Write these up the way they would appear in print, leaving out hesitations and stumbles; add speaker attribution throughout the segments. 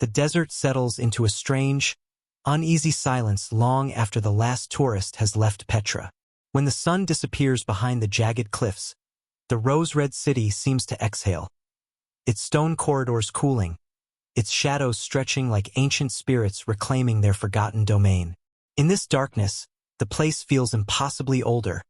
Speaker 1: The desert settles into a strange, uneasy silence long after the last tourist has left Petra. When the sun disappears behind the jagged cliffs, the rose-red city seems to exhale, its stone corridors cooling, its shadows stretching like ancient spirits reclaiming their forgotten domain. In this darkness, the place feels impossibly older,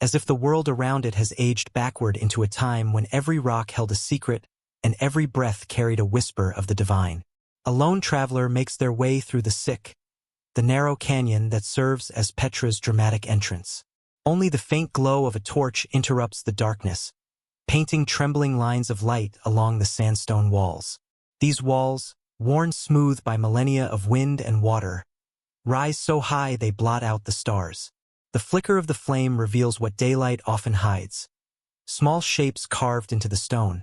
Speaker 1: as if the world around it has aged backward into a time when every rock held a secret and every breath carried a whisper of the divine. A lone traveler makes their way through the narrow canyon that serves as Petra's dramatic entrance. Only the faint glow of a torch interrupts the darkness, painting trembling lines of light along the sandstone walls. These walls, worn smooth by millennia of wind and water, rise so high they blot out the stars. The flicker of the flame reveals what daylight often hides. Small shapes carved into the stone,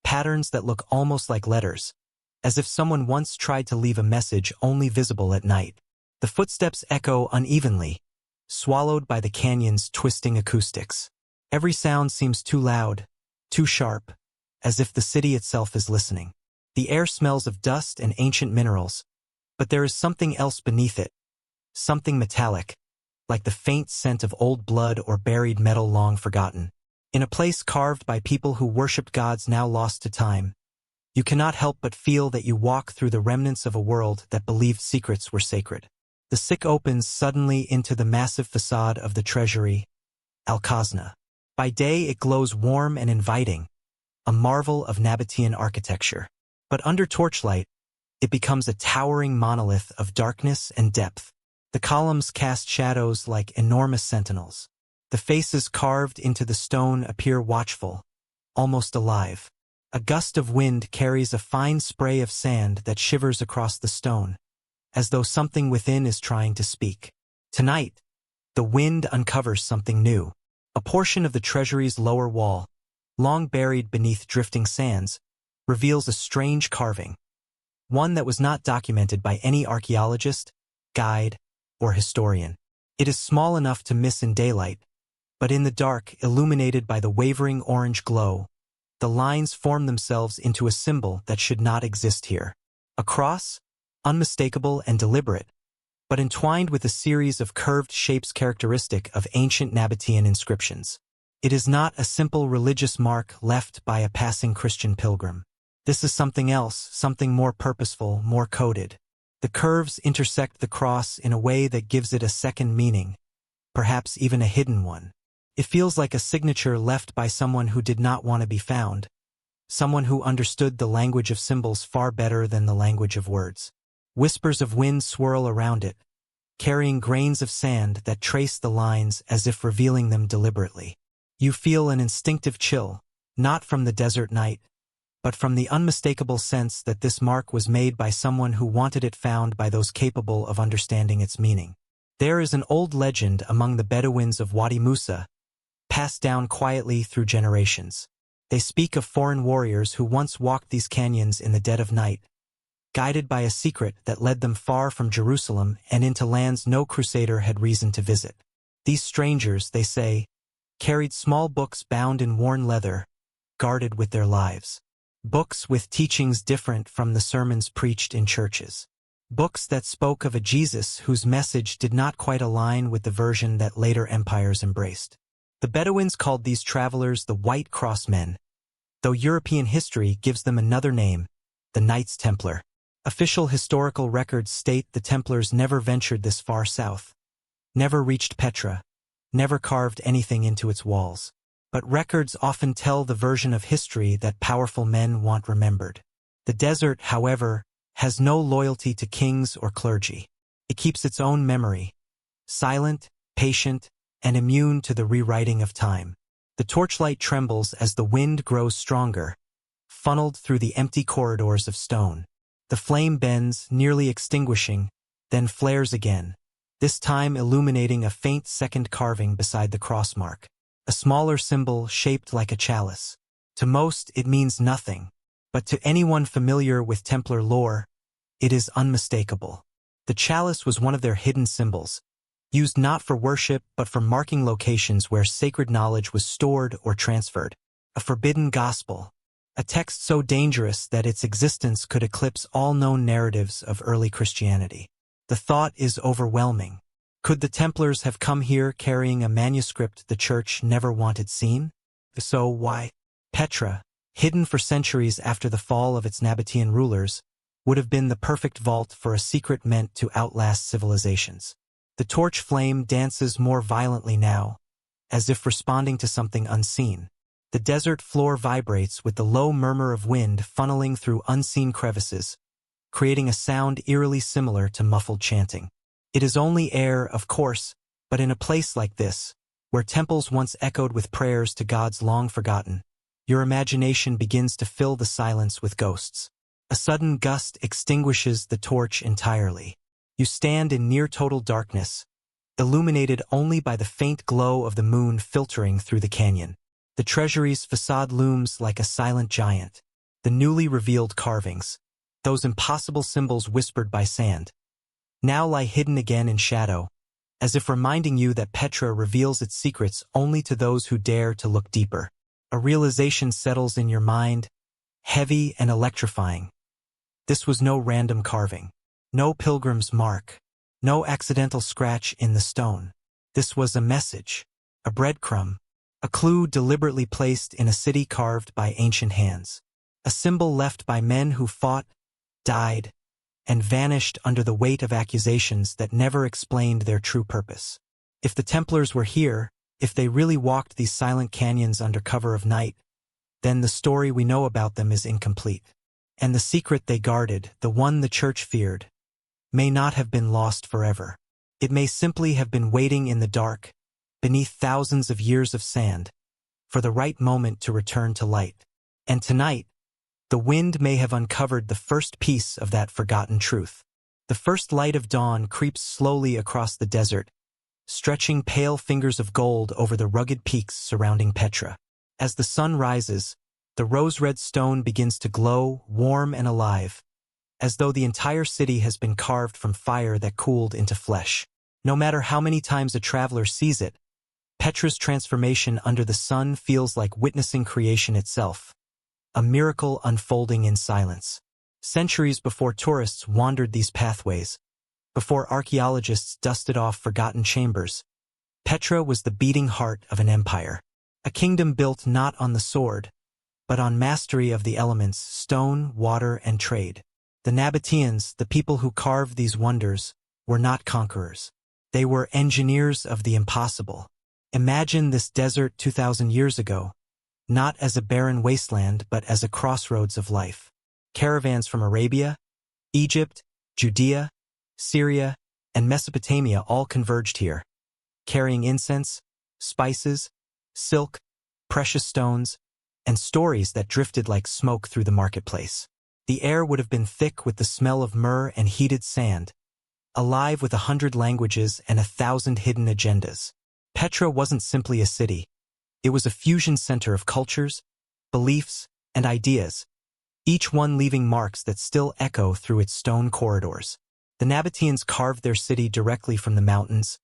Speaker 1: patterns that look almost like letters, as if someone once tried to leave a message only visible at night. The footsteps echo unevenly, swallowed by the canyon's twisting acoustics. Every sound seems too loud, too sharp, as if the city itself is listening. The air smells of dust and ancient minerals, but there is something else beneath it, something metallic, like the faint scent of old blood or buried metal long forgotten. In a place carved by people who worshipped gods now lost to time, you cannot help but feel that you walk through the remnants of a world that believed secrets were sacred. The sick opens suddenly into the massive facade of the treasury, Al-Khazna. By day it glows warm and inviting, a marvel of Nabatean architecture. But under torchlight, it becomes a towering monolith of darkness and depth. The columns cast shadows like enormous sentinels. The faces carved into the stone appear watchful, almost alive. A gust of wind carries a fine spray of sand that shivers across the stone, as though something within is trying to speak. Tonight, the wind uncovers something new. A portion of the treasury's lower wall, long buried beneath drifting sands, reveals a strange carving, one that was not documented by any archaeologist, guide, or historian. It is small enough to miss in daylight, but in the dark, illuminated by the wavering orange glow, the lines form themselves into a symbol that should not exist here. A cross, unmistakable and deliberate, but entwined with a series of curved shapes characteristic of ancient Nabatean inscriptions. It is not a simple religious mark left by a passing Christian pilgrim. This is something else, something more purposeful, more coded. The curves intersect the cross in a way that gives it a second meaning, perhaps even a hidden one. It feels like a signature left by someone who did not want to be found, someone who understood the language of symbols far better than the language of words. Whispers of wind swirl around it, carrying grains of sand that trace the lines as if revealing them deliberately. You feel an instinctive chill, not from the desert night, but from the unmistakable sense that this mark was made by someone who wanted it found by those capable of understanding its meaning. There is an old legend among the Bedouins of Wadi Musa, passed down quietly through generations. They speak of foreign warriors who once walked these canyons in the dead of night, guided by a secret that led them far from Jerusalem and into lands no crusader had reason to visit. These strangers, they say, carried small books bound in worn leather, guarded with their lives. Books with teachings different from the sermons preached in churches. Books that spoke of a Jesus whose message did not quite align with the version that later empires embraced. The Bedouins called these travelers the White Cross Men, though European history gives them another name, the Knights Templar. Official historical records state the Templars never ventured this far south, never reached Petra, never carved anything into its walls. But records often tell the version of history that powerful men want remembered. The desert, however, has no loyalty to kings or clergy. It keeps its own memory, silent, patient, and immune to the rewriting of time. The torchlight trembles as the wind grows stronger, funneled through the empty corridors of stone. The flame bends, nearly extinguishing, then flares again, this time illuminating a faint second carving beside the cross mark. A smaller symbol shaped like a chalice. To most, it means nothing, but to anyone familiar with Templar lore, it is unmistakable. The chalice was one of their hidden symbols, used not for worship but for marking locations where sacred knowledge was stored or transferred. A forbidden gospel, a text so dangerous that its existence could eclipse all known narratives of early Christianity. The thought is overwhelming. Could the Templars have come here carrying a manuscript the Church never wanted seen? If so, why? Petra, hidden for centuries after the fall of its Nabatean rulers, would have been the perfect vault for a secret meant to outlast civilizations. The torch flame dances more violently now, as if responding to something unseen. The desert floor vibrates with the low murmur of wind funneling through unseen crevices, creating a sound eerily similar to muffled chanting. It is only air, of course, but in a place like this, where temples once echoed with prayers to gods long forgotten, your imagination begins to fill the silence with ghosts. A sudden gust extinguishes the torch entirely. You stand in near-total darkness, illuminated only by the faint glow of the moon filtering through the canyon. The treasury's facade looms like a silent giant. The newly revealed carvings, those impossible symbols whispered by sand, now lie hidden again in shadow, as if reminding you that Petra reveals its secrets only to those who dare to look deeper. A realization settles in your mind, heavy and electrifying. This was no random carving, no pilgrim's mark, no accidental scratch in the stone. This was a message, a breadcrumb, a clue deliberately placed in a city carved by ancient hands, a symbol left by men who fought, died, and vanished under the weight of accusations that never explained their true purpose. If the Templars were here, if they really walked these silent canyons under cover of night, then the story we know about them is incomplete. And the secret they guarded, the one the Church feared, may not have been lost forever. It may simply have been waiting in the dark, beneath thousands of years of sand, for the right moment to return to light. And tonight, the wind may have uncovered the first piece of that forgotten truth. The first light of dawn creeps slowly across the desert, stretching pale fingers of gold over the rugged peaks surrounding Petra. As the sun rises, the rose-red stone begins to glow, warm and alive, as though the entire city has been carved from fire that cooled into flesh. No matter how many times a traveler sees it, Petra's transformation under the sun feels like witnessing creation itself, a miracle unfolding in silence. Centuries before tourists wandered these pathways, before archaeologists dusted off forgotten chambers, Petra was the beating heart of an empire, a kingdom built not on the sword, but on mastery of the elements, stone, water, and trade. The Nabateans, the people who carved these wonders, were not conquerors. They were engineers of the impossible. Imagine this desert 2,000 years ago, not as a barren wasteland but as a crossroads of life. Caravans from Arabia, Egypt, Judea, Syria, and Mesopotamia all converged here, carrying incense, spices, silk, precious stones, and stories that drifted like smoke through the marketplace. The air would have been thick with the smell of myrrh and heated sand, alive with 100 languages and 1,000 hidden agendas. Petra wasn't simply a city. It was a fusion center of cultures, beliefs, and ideas, each one leaving marks that still echo through its stone corridors. The Nabateans carved their city directly from the mountains,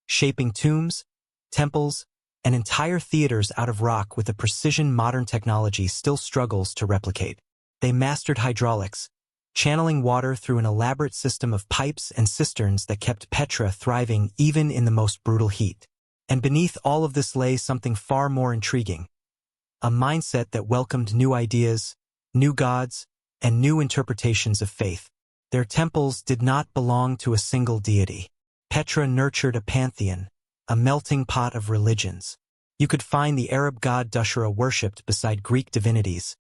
Speaker 1: shaping tombs, temples, and entire theaters out of rock with a precision modern technology still struggles to replicate. They mastered hydraulics, channeling water through an elaborate system of pipes and cisterns that kept Petra thriving even in the most brutal heat. And beneath all of this lay something far more intriguing, a mindset that welcomed new ideas, new gods, and new interpretations of faith. Their temples did not belong to a single deity. Petra nurtured a pantheon, a melting pot of religions. You could find the Arab god Dushra worshipped beside Greek divinities,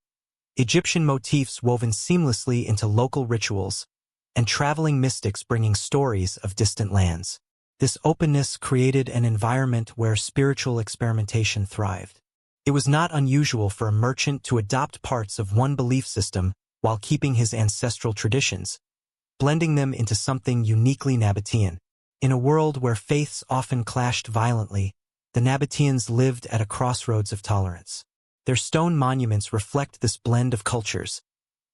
Speaker 1: Egyptian motifs woven seamlessly into local rituals, and traveling mystics bringing stories of distant lands. This openness created an environment where spiritual experimentation thrived. It was not unusual for a merchant to adopt parts of one belief system while keeping his ancestral traditions, blending them into something uniquely Nabatean. In a world where faiths often clashed violently, the Nabateans lived at a crossroads of tolerance. Their stone monuments reflect this blend of cultures,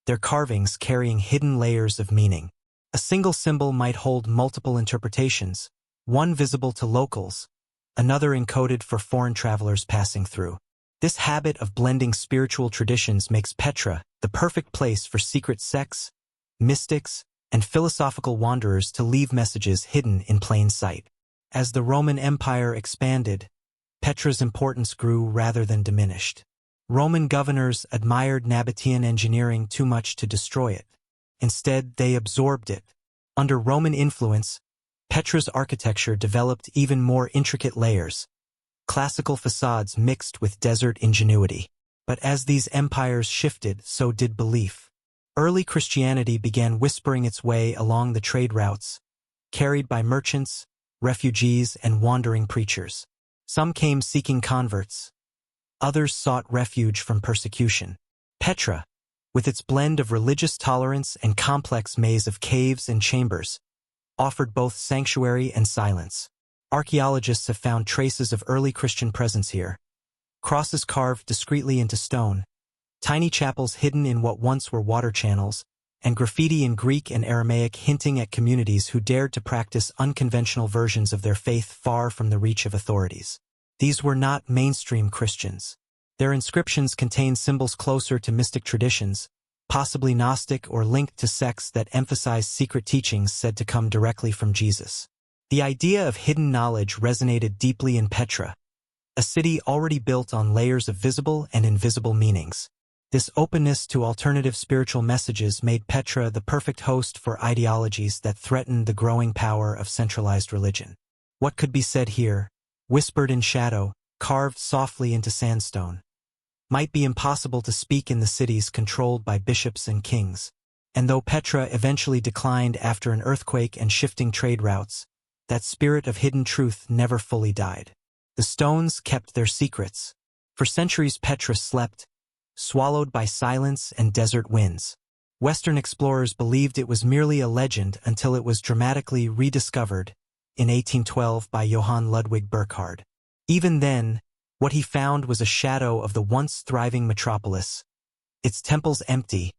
Speaker 1: their carvings carrying hidden layers of meaning. A single symbol might hold multiple interpretations, one visible to locals, another encoded for foreign travelers passing through. This habit of blending spiritual traditions makes Petra the perfect place for secret sects, mystics, and philosophical wanderers to leave messages hidden in plain sight. As the Roman Empire expanded, Petra's importance grew rather than diminished. Roman governors admired Nabatean engineering too much to destroy it. Instead, they absorbed it. Under Roman influence, Petra's architecture developed even more intricate layers, classical facades mixed with desert ingenuity. But as these empires shifted, so did belief. Early Christianity began whispering its way along the trade routes, carried by merchants, refugees, and wandering preachers. Some came seeking converts. Others sought refuge from persecution. Petra, with its blend of religious tolerance and complex maze of caves and chambers, offered both sanctuary and silence. Archaeologists have found traces of early Christian presence here. Crosses carved discreetly into stone, tiny chapels hidden in what once were water channels, and graffiti in Greek and Aramaic hinting at communities who dared to practice unconventional versions of their faith far from the reach of authorities. These were not mainstream Christians. Their inscriptions contained symbols closer to mystic traditions, possibly Gnostic or linked to sects that emphasized secret teachings said to come directly from Jesus. The idea of hidden knowledge resonated deeply in Petra, a city already built on layers of visible and invisible meanings. This openness to alternative spiritual messages made Petra the perfect host for ideologies that threatened the growing power of centralized religion. What could be said here, whispered in shadow, carved softly into sandstone, might be impossible to speak in the cities controlled by bishops and kings. And though Petra eventually declined after an earthquake and shifting trade routes, that spirit of hidden truth never fully died. The stones kept their secrets. For centuries Petra slept, swallowed by silence and desert winds. Western explorers believed it was merely a legend until it was dramatically rediscovered in 1812 by Johann Ludwig Burckhardt. Even then, what he found was a shadow of the once thriving metropolis, its temples empty,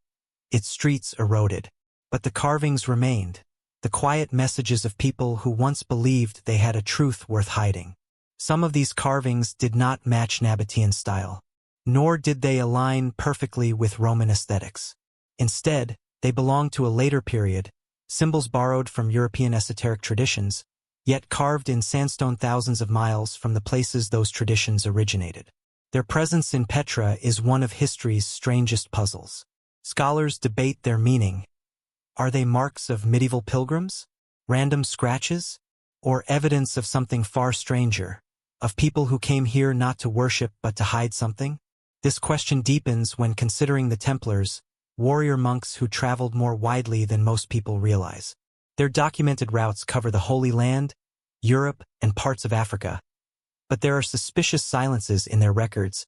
Speaker 1: its streets eroded. But the carvings remained, the quiet messages of people who once believed they had a truth worth hiding. Some of these carvings did not match Nabatean style, nor did they align perfectly with Roman aesthetics. Instead, they belonged to a later period, symbols borrowed from European esoteric traditions, yet carved in sandstone thousands of miles from the places those traditions originated. Their presence in Petra is one of history's strangest puzzles. Scholars debate their meaning. Are they marks of medieval pilgrims, random scratches, or evidence of something far stranger, of people who came here not to worship but to hide something? This question deepens when considering the Templars, warrior monks who traveled more widely than most people realize. Their documented routes cover the Holy Land, Europe, and parts of Africa. But there are suspicious silences in their records,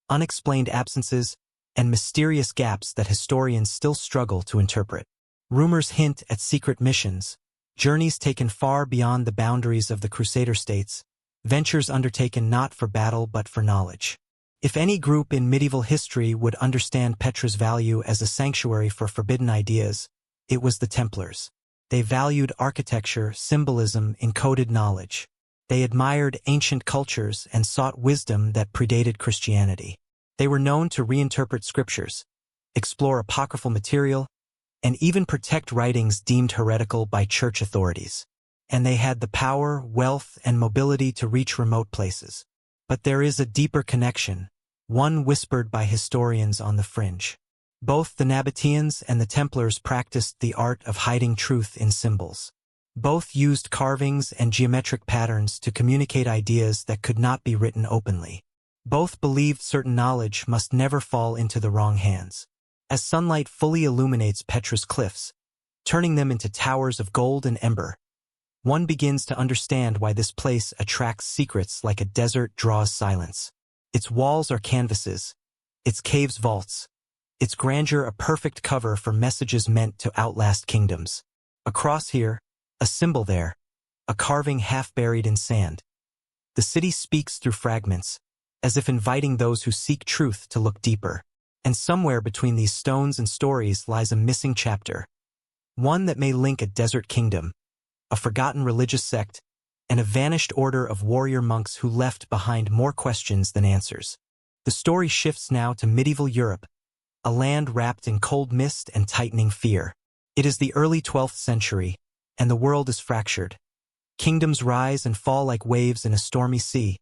Speaker 1: unexplained absences, and mysterious gaps that historians still struggle to interpret. Rumors hint at secret missions, journeys taken far beyond the boundaries of the Crusader states, ventures undertaken not for battle but for knowledge. If any group in medieval history would understand Petra's value as a sanctuary for forbidden ideas, it was the Templars. They valued architecture, symbolism, encoded knowledge. They admired ancient cultures and sought wisdom that predated Christianity. They were known to reinterpret scriptures, explore apocryphal material, and even protect writings deemed heretical by church authorities. And they had the power, wealth, and mobility to reach remote places. But there is a deeper connection, one whispered by historians on the fringe. Both the Nabateans and the Templars practiced the art of hiding truth in symbols. Both used carvings and geometric patterns to communicate ideas that could not be written openly. Both believed certain knowledge must never fall into the wrong hands. As sunlight fully illuminates Petra's cliffs, turning them into towers of gold and ember, one begins to understand why this place attracts secrets like a desert draws silence. Its walls are canvases, its caves vaults, its grandeur a perfect cover for messages meant to outlast kingdoms. A cross here, a symbol there, a carving half buried in sand. The city speaks through fragments, as if inviting those who seek truth to look deeper. And somewhere between these stones and stories lies a missing chapter, one that may link a desert kingdom, a forgotten religious sect, and a vanished order of warrior monks who left behind more questions than answers. The story shifts now to medieval Europe, a land wrapped in cold mist and tightening fear. It is the early 12th century, and the world is fractured. Kingdoms rise and fall like waves in a stormy sea.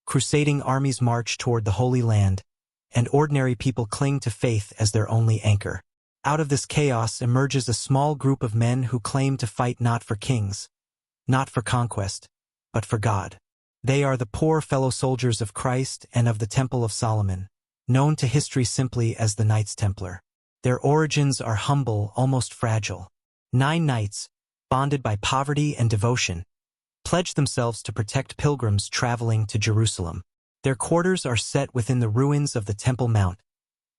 Speaker 1: Crusading armies march toward the Holy Land, and ordinary people cling to faith as their only anchor. Out of this chaos emerges a small group of men who claim to fight not for kings, not for conquest, but for God. They are the poor fellow soldiers of Christ and of the Temple of Solomon, known to history simply as the Knights Templar. Their origins are humble, almost fragile. 9 knights, bonded by poverty and devotion, pledge themselves to protect pilgrims traveling to Jerusalem. Their quarters are set within the ruins of the Temple Mount,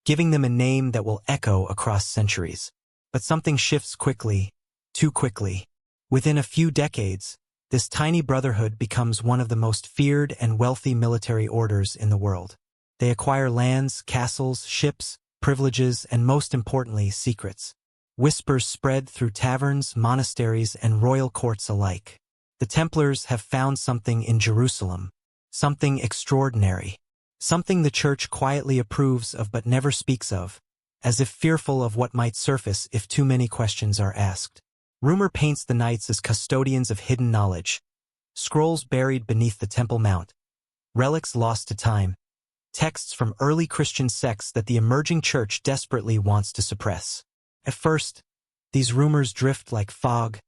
Speaker 1: giving them a name that will echo across centuries. But something shifts quickly, too quickly. Within a few decades, this tiny brotherhood becomes one of the most feared and wealthy military orders in the world. They acquire lands, castles, ships, privileges, and most importantly, secrets. Whispers spread through taverns, monasteries, and royal courts alike. The Templars have found something in Jerusalem, something extraordinary, something the Church quietly approves of but never speaks of, as if fearful of what might surface if too many questions are asked. Rumor paints the knights as custodians of hidden knowledge, scrolls buried beneath the Temple Mount, relics lost to time, texts from early Christian sects that the emerging Church desperately wants to suppress. At first, these rumors drift like fog,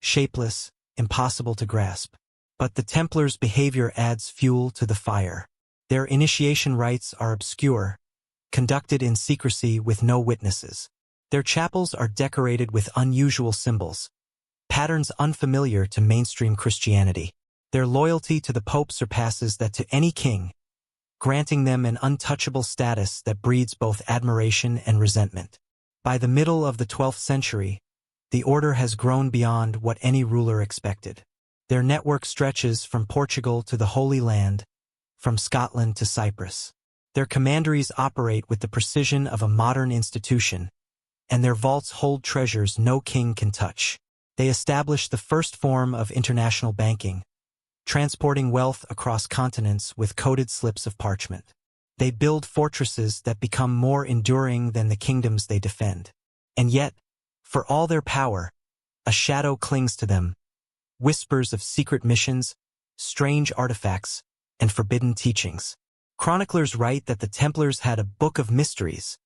Speaker 1: shapeless, impossible to grasp. But the Templars' behavior adds fuel to the fire. Their initiation rites are obscure, conducted in secrecy with no witnesses. Their chapels are decorated with unusual symbols, patterns unfamiliar to mainstream Christianity. Their loyalty to the Pope surpasses that to any king, granting them an untouchable status that breeds both admiration and resentment. By the middle of the 12th century, the order has grown beyond what any ruler expected. Their network stretches from Portugal to the Holy Land, from Scotland to Cyprus. Their commanderies operate with the precision of a modern institution, and their vaults hold treasures no king can touch. They establish the first form of international banking, transporting wealth across continents with coded slips of parchment. They build fortresses that become more enduring than the kingdoms they defend. And yet, for all their power, a shadow clings to them. Whispers of secret missions, strange artifacts, and forbidden teachings. Chroniclers write that the Templars had a book of mysteries,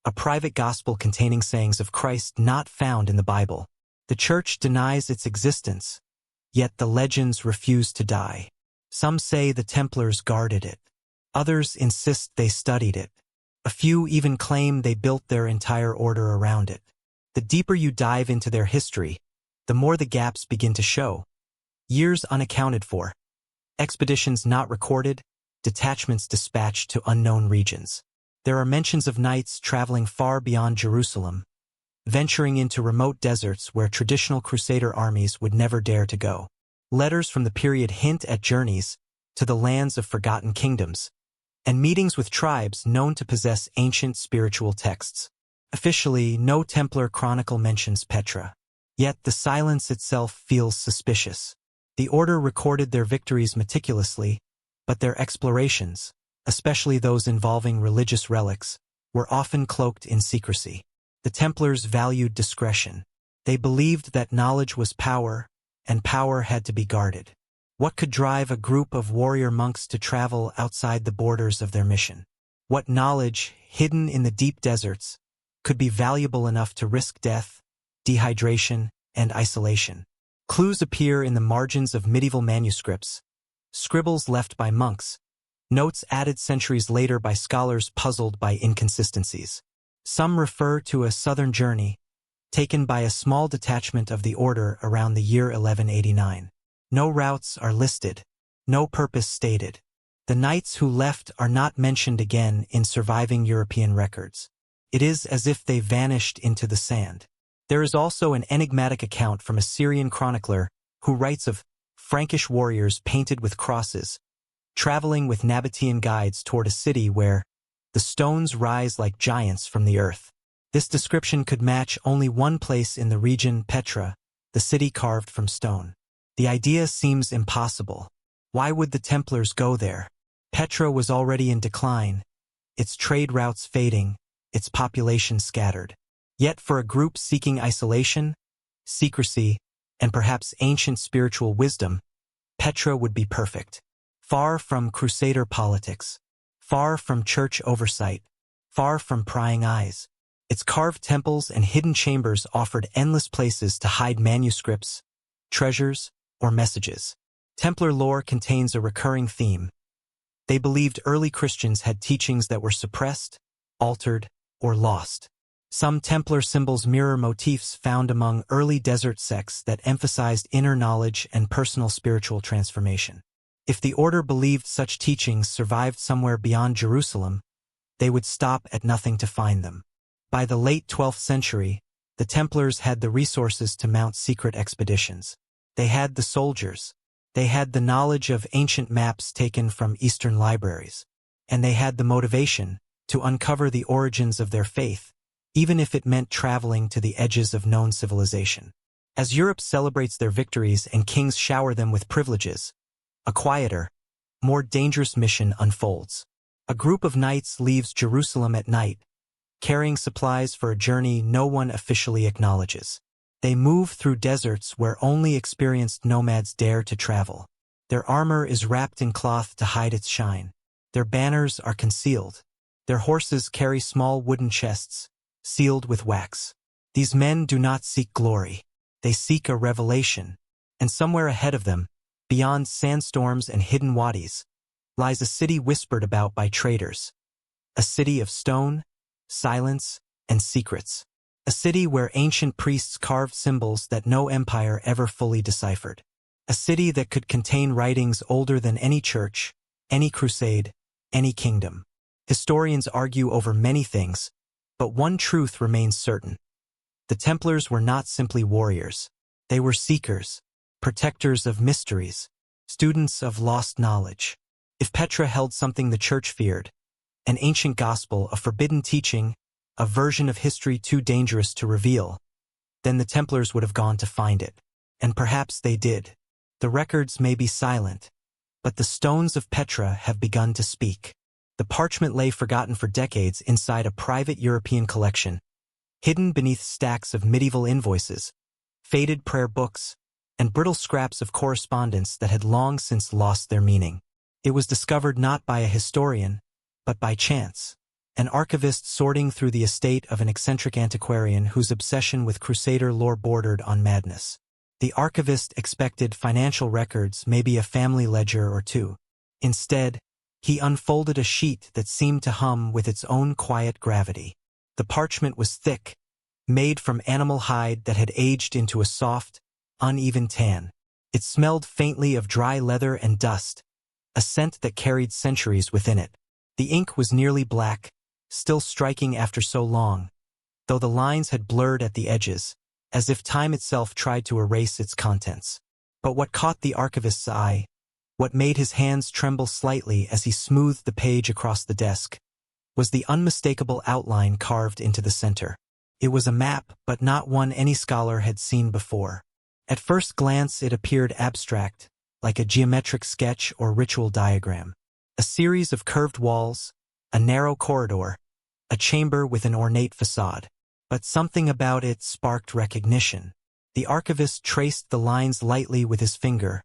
Speaker 1: a private gospel containing sayings of Christ not found in the Bible. The Church denies its existence, yet the legends refuse to die. Some say the Templars guarded it. Others insist they studied it. A few even claim they built their entire order around it. The deeper you dive into their history, the more the gaps begin to show. Years unaccounted for, expeditions not recorded, detachments dispatched to unknown regions. There are mentions of knights traveling far beyond Jerusalem, venturing into remote deserts where traditional crusader armies would never dare to go. Letters from the period hint at journeys to the lands of forgotten kingdoms, and meetings with tribes known to possess ancient spiritual texts. Officially, no Templar chronicle mentions Petra. Yet the silence itself feels suspicious. The order recorded their victories meticulously, but their explorations, especially those involving religious relics, were often cloaked in secrecy. The Templars valued discretion. They believed that knowledge was power, and power had to be guarded. What could drive a group of warrior monks to travel outside the borders of their mission? What knowledge, hidden in the deep deserts, could be valuable enough to risk death, dehydration, and isolation? Clues appear in the margins of medieval manuscripts, scribbles left by monks, notes added centuries later by scholars puzzled by inconsistencies. Some refer to a southern journey, taken by a small detachment of the order around the year 1189. No routes are listed, no purpose stated. The knights who left are not mentioned again in surviving European records. It is as if they vanished into the sand. There is also an enigmatic account from a Syrian chronicler who writes of Frankish warriors painted with crosses, traveling with Nabatean guides toward a city where the stones rise like giants from the earth. This description could match only one place in the region, Petra, the city carved from stone. The idea seems impossible. Why would the Templars go there? Petra was already in decline, its trade routes fading, its population scattered. Yet for a group seeking isolation, secrecy, and perhaps ancient spiritual wisdom, Petra would be perfect. Far from crusader politics, far from church oversight, far from prying eyes, its carved temples and hidden chambers offered endless places to hide manuscripts, treasures, or messages. Templar lore contains a recurring theme. They believed early Christians had teachings that were suppressed, altered, or lost. Some Templar symbols mirror motifs found among early desert sects that emphasized inner knowledge and personal spiritual transformation. If the order believed such teachings survived somewhere beyond Jerusalem, they would stop at nothing to find them. By the late 12th century, the Templars had the resources to mount secret expeditions. They had the soldiers. They had the knowledge of ancient maps taken from Eastern libraries. And they had the motivation to uncover the origins of their faith, even if it meant traveling to the edges of known civilization. As Europe celebrates their victories and kings shower them with privileges, a quieter, more dangerous mission unfolds. A group of knights leaves Jerusalem at night, carrying supplies for a journey no one officially acknowledges. They move through deserts where only experienced nomads dare to travel. Their armor is wrapped in cloth to hide its shine. Their banners are concealed. Their horses carry small wooden chests, sealed with wax. These men do not seek glory. They seek a revelation. And somewhere ahead of them, beyond sandstorms and hidden wadis, lies a city whispered about by traders. A city of stone, silence, and secrets. A city where ancient priests carved symbols that no empire ever fully deciphered. A city that could contain writings older than any church, any crusade, any kingdom. Historians argue over many things, but one truth remains certain. The Templars were not simply warriors. They were seekers, protectors of mysteries, students of lost knowledge. If Petra held something the church feared, an ancient gospel, a forbidden teaching, a version of history too dangerous to reveal, then the Templars would have gone to find it. And perhaps they did. The records may be silent, but the stones of Petra have begun to speak. The parchment lay forgotten for decades inside a private European collection, hidden beneath stacks of medieval invoices, faded prayer books, and brittle scraps of correspondence that had long since lost their meaning. It was discovered not by a historian, but by chance. An archivist sorting through the estate of an eccentric antiquarian whose obsession with crusader lore bordered on madness. The archivist expected financial records, maybe a family ledger or two. Instead, he unfolded a sheet that seemed to hum with its own quiet gravity. The parchment was thick, made from animal hide that had aged into a soft, uneven tan. It smelled faintly of dry leather and dust, a scent that carried centuries within it. The ink was nearly black, still striking after so long, though the lines had blurred at the edges, as if time itself tried to erase its contents. But what caught the archivist's eye, what made his hands tremble slightly as he smoothed the page across the desk, was the unmistakable outline carved into the center. It was a map, but not one any scholar had seen before. At first glance it appeared abstract, like a geometric sketch or ritual diagram. A series of curved walls, a narrow corridor, a chamber with an ornate facade. But something about it sparked recognition. The archivist traced the lines lightly with his finger,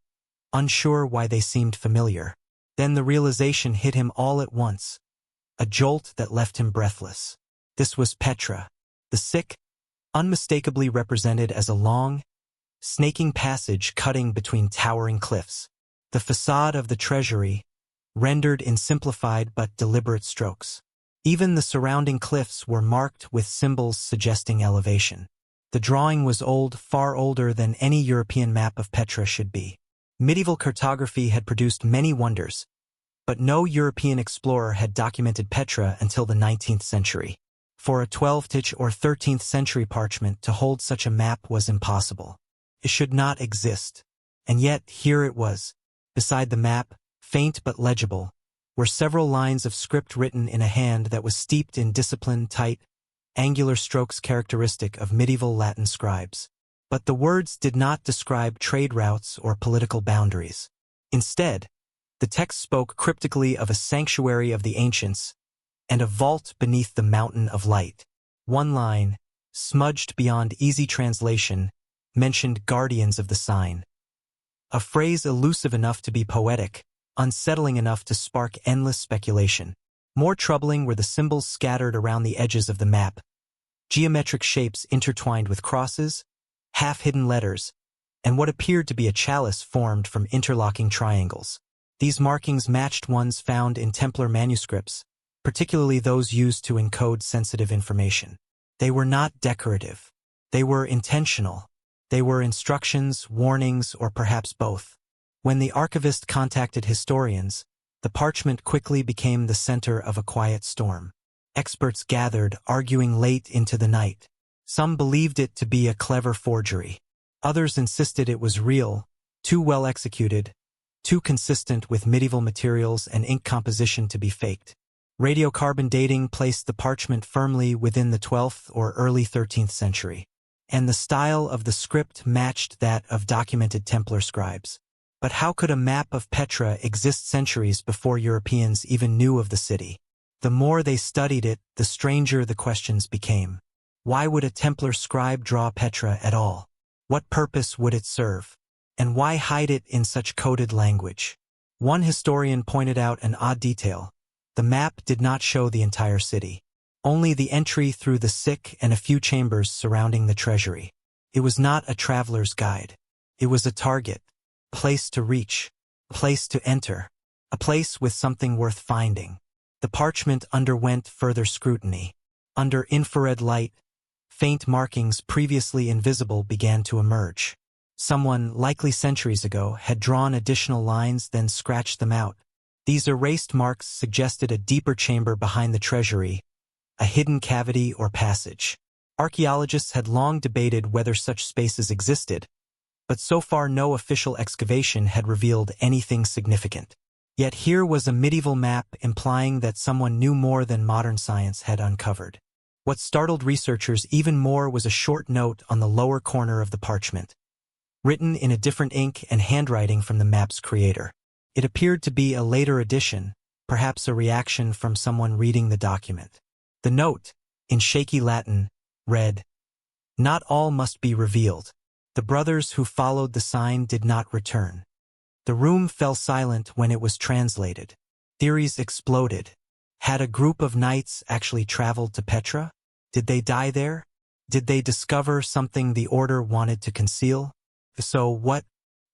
Speaker 1: unsure why they seemed familiar. Then the realization hit him all at once, a jolt that left him breathless. This was Petra, the sick, unmistakably represented as a long, snaking passage cutting between towering cliffs. The facade of the treasury, rendered in simplified but deliberate strokes. Even the surrounding cliffs were marked with symbols suggesting elevation. The drawing was old, far older than any European map of Petra should be. Medieval cartography had produced many wonders, but no European explorer had documented Petra until the 19th century. For a 12th or 13th century parchment to hold such a map was impossible. It should not exist. And yet, here it was. Beside the map, faint but legible, were several lines of script written in a hand that was steeped in discipline, tight, angular strokes characteristic of medieval Latin scribes. But the words did not describe trade routes or political boundaries. Instead, The text spoke cryptically of a sanctuary of the ancients and a vault beneath the mountain of light. One line, smudged beyond easy translation, mentioned guardians of the sign. A phrase elusive enough to be poetic, unsettling enough to spark endless speculation. More troubling were the symbols scattered around the edges of the map, geometric shapes intertwined with crosses, half-hidden letters, and what appeared to be a chalice formed from interlocking triangles. These markings matched ones found in Templar manuscripts, particularly those used to encode sensitive information. They were not decorative. They were intentional. They were instructions, warnings, or perhaps both. When the archivist contacted historians, the parchment quickly became the center of a quiet storm. Experts gathered, arguing late into the night. Some believed it to be a clever forgery. Others insisted it was real, too well executed, too consistent with medieval materials and ink composition to be faked. Radiocarbon dating placed the parchment firmly within the 12th or early 13th century, and the style of the script matched that of documented Templar scribes. But how could a map of Petra exist centuries before Europeans even knew of the city? The more they studied it, the stranger the questions became. Why would a Templar scribe draw Petra at all? What purpose would it serve? And why hide it in such coded language? One historian pointed out an odd detail. The map did not show the entire city. Only the entry through the sick and a few chambers surrounding the treasury. It was not a traveler's guide. It was a target, place to reach, place to enter, a place with something worth finding. The parchment underwent further scrutiny. Under infrared light, faint markings previously invisible began to emerge. Someone, likely centuries ago, had drawn additional lines, then scratched them out. These erased marks suggested a deeper chamber behind the treasury, a hidden cavity or passage. Archaeologists had long debated whether such spaces existed, but so far no official excavation had revealed anything significant. Yet here was a medieval map implying that someone knew more than modern science had uncovered. What startled researchers even more was a short note on the lower corner of the parchment, written in a different ink and handwriting from the map's creator. It appeared to be a later addition, perhaps a reaction from someone reading the document. The note, in shaky Latin, read, "Not all must be revealed. The brothers who followed the sign did not return." The room fell silent when it was translated. Theories exploded. Had a group of knights actually traveled to Petra? Did they die there? Did they discover something the order wanted to conceal? So what?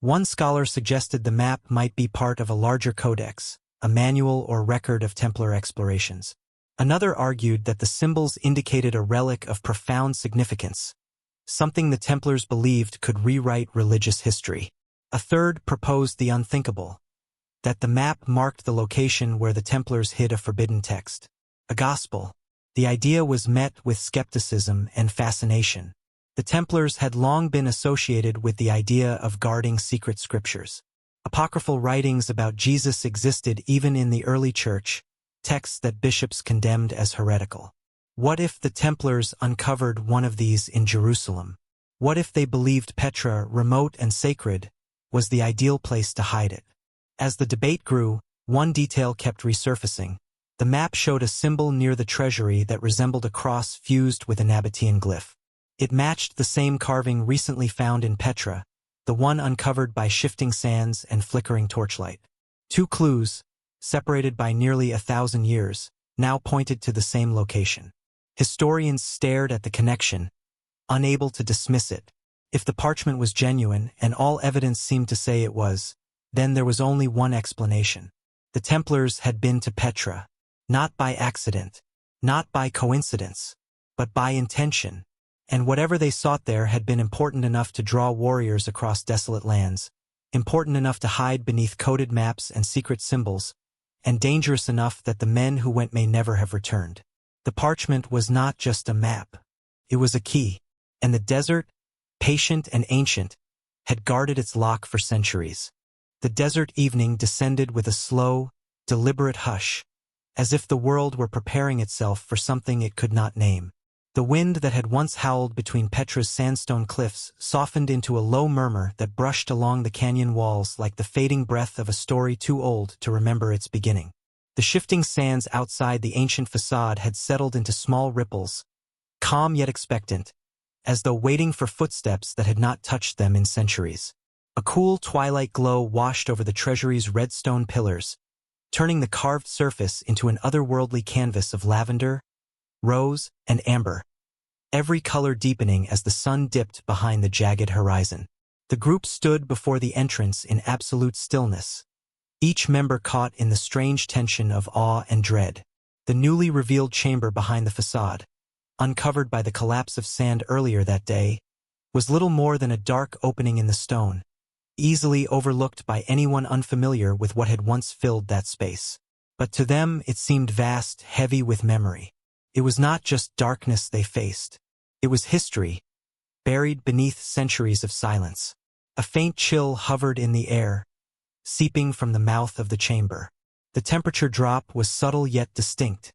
Speaker 1: One scholar suggested the map might be part of a larger codex, a manual or record of Templar explorations. Another argued that the symbols indicated a relic of profound significance, something the Templars believed could rewrite religious history. A third proposed the unthinkable, that the map marked the location where the Templars hid a forbidden text, a gospel. The idea was met with skepticism and fascination. The Templars had long been associated with the idea of guarding secret scriptures. Apocryphal writings about Jesus existed even in the early church, texts that bishops condemned as heretical. What if the Templars uncovered one of these in Jerusalem? What if they believed Petra, remote and sacred, was the ideal place to hide it? As the debate grew, one detail kept resurfacing. The map showed a symbol near the treasury that resembled a cross fused with a Nabatean glyph. It matched the same carving recently found in Petra, the one uncovered by shifting sands and flickering torchlight. Two clues, separated by nearly 1,000 years, now pointed to the same location. Historians stared at the connection, unable to dismiss it. If the parchment was genuine, and all evidence seemed to say it was, then there was only one explanation. The Templars had been to Petra, not by accident, not by coincidence, but by intention. And whatever they sought there had been important enough to draw warriors across desolate lands, important enough to hide beneath coded maps and secret symbols, and dangerous enough that the men who went may never have returned. The parchment was not just a map. It was a key, and the desert, patient and ancient, had guarded its lock for centuries. The desert evening descended with a slow, deliberate hush, as if the world were preparing itself for something it could not name. The wind that had once howled between Petra's sandstone cliffs softened into a low murmur that brushed along the canyon walls like the fading breath of a story too old to remember its beginning. The shifting sands outside the ancient facade had settled into small ripples, calm yet expectant, as though waiting for footsteps that had not touched them in centuries. A cool twilight glow washed over the treasury's red stone pillars, turning the carved surface into an otherworldly canvas of lavender, rose, and amber, every color deepening as the sun dipped behind the jagged horizon. The group stood before the entrance in absolute stillness, each member caught in the strange tension of awe and dread. The newly revealed chamber behind the facade, uncovered by the collapse of sand earlier that day, was little more than a dark opening in the stone, easily overlooked by anyone unfamiliar with what had once filled that space. But to them it seemed vast, heavy with memory. It was not just darkness they faced. It was history, buried beneath centuries of silence. A faint chill hovered in the air, seeping from the mouth of the chamber. The temperature drop was subtle yet distinct,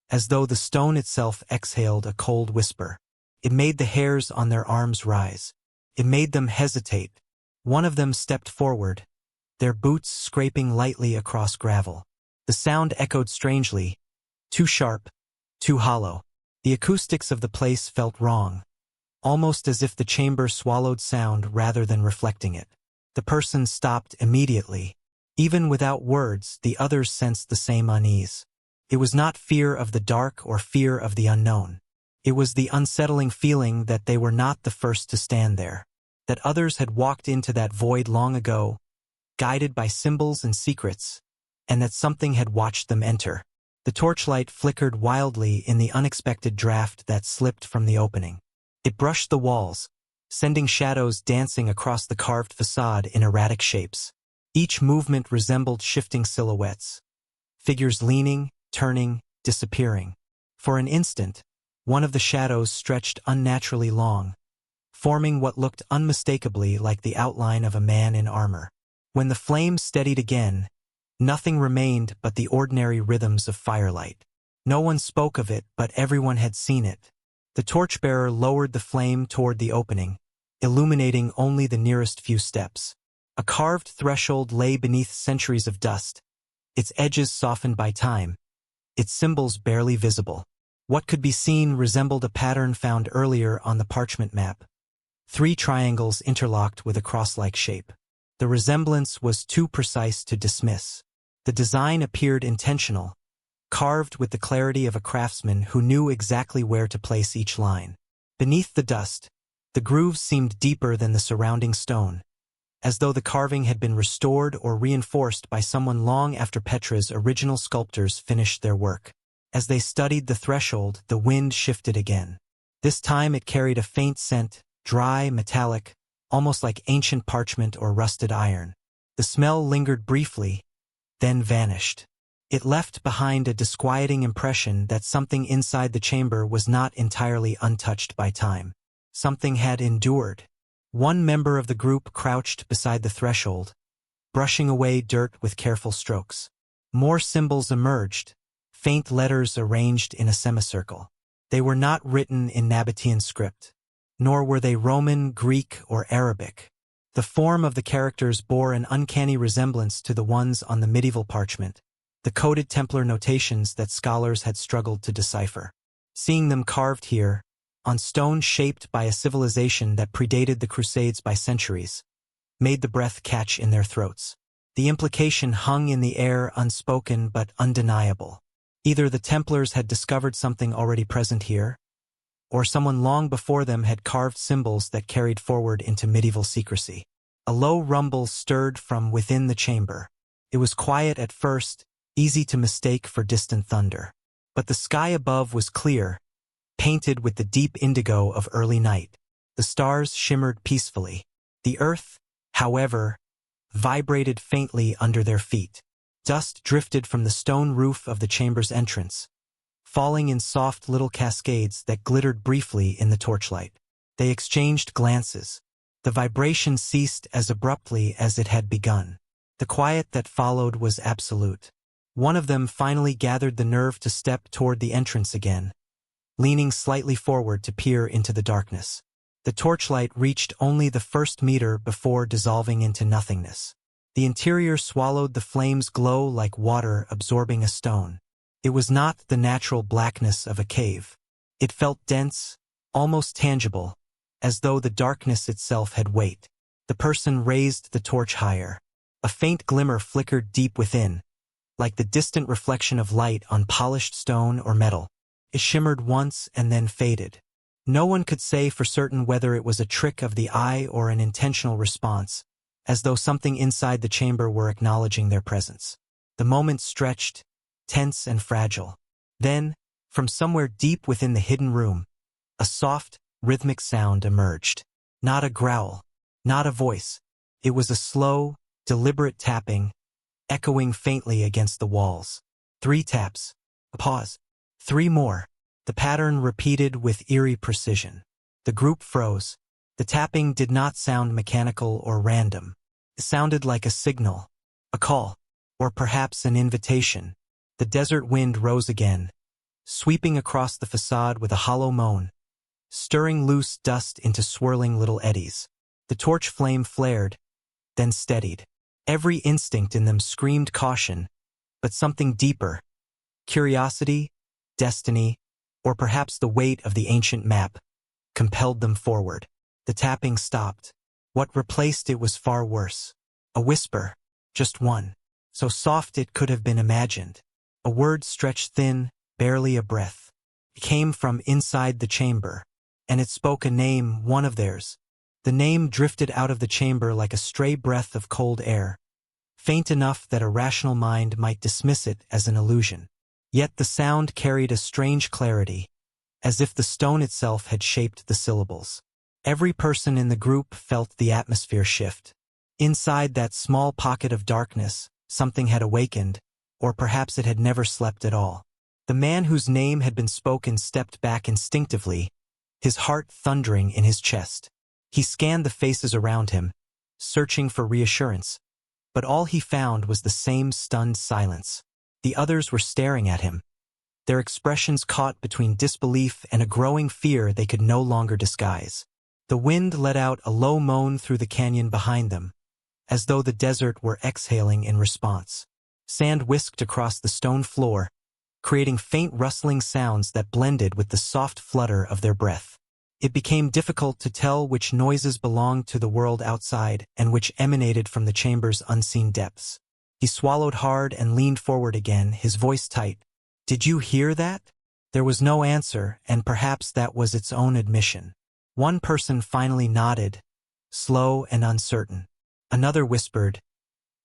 Speaker 1: as though the stone itself exhaled a cold whisper. It made the hairs on their arms rise. It made them hesitate. One of them stepped forward, their boots scraping lightly across gravel. The sound echoed strangely, too sharp, too hollow. The acoustics of the place felt wrong, almost as if the chamber swallowed sound rather than reflecting it. The person stopped immediately. Even without words, the others sensed the same unease. It was not fear of the dark or fear of the unknown. It was the unsettling feeling that they were not the first to stand there, that others had walked into that void long ago, guided by symbols and secrets, and that something had watched them enter. The torchlight flickered wildly in the unexpected draft that slipped from the opening. It brushed the walls, sending shadows dancing across the carved facade in erratic shapes. Each movement resembled shifting silhouettes, figures leaning, turning, disappearing. For an instant, one of the shadows stretched unnaturally long, forming what looked unmistakably like the outline of a man in armor. When the flame steadied again, nothing remained but the ordinary rhythms of firelight. No one spoke of it, but everyone had seen it. The torchbearer lowered the flame toward the opening, illuminating only the nearest few steps. A carved threshold lay beneath centuries of dust, its edges softened by time, its symbols barely visible. What could be seen resembled a pattern found earlier on the parchment map. 3 triangles interlocked with a cross-like shape. The resemblance was too precise to dismiss. The design appeared intentional, carved with the clarity of a craftsman who knew exactly where to place each line. Beneath the dust, the grooves seemed deeper than the surrounding stone, as though the carving had been restored or reinforced by someone long after Petra's original sculptors finished their work. As they studied the threshold, the wind shifted again. This time it carried a faint scent, dry, metallic, almost like ancient parchment or rusted iron. The smell lingered briefly, then vanished. It left behind a disquieting impression that something inside the chamber was not entirely untouched by time. Something had endured. One member of the group crouched beside the threshold, brushing away dirt with careful strokes. More symbols emerged, faint letters arranged in a semicircle. They were not written in Nabatean script, nor were they Roman, Greek, or Arabic. The form of the characters bore an uncanny resemblance to the ones on the medieval parchment, the coded Templar notations that scholars had struggled to decipher. Seeing them carved here, on stone shaped by a civilization that predated the Crusades by centuries, made the breath catch in their throats. The implication hung in the air, unspoken but undeniable. Either the Templars had discovered something already present here, or someone long before them had carved symbols that carried forward into medieval secrecy. A low rumble stirred from within the chamber. It was quiet at first, easy to mistake for distant thunder. But the sky above was clear, painted with the deep indigo of early night. The stars shimmered peacefully. The earth, however, vibrated faintly under their feet. Dust drifted from the stone roof of the chamber's entrance, falling in soft little cascades that glittered briefly in the torchlight. They exchanged glances. The vibration ceased as abruptly as it had begun. The quiet that followed was absolute. One of them finally gathered the nerve to step toward the entrance again, leaning slightly forward to peer into the darkness. The torchlight reached only the first meter before dissolving into nothingness. The interior swallowed the flame's glow like water absorbing a stone. It was not the natural blackness of a cave. It felt dense, almost tangible, as though the darkness itself had weight. The person raised the torch higher. A faint glimmer flickered deep within, like the distant reflection of light on polished stone or metal. It shimmered once and then faded. No one could say for certain whether it was a trick of the eye or an intentional response, as though something inside the chamber were acknowledging their presence. The moment stretched, tense and fragile. Then, from somewhere deep within the hidden room, a soft, rhythmic sound emerged. Not a growl, not a voice. It was a slow, deliberate tapping, echoing faintly against the walls. 3 taps. A pause. 3 more. The pattern repeated with eerie precision. The group froze. The tapping did not sound mechanical or random. It sounded like a signal, a call, or perhaps an invitation. The desert wind rose again, sweeping across the facade with a hollow moan, stirring loose dust into swirling little eddies. The torch flame flared, then steadied. Every instinct in them screamed caution, but something deeper, curiosity, destiny, or perhaps the weight of the ancient map, compelled them forward. The tapping stopped. What replaced it was far worse. A whisper, just one, so soft it could have been imagined. A word stretched thin, barely a breath. It came from inside the chamber, and it spoke a name, one of theirs. The name drifted out of the chamber like a stray breath of cold air, faint enough that a rational mind might dismiss it as an illusion. Yet the sound carried a strange clarity, as if the stone itself had shaped the syllables. Every person in the group felt the atmosphere shift. Inside that small pocket of darkness, something had awakened, or perhaps it had never slept at all. The man whose name had been spoken stepped back instinctively, his heart thundering in his chest. He scanned the faces around him, searching for reassurance, but all he found was the same stunned silence. The others were staring at him, their expressions caught between disbelief and a growing fear they could no longer disguise. The wind let out a low moan through the canyon behind them, as though the desert were exhaling in response. Sand whisked across the stone floor, creating faint rustling sounds that blended with the soft flutter of their breath. It became difficult to tell which noises belonged to the world outside and which emanated from the chamber's unseen depths. He swallowed hard and leaned forward again, his voice tight. "Did you hear that?" There was no answer, and perhaps that was its own admission. One person finally nodded, slow and uncertain. Another whispered,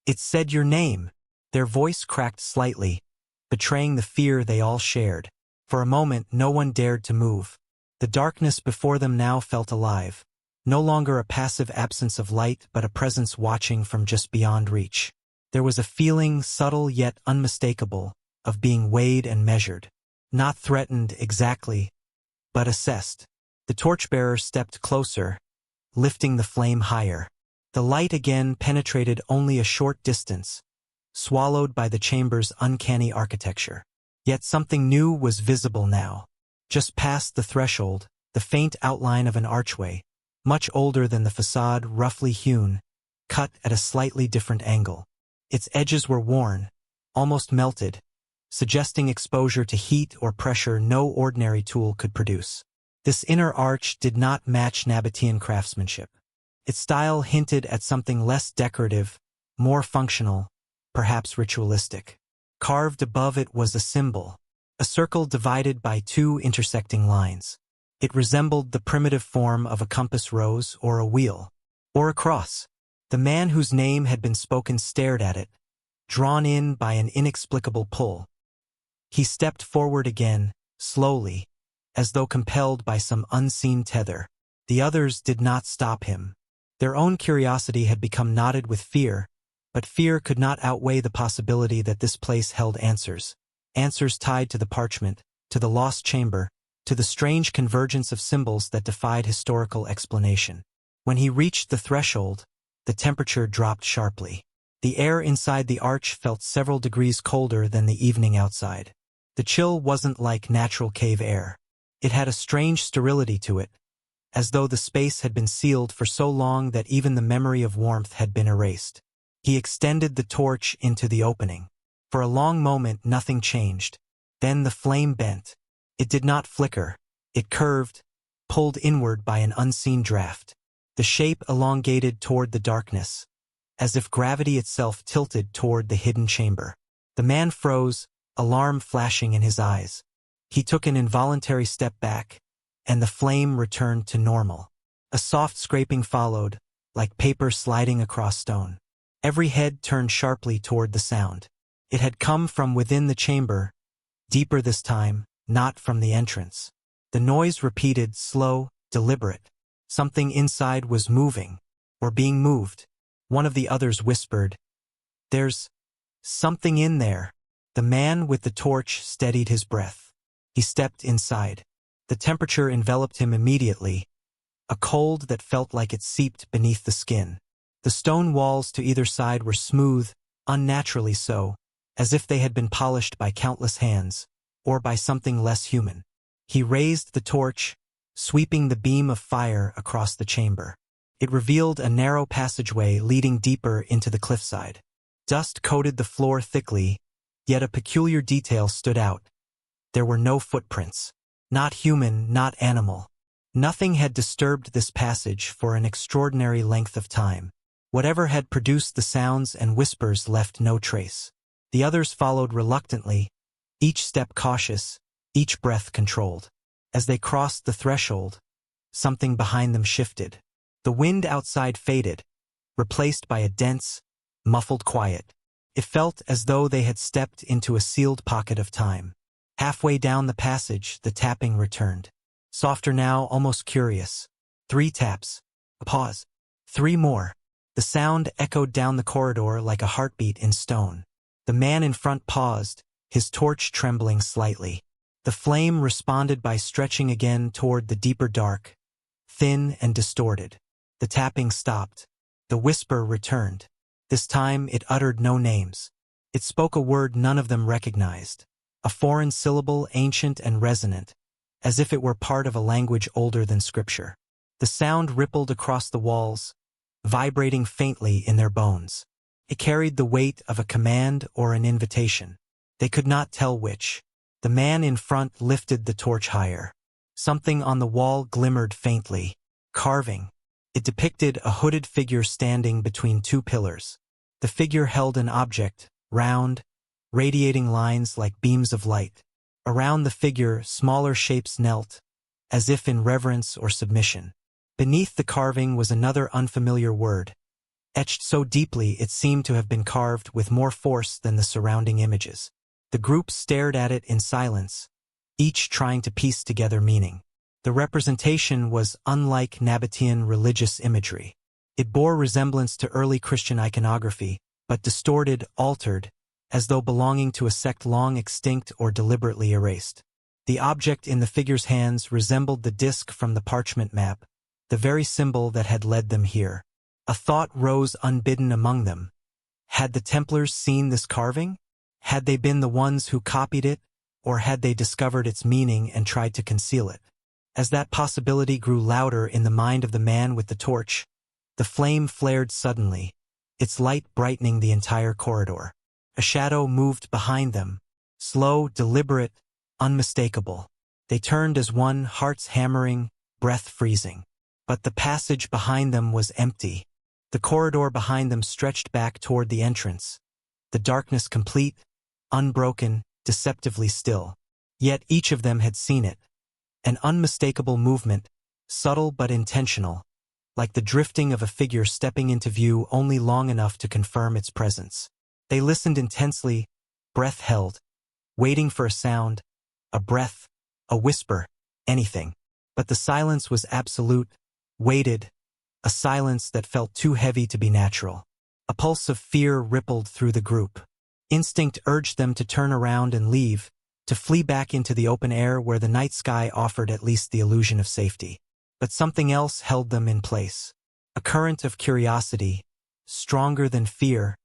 Speaker 1: "It said your name." Their voice cracked slightly, betraying the fear they all shared. For a moment, no one dared to move. The darkness before them now felt alive, no longer a passive absence of light, but a presence watching from just beyond reach. There was a feeling, subtle yet unmistakable, of being weighed and measured. Not threatened exactly, but assessed. The torchbearer stepped closer, lifting the flame higher. The light again penetrated only a short distance, swallowed by the chamber's uncanny architecture. Yet something new was visible now. Just past the threshold, the faint outline of an archway, much older than the facade, roughly hewn, cut at a slightly different angle. Its edges were worn, almost melted, suggesting exposure to heat or pressure no ordinary tool could produce. This inner arch did not match Nabatean craftsmanship. Its style hinted at something less decorative, more functional, perhaps ritualistic. Carved above it was a symbol, a circle divided by 2 intersecting lines. It resembled the primitive form of a compass rose or a wheel, or a cross. The man whose name had been spoken stared at it, drawn in by an inexplicable pull. He stepped forward again, slowly, as though compelled by some unseen tether. The others did not stop him. Their own curiosity had become knotted with fear, but fear could not outweigh the possibility that this place held answers. Answers tied to the parchment, to the lost chamber, to the strange convergence of symbols that defied historical explanation. When he reached the threshold, the temperature dropped sharply. The air inside the arch felt several degrees colder than the evening outside. The chill wasn't like natural cave air. It had a strange sterility to it, as though the space had been sealed for so long that even the memory of warmth had been erased. He extended the torch into the opening. For a long moment nothing changed. Then the flame bent. It did not flicker. It curved, pulled inward by an unseen draft. The shape elongated toward the darkness, as if gravity itself tilted toward the hidden chamber. The man froze, alarm flashing in his eyes. He took an involuntary step back, and the flame returned to normal. A soft scraping followed, like paper sliding across stone. Every head turned sharply toward the sound. It had come from within the chamber, deeper this time, not from the entrance. The noise repeated, slow, deliberate. Something inside was moving, or being moved. One of the others whispered, "There's something in there." The man with the torch steadied his breath. He stepped inside. The temperature enveloped him immediately, a cold that felt like it seeped beneath the skin. The stone walls to either side were smooth, unnaturally so, as if they had been polished by countless hands, or by something less human. He raised the torch, sweeping the beam of fire across the chamber. It revealed a narrow passageway leading deeper into the cliffside. Dust coated the floor thickly, yet a peculiar detail stood out. There were no footprints. Not human, not animal. Nothing had disturbed this passage for an extraordinary length of time. Whatever had produced the sounds and whispers left no trace. The others followed reluctantly, each step cautious, each breath controlled. As they crossed the threshold, something behind them shifted. The wind outside faded, replaced by a dense, muffled quiet. It felt as though they had stepped into a sealed pocket of time. Halfway down the passage, the tapping returned. Softer now, almost curious. 3 taps. A pause. 3 more. The sound echoed down the corridor like a heartbeat in stone. The man in front paused, his torch trembling slightly. The flame responded by stretching again toward the deeper dark, thin and distorted. The tapping stopped. The whisper returned. This time it uttered no names. It spoke a word none of them recognized. A foreign syllable, ancient and resonant, as if it were part of a language older than scripture. The sound rippled across the walls, vibrating faintly in their bones. It carried the weight of a command or an invitation. They could not tell which. The man in front lifted the torch higher. Something on the wall glimmered faintly. Carving. It depicted a hooded figure standing between 2 pillars. The figure held an object, round, radiating lines like beams of light. Around the figure, smaller shapes knelt, as if in reverence or submission. Beneath the carving was another unfamiliar word, etched so deeply it seemed to have been carved with more force than the surrounding images. The group stared at it in silence, each trying to piece together meaning. The representation was unlike Nabatean religious imagery. It bore resemblance to early Christian iconography, but distorted, altered, as though belonging to a sect long extinct or deliberately erased. The object in the figure's hands resembled the disc from the parchment map, the very symbol that had led them here. A thought rose unbidden among them. Had the Templars seen this carving? Had they been the ones who copied it, or had they discovered its meaning and tried to conceal it? As that possibility grew louder in the mind of the man with the torch, the flame flared suddenly, its light brightening the entire corridor. A shadow moved behind them, slow, deliberate, unmistakable. They turned as one, hearts hammering, breath freezing. But the passage behind them was empty. The corridor behind them stretched back toward the entrance, the darkness complete, unbroken, deceptively still. Yet each of them had seen it. An unmistakable movement, subtle but intentional, like the drifting of a figure stepping into view only long enough to confirm its presence. They listened intensely, breath held, waiting for a sound, a breath, a whisper, anything. But the silence was absolute, weighted, a silence that felt too heavy to be natural. A pulse of fear rippled through the group. Instinct urged them to turn around and leave, to flee back into the open air where the night sky offered at least the illusion of safety. But something else held them in place. A current of curiosity, stronger than fear,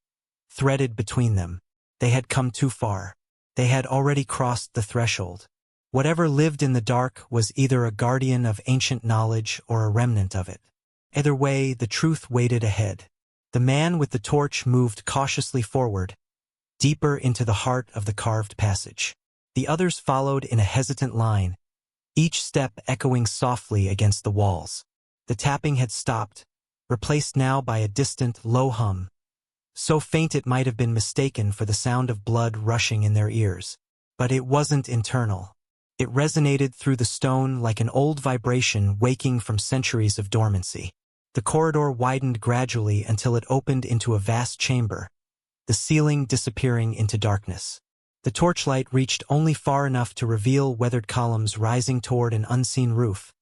Speaker 1: threaded between them. They had come too far. They had already crossed the threshold. Whatever lived in the dark was either a guardian of ancient knowledge or a remnant of it. Either way, the truth waited ahead. The man with the torch moved cautiously forward, deeper into the heart of the carved passage. The others followed in a hesitant line, each step echoing softly against the walls. The tapping had stopped, replaced now by a distant, low hum, so faint it might have been mistaken for the sound of blood rushing in their ears. But it wasn't internal. It resonated through the stone like an old vibration waking from centuries of dormancy. The corridor widened gradually until it opened into a vast chamber, the ceiling disappearing into darkness. The torchlight reached only far enough to reveal weathered columns rising toward an unseen roof,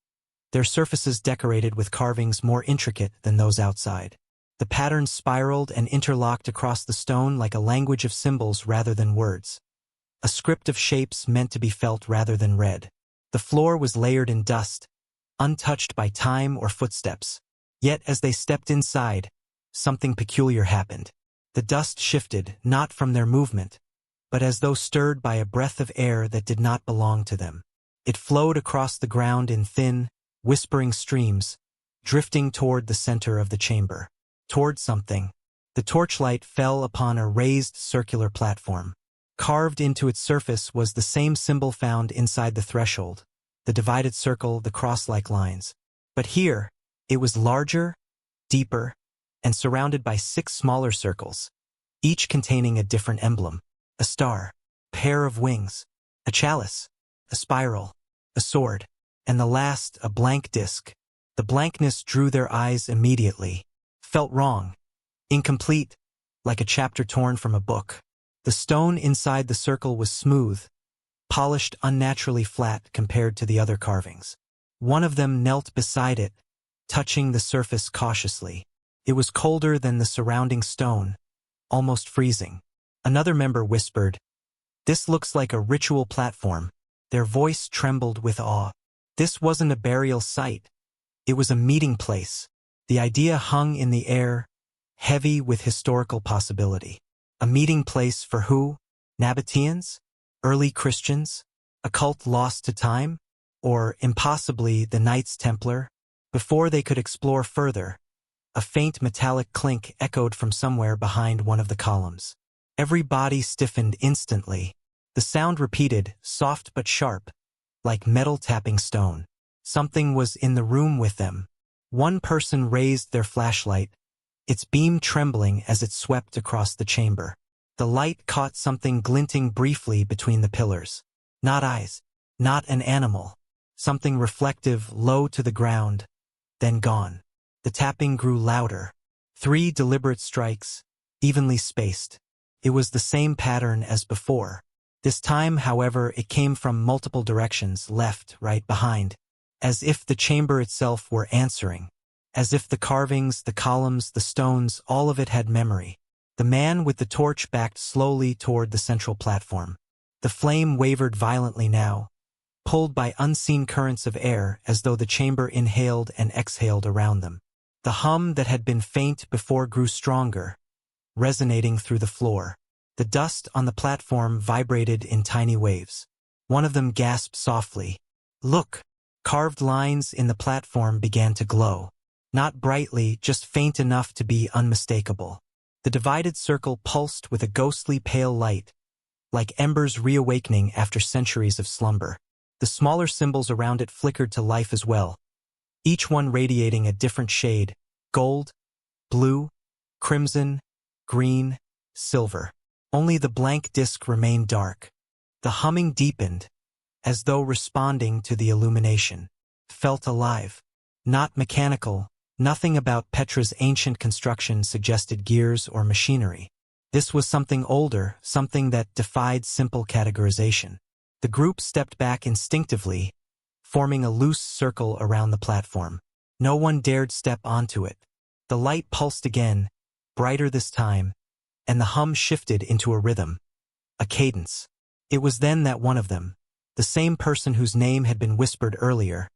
Speaker 1: their surfaces decorated with carvings more intricate than those outside. The patterns spiraled and interlocked across the stone like a language of symbols rather than words, a script of shapes meant to be felt rather than read. The floor was layered in dust, untouched by time or footsteps. Yet as they stepped inside, something peculiar happened. The dust shifted, not from their movement, but as though stirred by a breath of air that did not belong to them. It flowed across the ground in thin, whispering streams, drifting toward the center of the chamber. Toward something. The torchlight fell upon a raised circular platform. Carved into its surface was the same symbol found inside the threshold, the divided circle, the cross-like lines. But here, it was larger, deeper, and surrounded by 6 smaller circles, each containing a different emblem: a star, a pair of wings, a chalice, a spiral, a sword, and the last, a blank disc. The blankness drew their eyes immediately. Felt wrong, incomplete, like a chapter torn from a book. The stone inside the circle was smooth, polished unnaturally flat compared to the other carvings. One of them knelt beside it, touching the surface cautiously. It was colder than the surrounding stone, almost freezing. Another member whispered, "This looks like a ritual platform." Their voice trembled with awe. This wasn't a burial site. It was a meeting place. The idea hung in the air, heavy with historical possibility. A meeting place for who? Nabateans? Early Christians? A cult lost to time? Or, impossibly, the Knights Templar? Before they could explore further, a faint metallic clink echoed from somewhere behind one of the columns. Every body stiffened instantly. The sound repeated, soft but sharp, like metal tapping stone. Something was in the room with them. One person raised their flashlight, its beam trembling as it swept across the chamber. The light caught something glinting briefly between the pillars. Not eyes, not an animal. Something reflective, low to the ground, then gone. The tapping grew louder. 3 deliberate strikes, evenly spaced. It was the same pattern as before. This time, however, it came from multiple directions, left, right, behind, as if the chamber itself were answering. As if the carvings, the columns, the stones, all of it had memory. The man with the torch backed slowly toward the central platform. The flame wavered violently now, pulled by unseen currents of air as though the chamber inhaled and exhaled around them. The hum that had been faint before grew stronger, resonating through the floor. The dust on the platform vibrated in tiny waves. One of them gasped softly. "Look!" Carved lines in the platform began to glow. Not brightly, just faint enough to be unmistakable. The divided circle pulsed with a ghostly pale light, like embers reawakening after centuries of slumber. The smaller symbols around it flickered to life as well, each one radiating a different shade: gold, blue, crimson, green, silver. Only the blank disk remained dark. The humming deepened, as though responding to the illumination. Felt alive. Not mechanical. Nothing about Petra's ancient construction suggested gears or machinery. This was something older, something that defied simple categorization. The group stepped back instinctively, forming a loose circle around the platform. No one dared step onto it. The light pulsed again, brighter this time, and the hum shifted into a rhythm, a cadence. It was then that one of them, the same person whose name had been whispered earlier,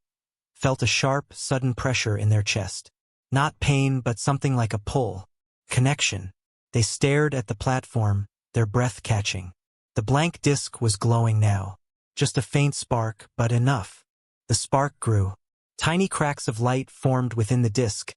Speaker 1: felt a sharp, sudden pressure in their chest. Not pain, but something like a pull. Connection. They stared at the platform, their breath catching. The blank disc was glowing now. Just a faint spark, but enough. The spark grew. Tiny cracks of light formed within the disk,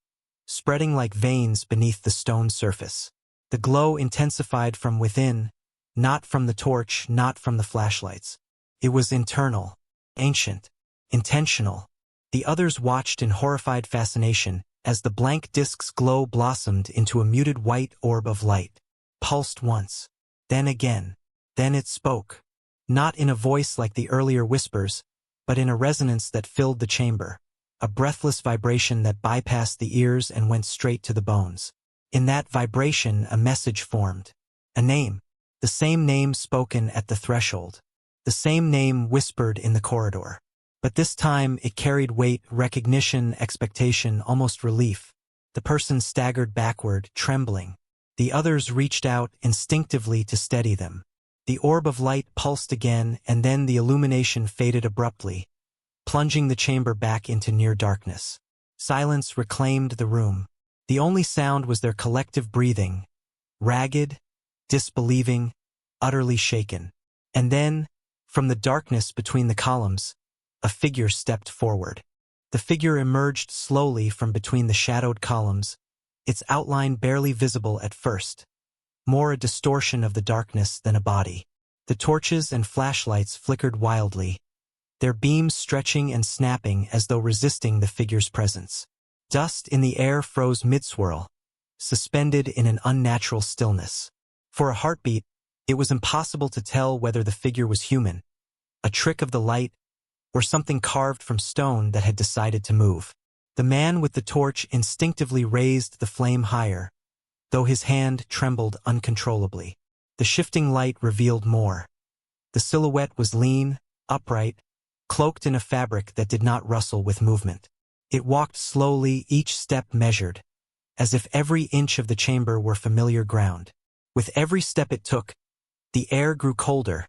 Speaker 1: spreading like veins beneath the stone surface. The glow intensified from within, not from the torch, not from the flashlights. It was internal, ancient, intentional. The others watched in horrified fascination as the blank disk's glow blossomed into a muted white orb of light. Pulsed once, then again. Then it spoke. Not in a voice like the earlier whispers, but in a resonance that filled the chamber. A breathless vibration that bypassed the ears and went straight to the bones. In that vibration, a message formed. A name. The same name spoken at the threshold. The same name whispered in the corridor. But this time it carried weight, recognition, expectation, almost relief. The person staggered backward, trembling. The others reached out instinctively to steady them. The orb of light pulsed again, and then the illumination faded abruptly, plunging the chamber back into near darkness. Silence reclaimed the room. The only sound was their collective breathing, ragged, disbelieving, utterly shaken. And then, from the darkness between the columns, a figure stepped forward. The figure emerged slowly from between the shadowed columns, its outline barely visible at first, more a distortion of the darkness than a body. The torches and flashlights flickered wildly, their beams stretching and snapping as though resisting the figure's presence. Dust in the air froze mid-swirl, suspended in an unnatural stillness. For a heartbeat, it was impossible to tell whether the figure was human, a trick of the light, or something carved from stone that had decided to move. The man with the torch instinctively raised the flame higher, though his hand trembled uncontrollably. The shifting light revealed more. The silhouette was lean, upright, cloaked in a fabric that did not rustle with movement. It walked slowly, each step measured, as if every inch of the chamber were familiar ground. With every step it took, the air grew colder,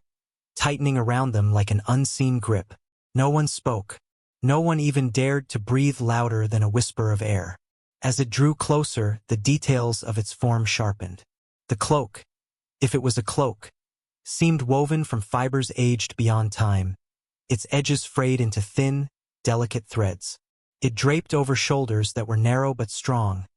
Speaker 1: tightening around them like an unseen grip. No one spoke. No one even dared to breathe louder than a whisper of air. As it drew closer, the details of its form sharpened. The cloak, if it was a cloak, seemed woven from fibers aged beyond time, its edges frayed into thin, delicate threads. It draped over shoulders that were narrow but strong,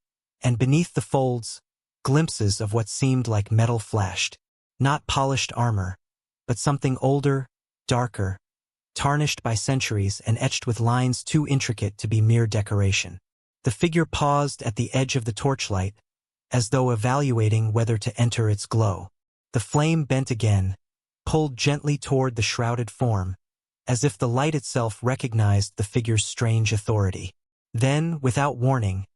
Speaker 1: and beneath the folds, glimpses of what seemed like metal flashed. Not polished armor, but something older, darker, tarnished by centuries and etched with lines too intricate to be mere decoration. The figure paused at the edge of the torchlight, as though evaluating whether to enter its glow. The flame bent again, pulled gently toward the shrouded form, as if the light itself recognized the figure's strange authority. Then, without warning,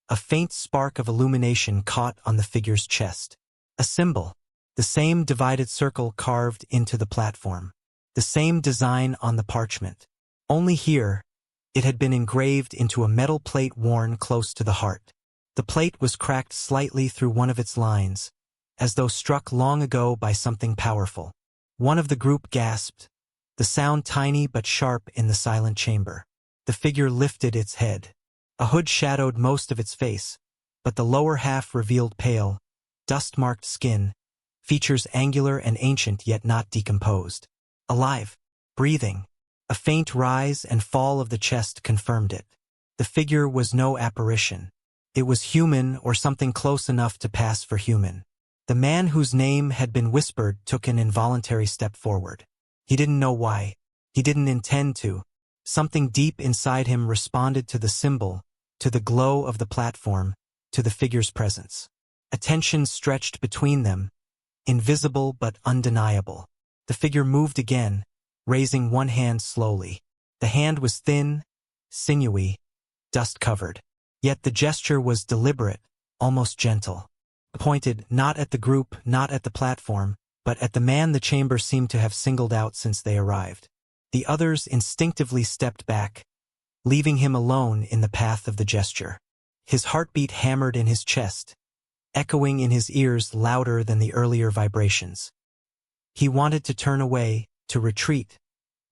Speaker 1: a faint spark of illumination caught on the figure's chest. A symbol, the same divided circle carved into the platform, the same design on the parchment. Only here, it had been engraved into a metal plate worn close to the heart. The plate was cracked slightly through one of its lines, as though struck long ago by something powerful. One of the group gasped, the sound tiny but sharp in the silent chamber. The figure lifted its head. A hood shadowed most of its face, but the lower half revealed pale, dust-marked skin, features angular and ancient yet not decomposed. Alive, breathing. A faint rise and fall of the chest confirmed it. The figure was no apparition. It was human or something close enough to pass for human. The man whose name had been whispered took an involuntary step forward. He didn't know why. He didn't intend to. Something deep inside him responded to the symbol, to the glow of the platform, to the figure's presence. A tension stretched between them, invisible but undeniable. The figure moved again, raising one hand slowly. The hand was thin, sinewy, dust-covered. Yet the gesture was deliberate, almost gentle. Pointed not at the group, not at the platform, but at the man the chamber seemed to have singled out since they arrived. The others instinctively stepped back, leaving him alone in the path of the gesture. His heartbeat hammered in his chest, echoing in his ears louder than the earlier vibrations. He wanted to turn away, to retreat,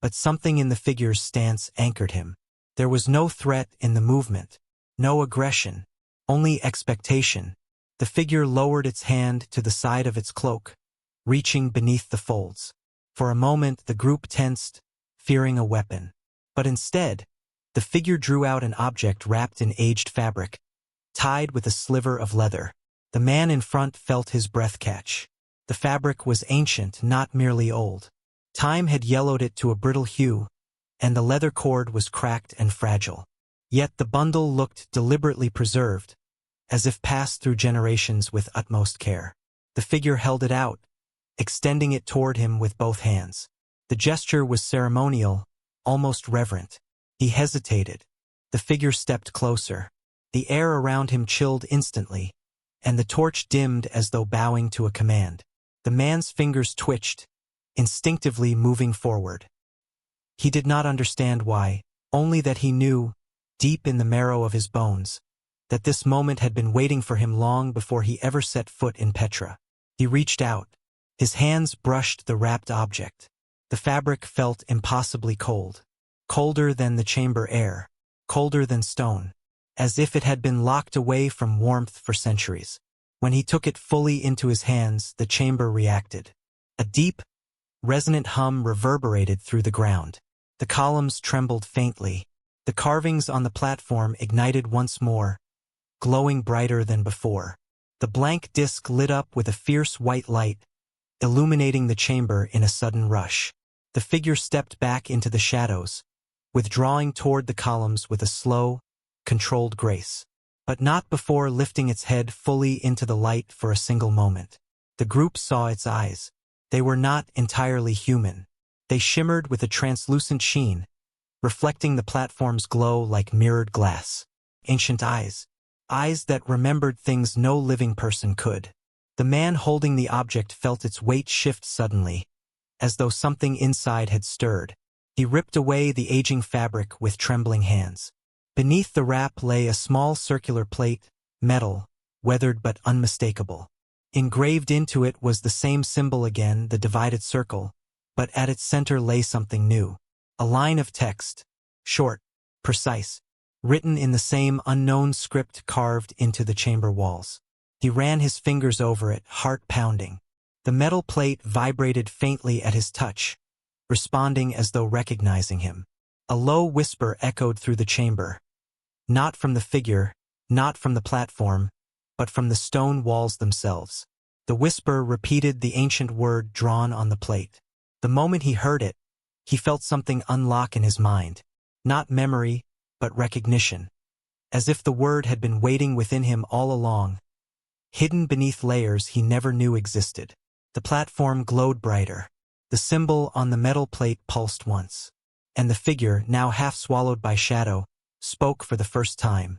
Speaker 1: but something in the figure's stance anchored him. There was no threat in the movement, no aggression, only expectation. The figure lowered its hand to the side of its cloak, reaching beneath the folds. For a moment the group tensed, fearing a weapon. But instead, the figure drew out an object wrapped in aged fabric, tied with a sliver of leather. The man in front felt his breath catch. The fabric was ancient, not merely old. Time had yellowed it to a brittle hue, and the leather cord was cracked and fragile. Yet the bundle looked deliberately preserved, as if passed through generations with utmost care. The figure held it out, extending it toward him with both hands. The gesture was ceremonial, almost reverent. He hesitated. The figure stepped closer. The air around him chilled instantly, and the torch dimmed as though bowing to a command. The man's fingers twitched, instinctively moving forward. He did not understand why, only that he knew, deep in the marrow of his bones, that this moment had been waiting for him long before he ever set foot in Petra. He reached out. His hands brushed the wrapped object. The fabric felt impossibly cold. Colder than the chamber air. Colder than stone. As if it had been locked away from warmth for centuries. When he took it fully into his hands, the chamber reacted. A deep, resonant hum reverberated through the ground. The columns trembled faintly. The carvings on the platform ignited once more, glowing brighter than before. The blank disk lit up with a fierce white light, illuminating the chamber in a sudden rush. The figure stepped back into the shadows, withdrawing toward the columns with a slow, controlled grace. But not before lifting its head fully into the light for a single moment. The group saw its eyes. They were not entirely human. They shimmered with a translucent sheen, reflecting the platform's glow like mirrored glass. Ancient eyes. Eyes that remembered things no living person could. The man holding the object felt its weight shift suddenly, as though something inside had stirred. He ripped away the aging fabric with trembling hands. Beneath the wrap lay a small circular plate, metal, weathered but unmistakable. Engraved into it was the same symbol again, the divided circle, but at its center lay something new. A line of text, short, precise, written in the same unknown script carved into the chamber walls. He ran his fingers over it, heart pounding. The metal plate vibrated faintly at his touch, responding as though recognizing him. A low whisper echoed through the chamber. Not from the figure, not from the platform, but from the stone walls themselves. The whisper repeated the ancient word drawn on the plate. The moment he heard it, he felt something unlock in his mind. Not memory, but recognition. As if the word had been waiting within him all along, hidden beneath layers he never knew existed. The platform glowed brighter. The symbol on the metal plate pulsed once. And the figure, now half swallowed by shadow, spoke for the first time.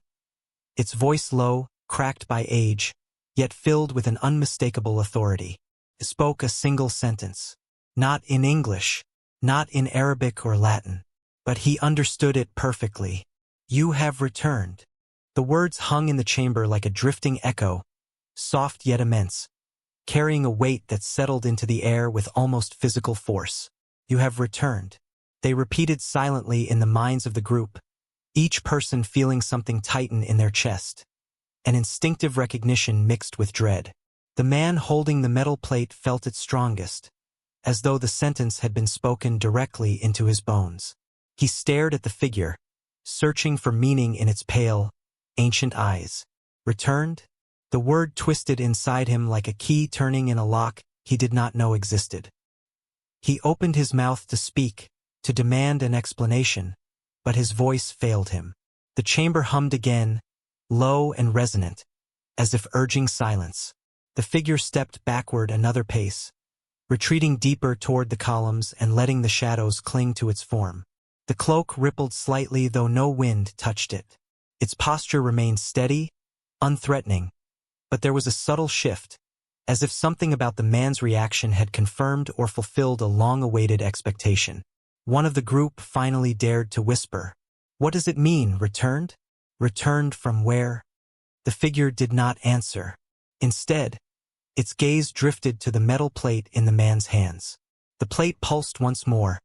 Speaker 1: Its voice low, cracked by age, yet filled with an unmistakable authority. It spoke a single sentence. Not in English, not in Arabic or Latin, but he understood it perfectly. You have returned. The words hung in the chamber like a drifting echo, soft yet immense, carrying a weight that settled into the air with almost physical force. You have returned. They repeated silently in the minds of the group, each person feeling something tighten in their chest. An instinctive recognition mixed with dread. The man holding the metal plate felt it strongest, as though the sentence had been spoken directly into his bones. He stared at the figure, searching for meaning in its pale, ancient eyes. Returned? The word twisted inside him like a key turning in a lock he did not know existed. He opened his mouth to speak, to demand an explanation, but his voice failed him. The chamber hummed again, low and resonant, as if urging silence. The figure stepped backward another pace, retreating deeper toward the columns and letting the shadows cling to its form. The cloak rippled slightly though no wind touched it. Its posture remained steady, unthreatening, but there was a subtle shift, as if something about the man's reaction had confirmed or fulfilled a long-awaited expectation. One of the group finally dared to whisper, "What does it mean, returned? Returned from where?" The figure did not answer. Instead, its gaze drifted to the metal plate in the man's hands. The plate pulsed once more,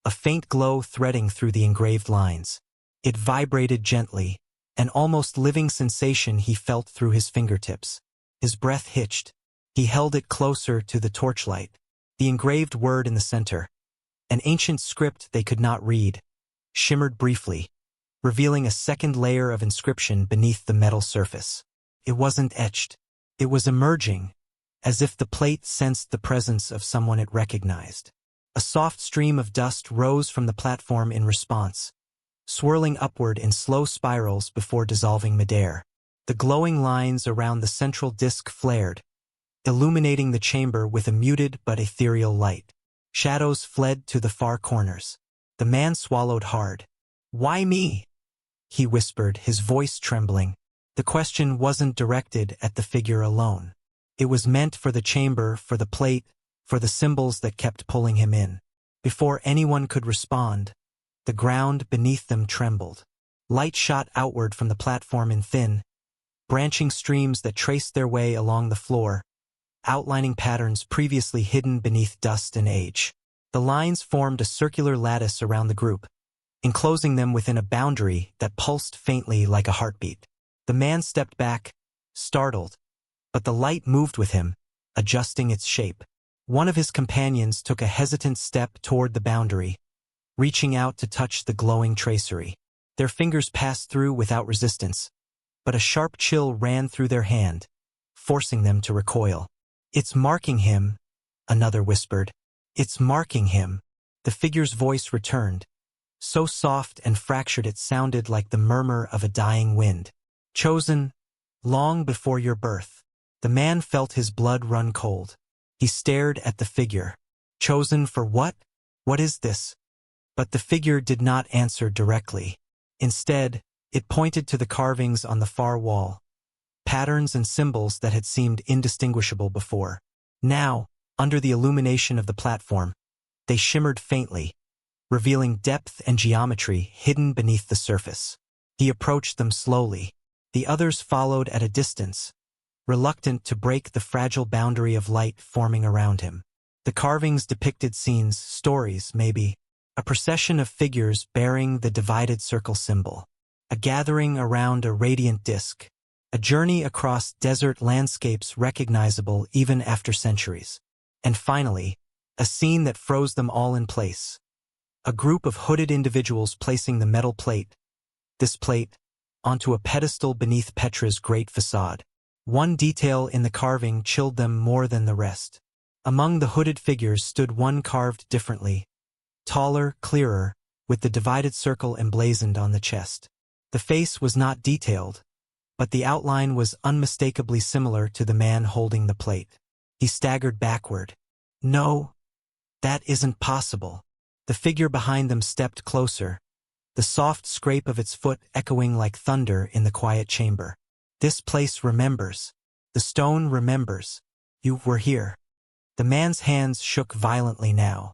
Speaker 1: a faint glow threading through the engraved lines. It vibrated gently, an almost living sensation he felt through his fingertips. His breath hitched. He held it closer to the torchlight, The engraved word in the center, an ancient script they could not read, shimmered briefly, revealing a second layer of inscription beneath the metal surface. It wasn't etched. It was emerging, as if the plate sensed the presence of someone it recognized. A soft stream of dust rose from the platform in response, swirling upward in slow spirals before dissolving midair. The glowing lines around the central disk flared, illuminating the chamber with a muted but ethereal light. Shadows fled to the far corners. The man swallowed hard. "Why me?" he whispered, his voice trembling. The question wasn't directed at the figure alone. It was meant for the chamber, for the plate, for the symbols that kept pulling him in. Before anyone could respond, the ground beneath them trembled. Light shot outward from the platform in thin, branching streams that traced their way along the floor, outlining patterns previously hidden beneath dust and age. The lines formed a circular lattice around the group, enclosing them within a boundary that pulsed faintly like a heartbeat. The man stepped back, startled, but the light moved with him, adjusting its shape. One of his companions took a hesitant step toward the boundary, reaching out to touch the glowing tracery. Their fingers passed through without resistance, but a sharp chill ran through their hand, forcing them to recoil. "It's marking him," another whispered. "It's marking him." The figure's voice returned, so soft and fractured it sounded like the murmur of a dying wind. "Chosen, long before your birth." The man felt his blood run cold. He stared at the figure. "Chosen for what? What is this?" But the figure did not answer directly. Instead, it pointed to the carvings on the far wall, patterns and symbols that had seemed indistinguishable before. Now, under the illumination of the platform, they shimmered faintly, revealing depth and geometry hidden beneath the surface. He approached them slowly. The others followed at a distance, reluctant to break the fragile boundary of light forming around him. The carvings depicted scenes, stories, maybe, a procession of figures bearing the divided circle symbol, a gathering around a radiant disk, a journey across desert landscapes recognizable even after centuries. And finally, a scene that froze them all in place. A group of hooded individuals placing the metal plate, this plate, onto a pedestal beneath Petra's great facade. One detail in the carving chilled them more than the rest. Among the hooded figures stood one carved differently, taller, clearer, with the divided circle emblazoned on the chest. The face was not detailed, but the outline was unmistakably similar to the man holding the plate. He staggered backward. "No, that isn't possible." The figure behind them stepped closer, the soft scrape of its foot echoing like thunder in the quiet chamber. "This place remembers. The stone remembers. You were here." The man's hands shook violently now.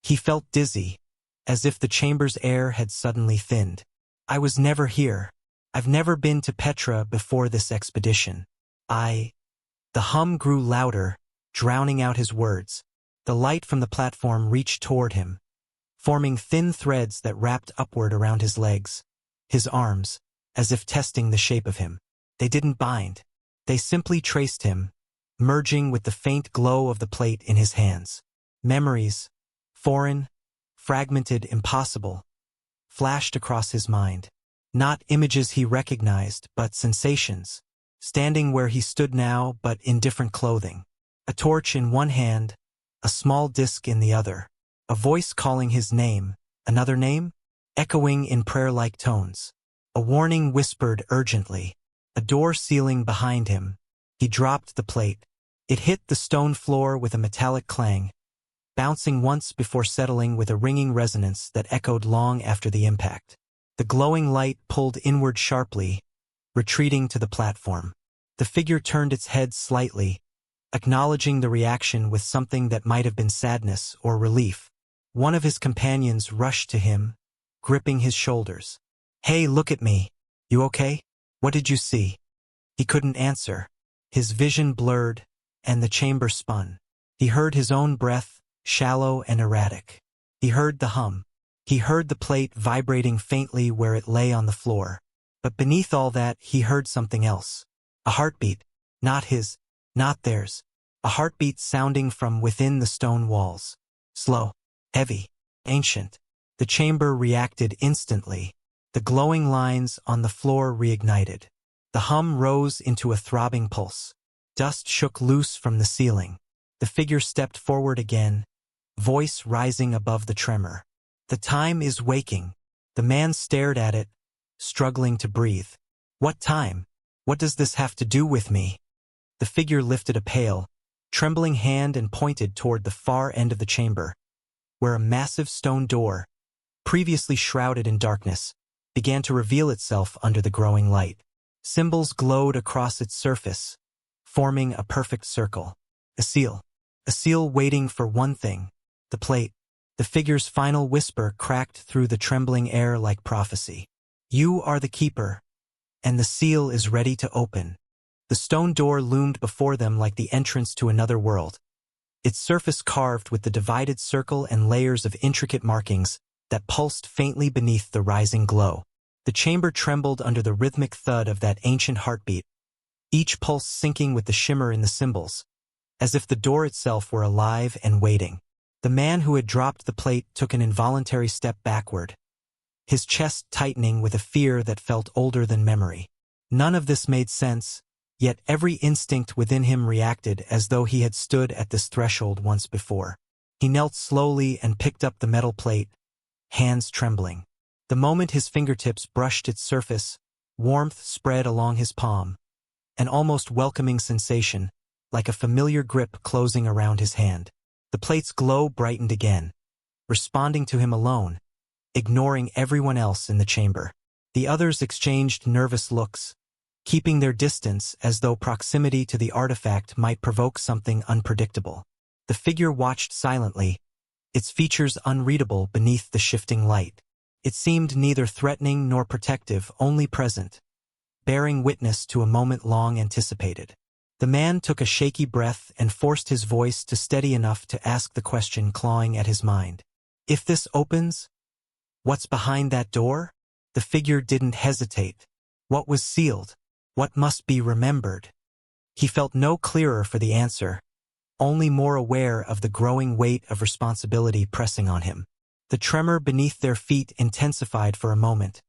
Speaker 1: He felt dizzy, as if the chamber's air had suddenly thinned. "I was never here. I've never been to Petra before this expedition. The hum grew louder, drowning out his words. The light from the platform reached toward him, forming thin threads that wrapped upward around his legs, his arms, as if testing the shape of him. They didn't bind. They simply traced him, merging with the faint glow of the plate in his hands. Memories, foreign, fragmented, impossible, flashed across his mind. Not images he recognized, but sensations, standing where he stood now but in different clothing. A torch in one hand, a small disc in the other. A voice calling his name, another name, echoing in prayer-like tones. A warning whispered urgently. A door sealing behind him. He dropped the plate. It hit the stone floor with a metallic clang, bouncing once before settling with a ringing resonance that echoed long after the impact. The glowing light pulled inward sharply, retreating to the platform. The figure turned its head slightly, acknowledging the reaction with something that might have been sadness or relief. One of his companions rushed to him, gripping his shoulders. "Hey, look at me. You okay? What did you see?" He couldn't answer. His vision blurred, and the chamber spun. He heard his own breath, shallow and erratic. He heard the hum. He heard the plate vibrating faintly where it lay on the floor. But beneath all that, he heard something else. A heartbeat. Not his, not theirs. a heartbeat sounding from within the stone walls. Slow, heavy, ancient. The chamber reacted instantly. The glowing lines on the floor reignited. The hum rose into a throbbing pulse. Dust shook loose from the ceiling. The figure stepped forward again, voice rising above the tremor. "The time is waking." The man stared at it, struggling to breathe. "What time? What does this have to do with me?" The figure lifted a pale, trembling hand and pointed toward the far end of the chamber, where a massive stone door, previously shrouded in darkness, began to reveal itself under the growing light. Symbols glowed across its surface, forming a perfect circle. A seal. A seal waiting for one thing: the plate. The figure's final whisper cracked through the trembling air like prophecy. "You are the keeper, and the seal is ready to open." The stone door loomed before them like the entrance to another world, its surface carved with the divided circle and layers of intricate markings that pulsed faintly beneath the rising glow. The chamber trembled under the rhythmic thud of that ancient heartbeat, each pulse syncing with the shimmer in the symbols, as if the door itself were alive and waiting. The man who had dropped the plate took an involuntary step backward, his chest tightening with a fear that felt older than memory. None of this made sense, yet every instinct within him reacted as though he had stood at this threshold once before. He knelt slowly and picked up the metal plate, hands trembling. The moment his fingertips brushed its surface, warmth spread along his palm, an almost welcoming sensation, like a familiar grip closing around his hand. The plate's glow brightened again, responding to him alone, ignoring everyone else in the chamber. The others exchanged nervous looks, keeping their distance as though proximity to the artifact might provoke something unpredictable. The figure watched silently, its features unreadable beneath the shifting light. It seemed neither threatening nor protective, only present, bearing witness to a moment long anticipated. The man took a shaky breath and forced his voice to steady enough to ask the question clawing at his mind. "If this opens, what's behind that door?" The figure didn't hesitate. What was sealed? What must be remembered? He felt no clearer for the answer, only more aware of the growing weight of responsibility pressing on him. The tremor beneath their feet intensified for a moment,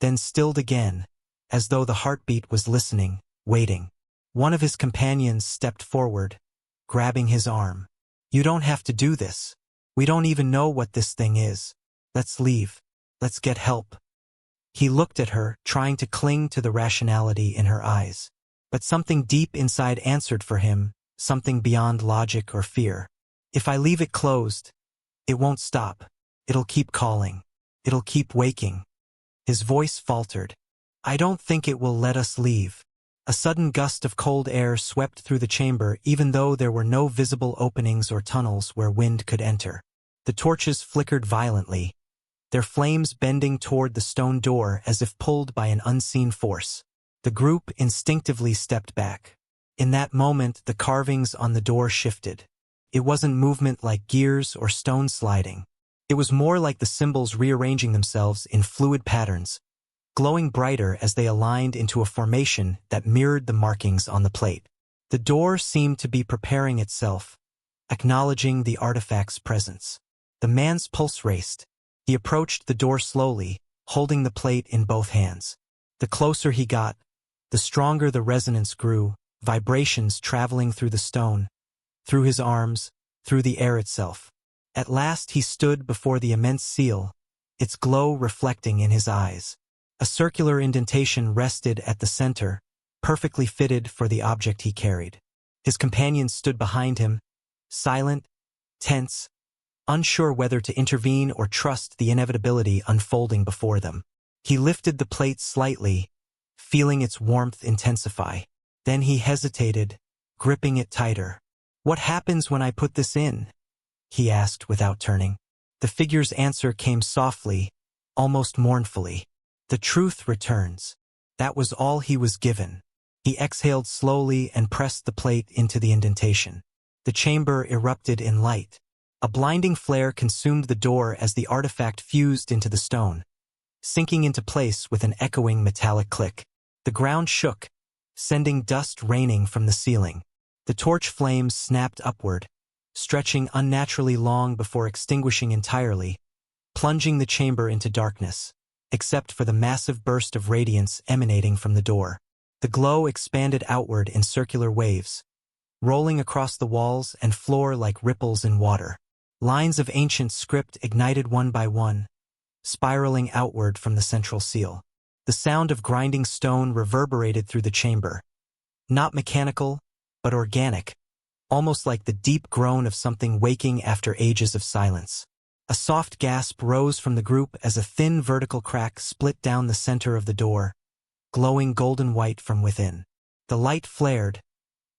Speaker 1: then stilled again, as though the heartbeat was listening, waiting. One of his companions stepped forward, grabbing his arm. "You don't have to do this. We don't even know what this thing is. Let's leave. Let's get help." He looked at her, trying to cling to the rationality in her eyes. But something deep inside answered for him, something beyond logic or fear. "If I leave it closed, it won't stop. It'll keep calling. It'll keep waking." His voice faltered. "I don't think it will let us leave." A sudden gust of cold air swept through the chamber even though there were no visible openings or tunnels where wind could enter. The torches flickered violently, their flames bending toward the stone door as if pulled by an unseen force. The group instinctively stepped back. In that moment, the carvings on the door shifted. It wasn't movement like gears or stone sliding. It was more like the symbols rearranging themselves in fluid patterns, glowing brighter as they aligned into a formation that mirrored the markings on the plate. The door seemed to be preparing itself, acknowledging the artifact's presence. The man's pulse raced. He approached the door slowly, holding the plate in both hands. The closer he got, the stronger the resonance grew, vibrations traveling through the stone, through his arms, through the air itself. At last he stood before the immense seal, its glow reflecting in his eyes. A circular indentation rested at the center, perfectly fitted for the object he carried. His companions stood behind him, silent, tense, unsure whether to intervene or trust the inevitability unfolding before them. He lifted the plate slightly, feeling its warmth intensify. Then he hesitated, gripping it tighter. "What happens when I put this in?" he asked without turning. The figure's answer came softly, almost mournfully. "The truth returns." That was all he was given. He exhaled slowly and pressed the plate into the indentation. The chamber erupted in light. A blinding flare consumed the door as the artifact fused into the stone, sinking into place with an echoing metallic click. The ground shook, sending dust raining from the ceiling. The torch flames snapped upward, stretching unnaturally long before extinguishing entirely, plunging the chamber into darkness, except for the massive burst of radiance emanating from the door. The glow expanded outward in circular waves, rolling across the walls and floor like ripples in water. Lines of ancient script ignited one by one, spiraling outward from the central seal. The sound of grinding stone reverberated through the chamber, not mechanical, but organic, almost like the deep groan of something waking after ages of silence. A soft gasp rose from the group as a thin vertical crack split down the center of the door, glowing golden white from within. The light flared,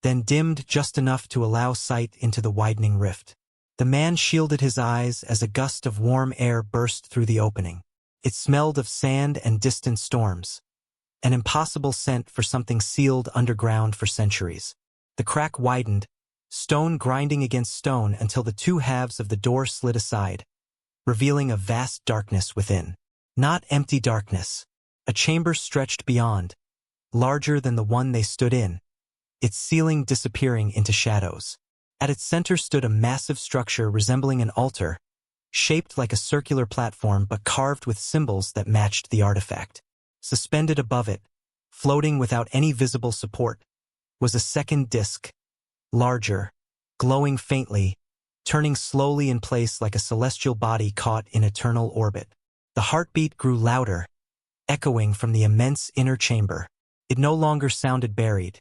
Speaker 1: then dimmed just enough to allow sight into the widening rift. The man shielded his eyes as a gust of warm air burst through the opening. It smelled of sand and distant storms, an impossible scent for something sealed underground for centuries. The crack widened, stone grinding against stone until the two halves of the door slid aside, revealing a vast darkness within. Not empty darkness. A chamber stretched beyond, larger than the one they stood in, its ceiling disappearing into shadows. At its center stood a massive structure resembling an altar, shaped like a circular platform but carved with symbols that matched the artifact. Suspended above it, floating without any visible support, was a second disc, larger, glowing faintly, turning slowly in place like a celestial body caught in eternal orbit. The heartbeat grew louder, echoing from the immense inner chamber. It no longer sounded buried.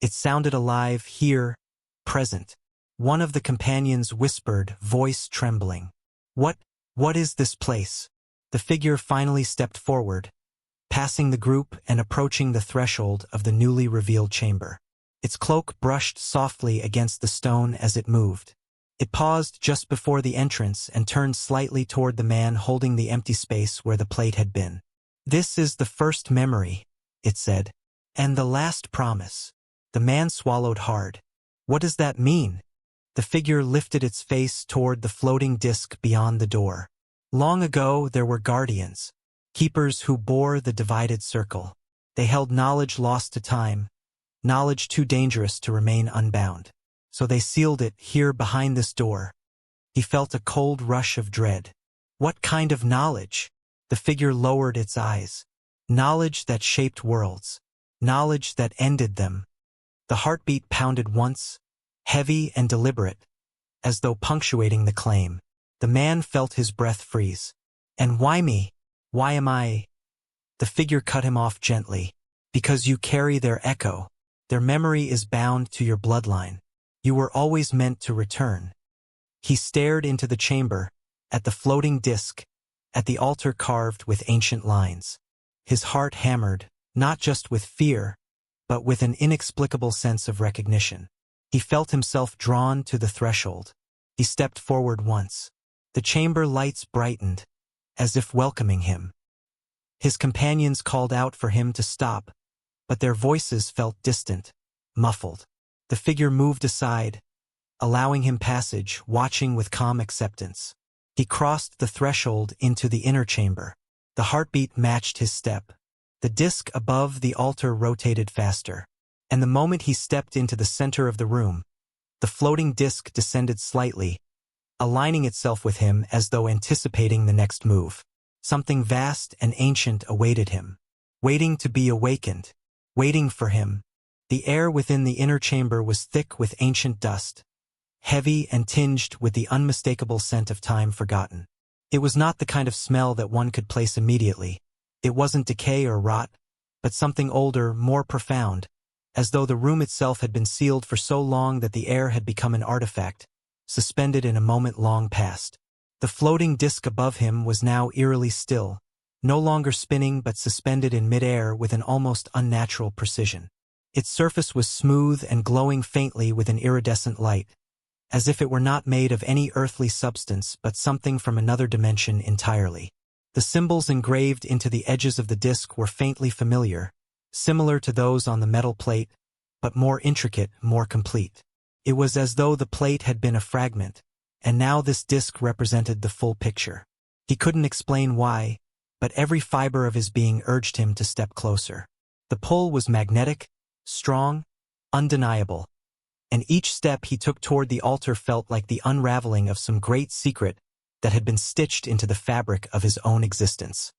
Speaker 1: It sounded alive here, present. One of the companions whispered, voice trembling. What is this place?" The figure finally stepped forward, passing the group and approaching the threshold of the newly revealed chamber. Its cloak brushed softly against the stone as it moved. It paused just before the entrance and turned slightly toward the man holding the empty space where the plate had been. "This is the first memory," it said, "and the last promise." The man swallowed hard. "What does that mean?" The figure lifted its face toward the floating disc beyond the door. "Long ago there were guardians, keepers who bore the divided circle. They held knowledge lost to time, knowledge too dangerous to remain unbound. So they sealed it here behind this door." He felt a cold rush of dread. "What kind of knowledge?" The figure lowered its eyes. "Knowledge that shaped worlds. Knowledge that ended them." The heartbeat pounded once, heavy and deliberate, as though punctuating the claim. The man felt his breath freeze. "And why me? Why am I?" The figure cut him off gently. "Because you carry their echo. Their memory is bound to your bloodline. You were always meant to return." He stared into the chamber, at the floating disc, at the altar carved with ancient lines. His heart hammered, not just with fear, but with an inexplicable sense of recognition. He felt himself drawn to the threshold. He stepped forward once. The chamber lights brightened, as if welcoming him. His companions called out for him to stop, but their voices felt distant, muffled. The figure moved aside, allowing him passage, watching with calm acceptance. He crossed the threshold into the inner chamber. The heartbeat matched his step. The disc above the altar rotated faster, and the moment he stepped into the center of the room, the floating disc descended slightly, aligning itself with him as though anticipating the next move. Something vast and ancient awaited him, waiting to be awakened, waiting for him. The air within the inner chamber was thick with ancient dust, heavy and tinged with the unmistakable scent of time forgotten. It was not the kind of smell that one could place immediately. It wasn't decay or rot, but something older, more profound, as though the room itself had been sealed for so long that the air had become an artifact, suspended in a moment long past. The floating disc above him was now eerily still, no longer spinning but suspended in midair with an almost unnatural precision. Its surface was smooth and glowing faintly with an iridescent light, as if it were not made of any earthly substance but something from another dimension entirely. The symbols engraved into the edges of the disc were faintly familiar, similar to those on the metal plate, but more intricate, more complete. It was as though the plate had been a fragment, and now this disc represented the full picture. He couldn't explain why, but every fiber of his being urged him to step closer. The pull was magnetic, strong, undeniable, and each step he took toward the altar felt like the unraveling of some great secret that had been stitched into the fabric of his own existence.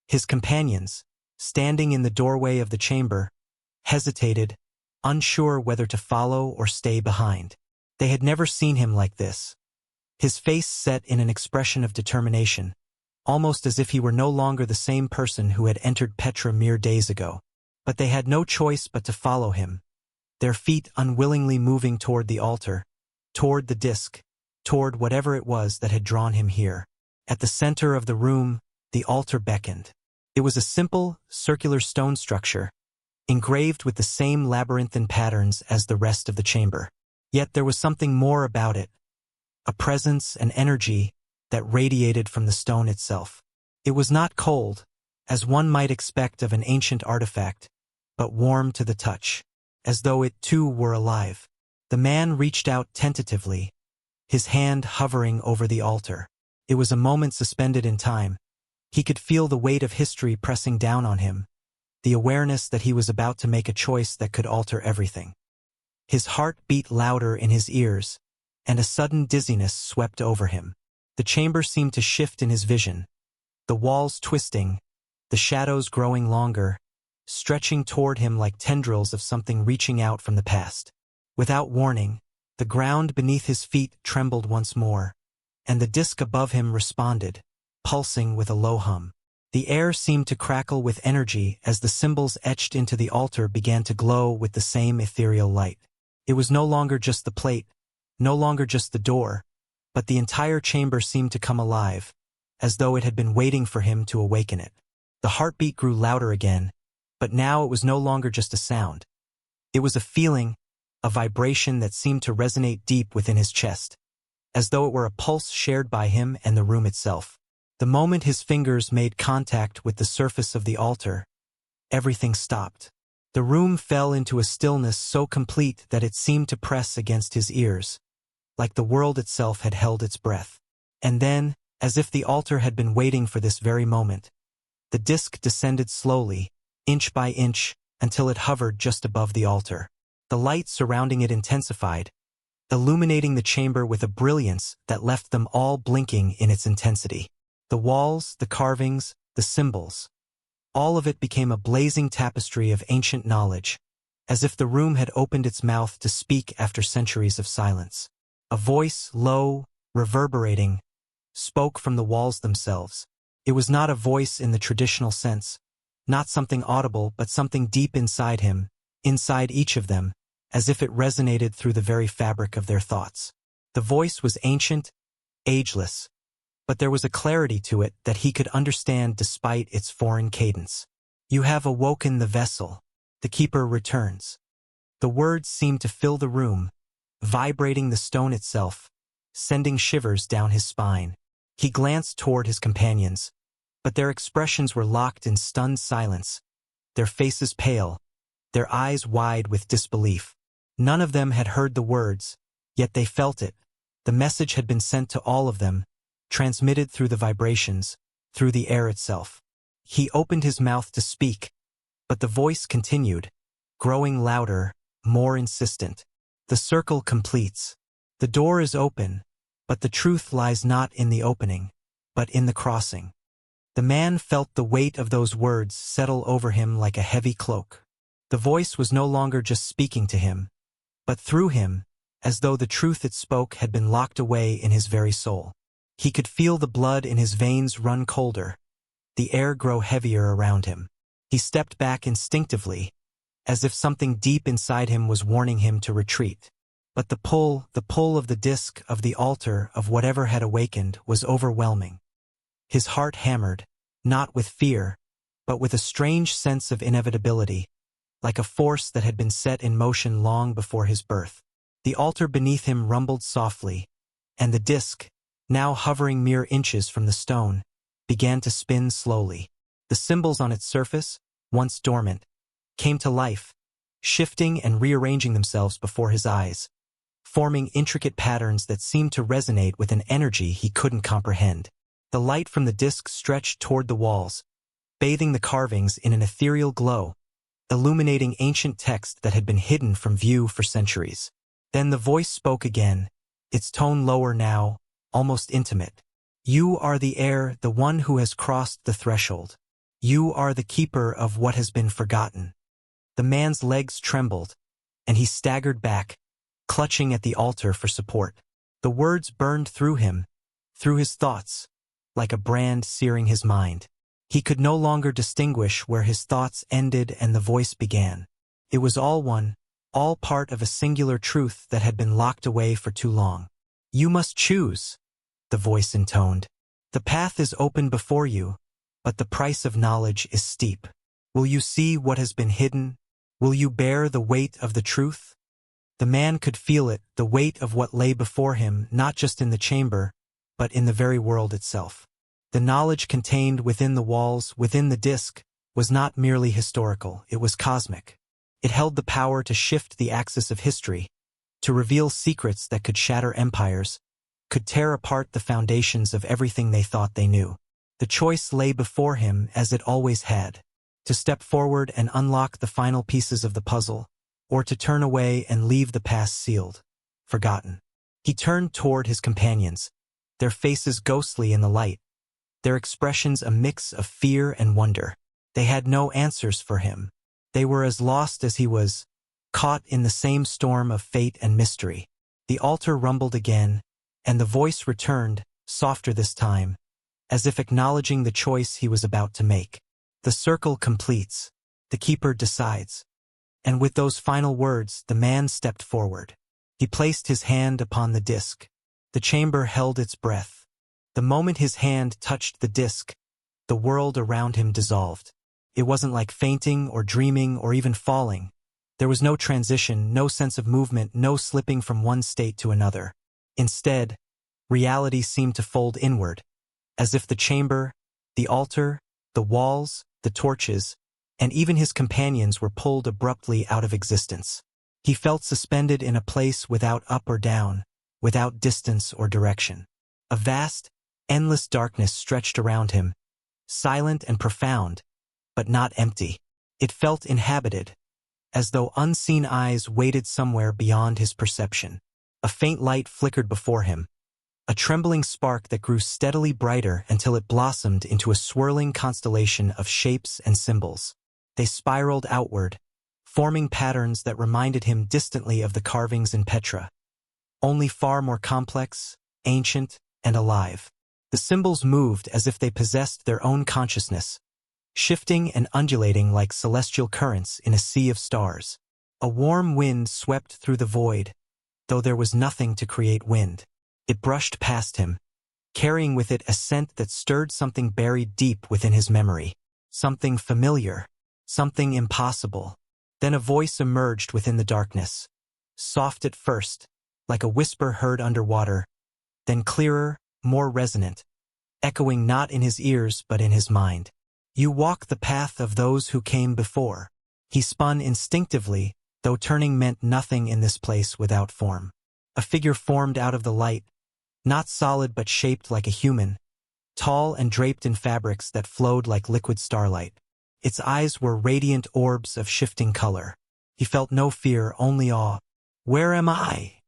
Speaker 1: His companions, standing in the doorway of the chamber, hesitated, unsure whether to follow or stay behind. They had never seen him like this. His face set in an expression of determination, almost as if he were no longer the same person who had entered Petra mere days ago. But they had no choice but to follow him, their feet unwillingly moving toward the altar, toward the disc, toward whatever it was that had drawn him here. At the center of the room, the altar beckoned. It was a simple, circular stone structure, engraved with the same labyrinthine patterns as the rest of the chamber. Yet there was something more about it, a presence and energy that radiated from the stone itself. It was not cold, as one might expect of an ancient artifact, but warm to the touch, as though it too were alive. The man reached out tentatively, his hand hovering over the altar. It was a moment suspended in time. He could feel the weight of history pressing down on him, the awareness that he was about to make a choice that could alter everything. His heart beat louder in his ears, and a sudden dizziness swept over him. The chamber seemed to shift in his vision, the walls twisting, the shadows growing longer, stretching toward him like tendrils of something reaching out from the past. Without warning, the ground beneath his feet trembled once more, and the disc above him responded, pulsing with a low hum. The air seemed to crackle with energy as the symbols etched into the altar began to glow with the same ethereal light. It was no longer just the plate, no longer just the door, but the entire chamber seemed to come alive, as though it had been waiting for him to awaken it. The heartbeat grew louder again, but now it was no longer just a sound. It was a feeling, a vibration that seemed to resonate deep within his chest, as though it were a pulse shared by him and the room itself. The moment his fingers made contact with the surface of the altar, everything stopped. The room fell into a stillness so complete that it seemed to press against his ears, like the world itself had held its breath. And then, as if the altar had been waiting for this very moment, the disc descended slowly, inch by inch, until it hovered just above the altar. The light surrounding it intensified, illuminating the chamber with a brilliance that left them all blinking in its intensity. The walls, the carvings, the symbols, all of it became a blazing tapestry of ancient knowledge, as if the room had opened its mouth to speak after centuries of silence. A voice, low, reverberating, spoke from the walls themselves. It was not a voice in the traditional sense, not something audible but something deep inside him, inside each of them, as if it resonated through the very fabric of their thoughts. The voice was ancient, ageless, but there was a clarity to it that he could understand despite its foreign cadence. "You have awoken the vessel. The keeper returns." The words seemed to fill the room, vibrating the stone itself, sending shivers down his spine. He glanced toward his companions, but their expressions were locked in stunned silence, their faces pale, their eyes wide with disbelief. None of them had heard the words, yet they felt it. The message had been sent to all of them, transmitted through the vibrations, through the air itself. He opened his mouth to speak, but the voice continued, growing louder, more insistent. "The circle completes. The door is open, but the truth lies not in the opening, but in the crossing." The man felt the weight of those words settle over him like a heavy cloak. The voice was no longer just speaking to him, but through him, as though the truth it spoke had been locked away in his very soul. He could feel the blood in his veins run colder, the air grow heavier around him. He stepped back instinctively, as if something deep inside him was warning him to retreat. But the pull of the disc, of the altar, of whatever had awakened, was overwhelming. His heart hammered, not with fear, but with a strange sense of inevitability, like a force that had been set in motion long before his birth. The altar beneath him rumbled softly, and the disc, now hovering mere inches from the stone, began to spin slowly. The symbols on its surface, once dormant, came to life, shifting and rearranging themselves before his eyes, forming intricate patterns that seemed to resonate with an energy he couldn't comprehend. The light from the disc stretched toward the walls, bathing the carvings in an ethereal glow, illuminating ancient text that had been hidden from view for centuries. Then the voice spoke again, its tone lower now, almost intimate. You are the heir, the one who has crossed the threshold. You are the keeper of what has been forgotten. The man's legs trembled, and he staggered back, clutching at the altar for support. The words burned through him, through his thoughts, like a brand searing his mind. He could no longer distinguish where his thoughts ended and the voice began. It was all one, all part of a singular truth that had been locked away for too long. You must choose, the voice intoned. The path is open before you, but the price of knowledge is steep. Will you see what has been hidden? Will you bear the weight of the truth? The man could feel it, the weight of what lay before him, not just in the chamber, but in the very world itself. The knowledge contained within the walls, within the disk, was not merely historical, it was cosmic. It held the power to shift the axis of history, to reveal secrets that could shatter empires, could tear apart the foundations of everything they thought they knew. The choice lay before him as it always had, to step forward and unlock the final pieces of the puzzle, or to turn away and leave the past sealed, forgotten. He turned toward his companions, their faces ghostly in the light, their expressions a mix of fear and wonder. They had no answers for him. They were as lost as he was, caught in the same storm of fate and mystery. The altar rumbled again, and the voice returned, softer this time, as if acknowledging the choice he was about to make. The circle completes. The keeper decides. And with those final words, the man stepped forward. He placed his hand upon the disk. The chamber held its breath. The moment his hand touched the disk, the world around him dissolved. It wasn't like fainting or dreaming or even falling. There was no transition, no sense of movement, no slipping from one state to another. Instead, reality seemed to fold inward, as if the chamber, the altar, the walls, the torches, and even his companions were pulled abruptly out of existence. He felt suspended in a place without up or down, without distance or direction. A vast, endless darkness stretched around him, silent and profound, but not empty. It felt inhabited, as though unseen eyes waited somewhere beyond his perception. A faint light flickered before him, a trembling spark that grew steadily brighter until it blossomed into a swirling constellation of shapes and symbols. They spiraled outward, forming patterns that reminded him distantly of the carvings in Petra, only far more complex, ancient, and alive. The symbols moved as if they possessed their own consciousness, shifting and undulating like celestial currents in a sea of stars. A warm wind swept through the void, though there was nothing to create wind. It brushed past him, carrying with it a scent that stirred something buried deep within his memory. Something familiar, something impossible. Then a voice emerged within the darkness, soft at first, like a whisper heard underwater, then clearer, more resonant, echoing not in his ears but in his mind. You walk the path of those who came before. He spun instinctively, though turning meant nothing in this place without form. A figure formed out of the light, not solid but shaped like a human, tall and draped in fabrics that flowed like liquid starlight. Its eyes were radiant orbs of shifting color. He felt no fear, only awe. "Where am I?"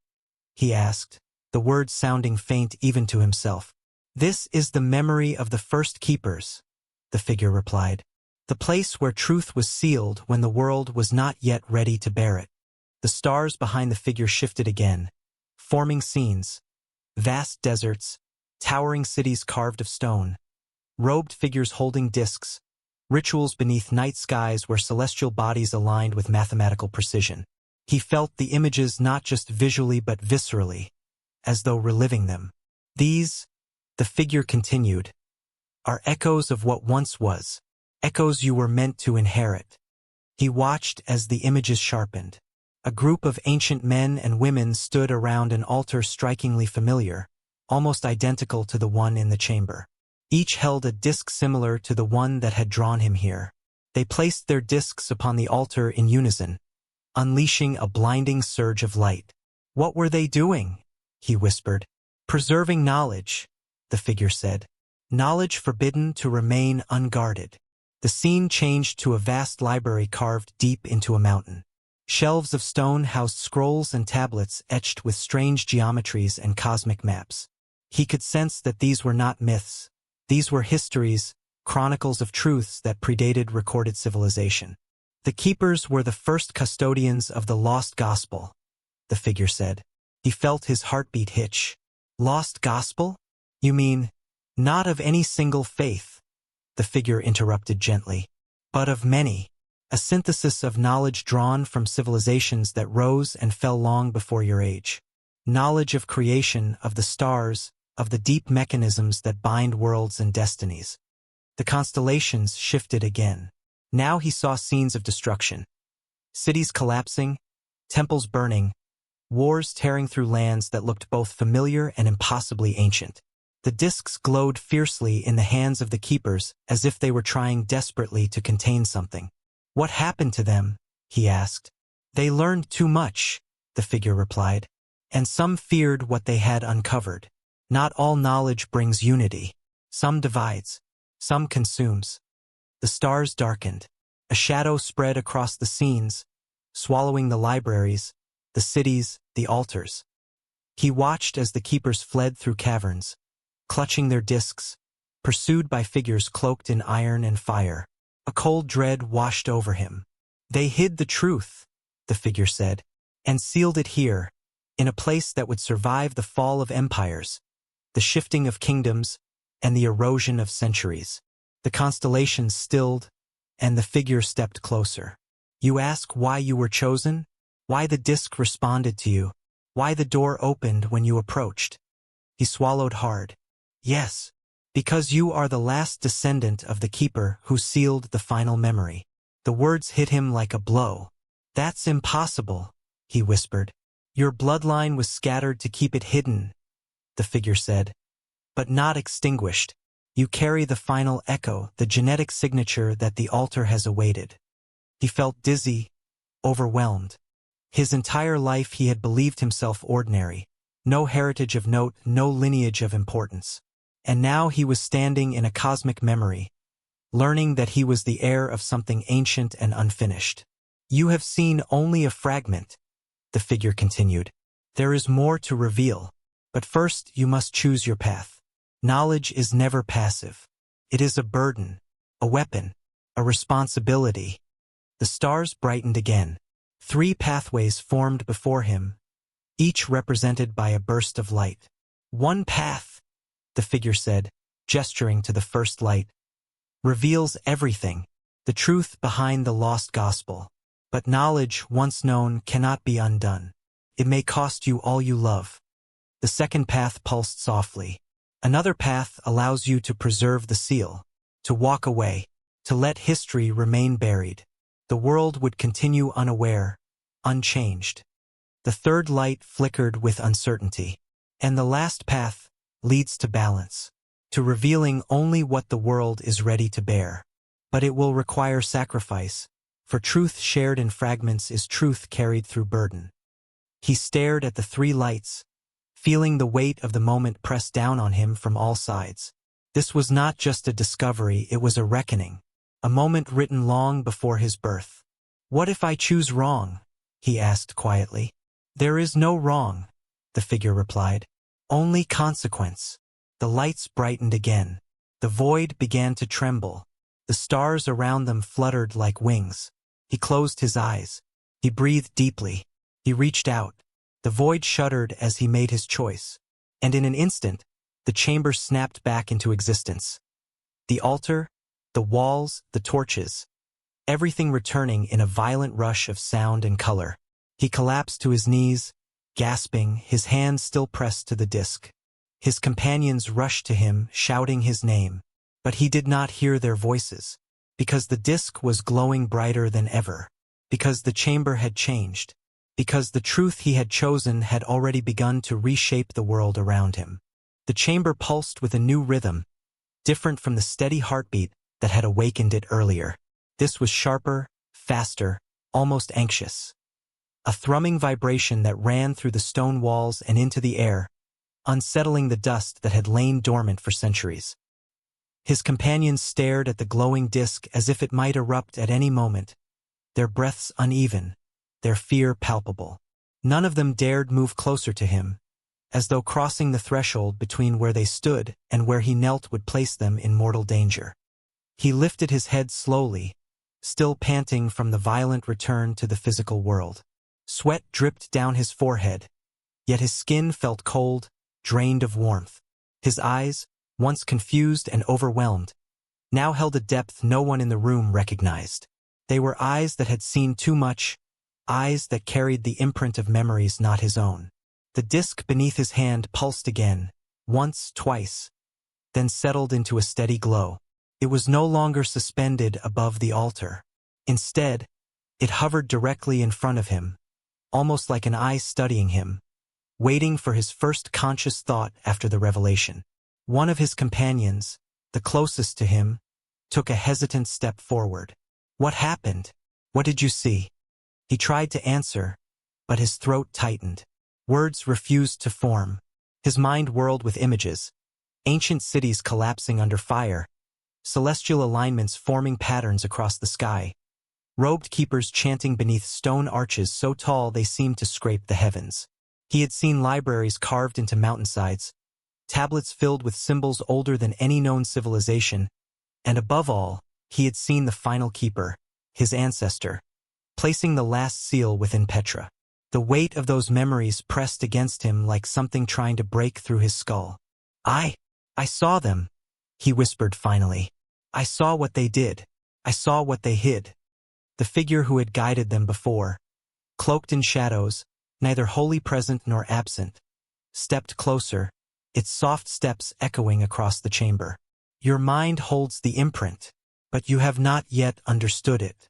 Speaker 1: he asked, the words sounding faint even to himself. "This is the memory of the first keepers," the figure replied. "The place where truth was sealed when the world was not yet ready to bear it." The stars behind the figure shifted again, forming scenes, vast deserts, towering cities carved of stone, robed figures holding discs, rituals beneath night skies where celestial bodies aligned with mathematical precision. He felt the images not just visually but viscerally, as though reliving them. "These," the figure continued, "are echoes of what once was, echoes you were meant to inherit." He watched as the images sharpened. A group of ancient men and women stood around an altar strikingly familiar, almost identical to the one in the chamber. Each held a disc similar to the one that had drawn him here. They placed their discs upon the altar in unison, unleashing a blinding surge of light. "What were they doing?" he whispered. "Preserving knowledge," the figure said. "Knowledge forbidden to remain unguarded." The scene changed to a vast library carved deep into a mountain. Shelves of stone housed scrolls and tablets etched with strange geometries and cosmic maps. He could sense that these were not myths. These were histories, chronicles of truths that predated recorded civilization. The keepers were the first custodians of the lost gospel, the figure said. He felt his heartbeat hitch. Lost gospel? You mean, not of any single faith, the figure interrupted gently, but of many. A synthesis of knowledge drawn from civilizations that rose and fell long before your age. Knowledge of creation, of the stars, of the deep mechanisms that bind worlds and destinies. The constellations shifted again. Now he saw scenes of destruction. Cities collapsing, temples burning, wars tearing through lands that looked both familiar and impossibly ancient. The discs glowed fiercely in the hands of the keepers as if they were trying desperately to contain something. What happened to them? He asked. They learned too much, the figure replied, and some feared what they had uncovered. Not all knowledge brings unity. Some divides, some consumes. The stars darkened. A shadow spread across the scenes, swallowing the libraries, the cities, the altars. He watched as the keepers fled through caverns, clutching their discs, pursued by figures cloaked in iron and fire. A cold dread washed over him. They hid the truth, the figure said, and sealed it here, in a place that would survive the fall of empires, the shifting of kingdoms, and the erosion of centuries. The constellations stilled, and the figure stepped closer. You ask why you were chosen? Why the disc responded to you? Why the door opened when you approached? He swallowed hard. Yes. Because you are the last descendant of the keeper who sealed the final memory. The words hit him like a blow. That's impossible, he whispered. Your bloodline was scattered to keep it hidden, the figure said, but not extinguished. You carry the final echo, the genetic signature that the altar has awaited. He felt dizzy, overwhelmed. His entire life he had believed himself ordinary. No heritage of note, no lineage of importance. And now he was standing in a cosmic memory, learning that he was the heir of something ancient and unfinished. You have seen only a fragment, the figure continued. There is more to reveal, but first you must choose your path. Knowledge is never passive. It is a burden, a weapon, a responsibility. The stars brightened again. 3 pathways formed before him, each represented by a burst of light. One path, the figure said, gesturing to the first light, reveals everything, the truth behind the lost gospel. But knowledge, once known, cannot be undone. It may cost you all you love. The second path pulsed softly. Another path allows you to preserve the seal, to walk away, to let history remain buried. The world would continue unaware, unchanged. The third light flickered with uncertainty. And the last path leads to balance, to revealing only what the world is ready to bear. But it will require sacrifice, for truth shared in fragments is truth carried through burden. He stared at the 3 lights, feeling the weight of the moment press down on him from all sides. This was not just a discovery, it was a reckoning, a moment written long before his birth. What if I choose wrong? He asked quietly. There is no wrong, the figure replied. Only consequence. The lights brightened again. The void began to tremble. The stars around them fluttered like wings. He closed his eyes. He breathed deeply. He reached out. The void shuddered as he made his choice. And in an instant, the chamber snapped back into existence. The altar, the walls, the torches, everything returning in a violent rush of sound and color. He collapsed to his knees, gasping, his hands still pressed to the disc. His companions rushed to him, shouting his name, but he did not hear their voices, because the disc was glowing brighter than ever, because the chamber had changed, because the truth he had chosen had already begun to reshape the world around him. The chamber pulsed with a new rhythm, different from the steady heartbeat that had awakened it earlier. This was sharper, faster, almost anxious. A thrumming vibration that ran through the stone walls and into the air, unsettling the dust that had lain dormant for centuries. His companions stared at the glowing disk as if it might erupt at any moment, their breaths uneven, their fear palpable. None of them dared move closer to him, as though crossing the threshold between where they stood and where he knelt would place them in mortal danger. He lifted his head slowly, still panting from the violent return to the physical world. Sweat dripped down his forehead, yet his skin felt cold, drained of warmth. His eyes, once confused and overwhelmed, now held a depth no one in the room recognized. They were eyes that had seen too much, eyes that carried the imprint of memories not his own. The disk beneath his hand pulsed again, once, twice, then settled into a steady glow. It was no longer suspended above the altar. Instead, it hovered directly in front of him, almost like an eye studying him, waiting for his first conscious thought after the revelation. One of his companions, the closest to him, took a hesitant step forward. "What happened? What did you see?" He tried to answer, but his throat tightened. Words refused to form. His mind whirled with images, ancient cities collapsing under fire, celestial alignments forming patterns across the sky, robed keepers chanting beneath stone arches so tall they seemed to scrape the heavens. He had seen libraries carved into mountainsides, tablets filled with symbols older than any known civilization, and above all, he had seen the final keeper, his ancestor, placing the last seal within Petra. The weight of those memories pressed against him like something trying to break through his skull. I saw them," he whispered finally. "I saw what they did. I saw what they hid." The figure who had guided them before, cloaked in shadows, neither wholly present nor absent, stepped closer, its soft steps echoing across the chamber. "Your mind holds the imprint, but you have not yet understood it."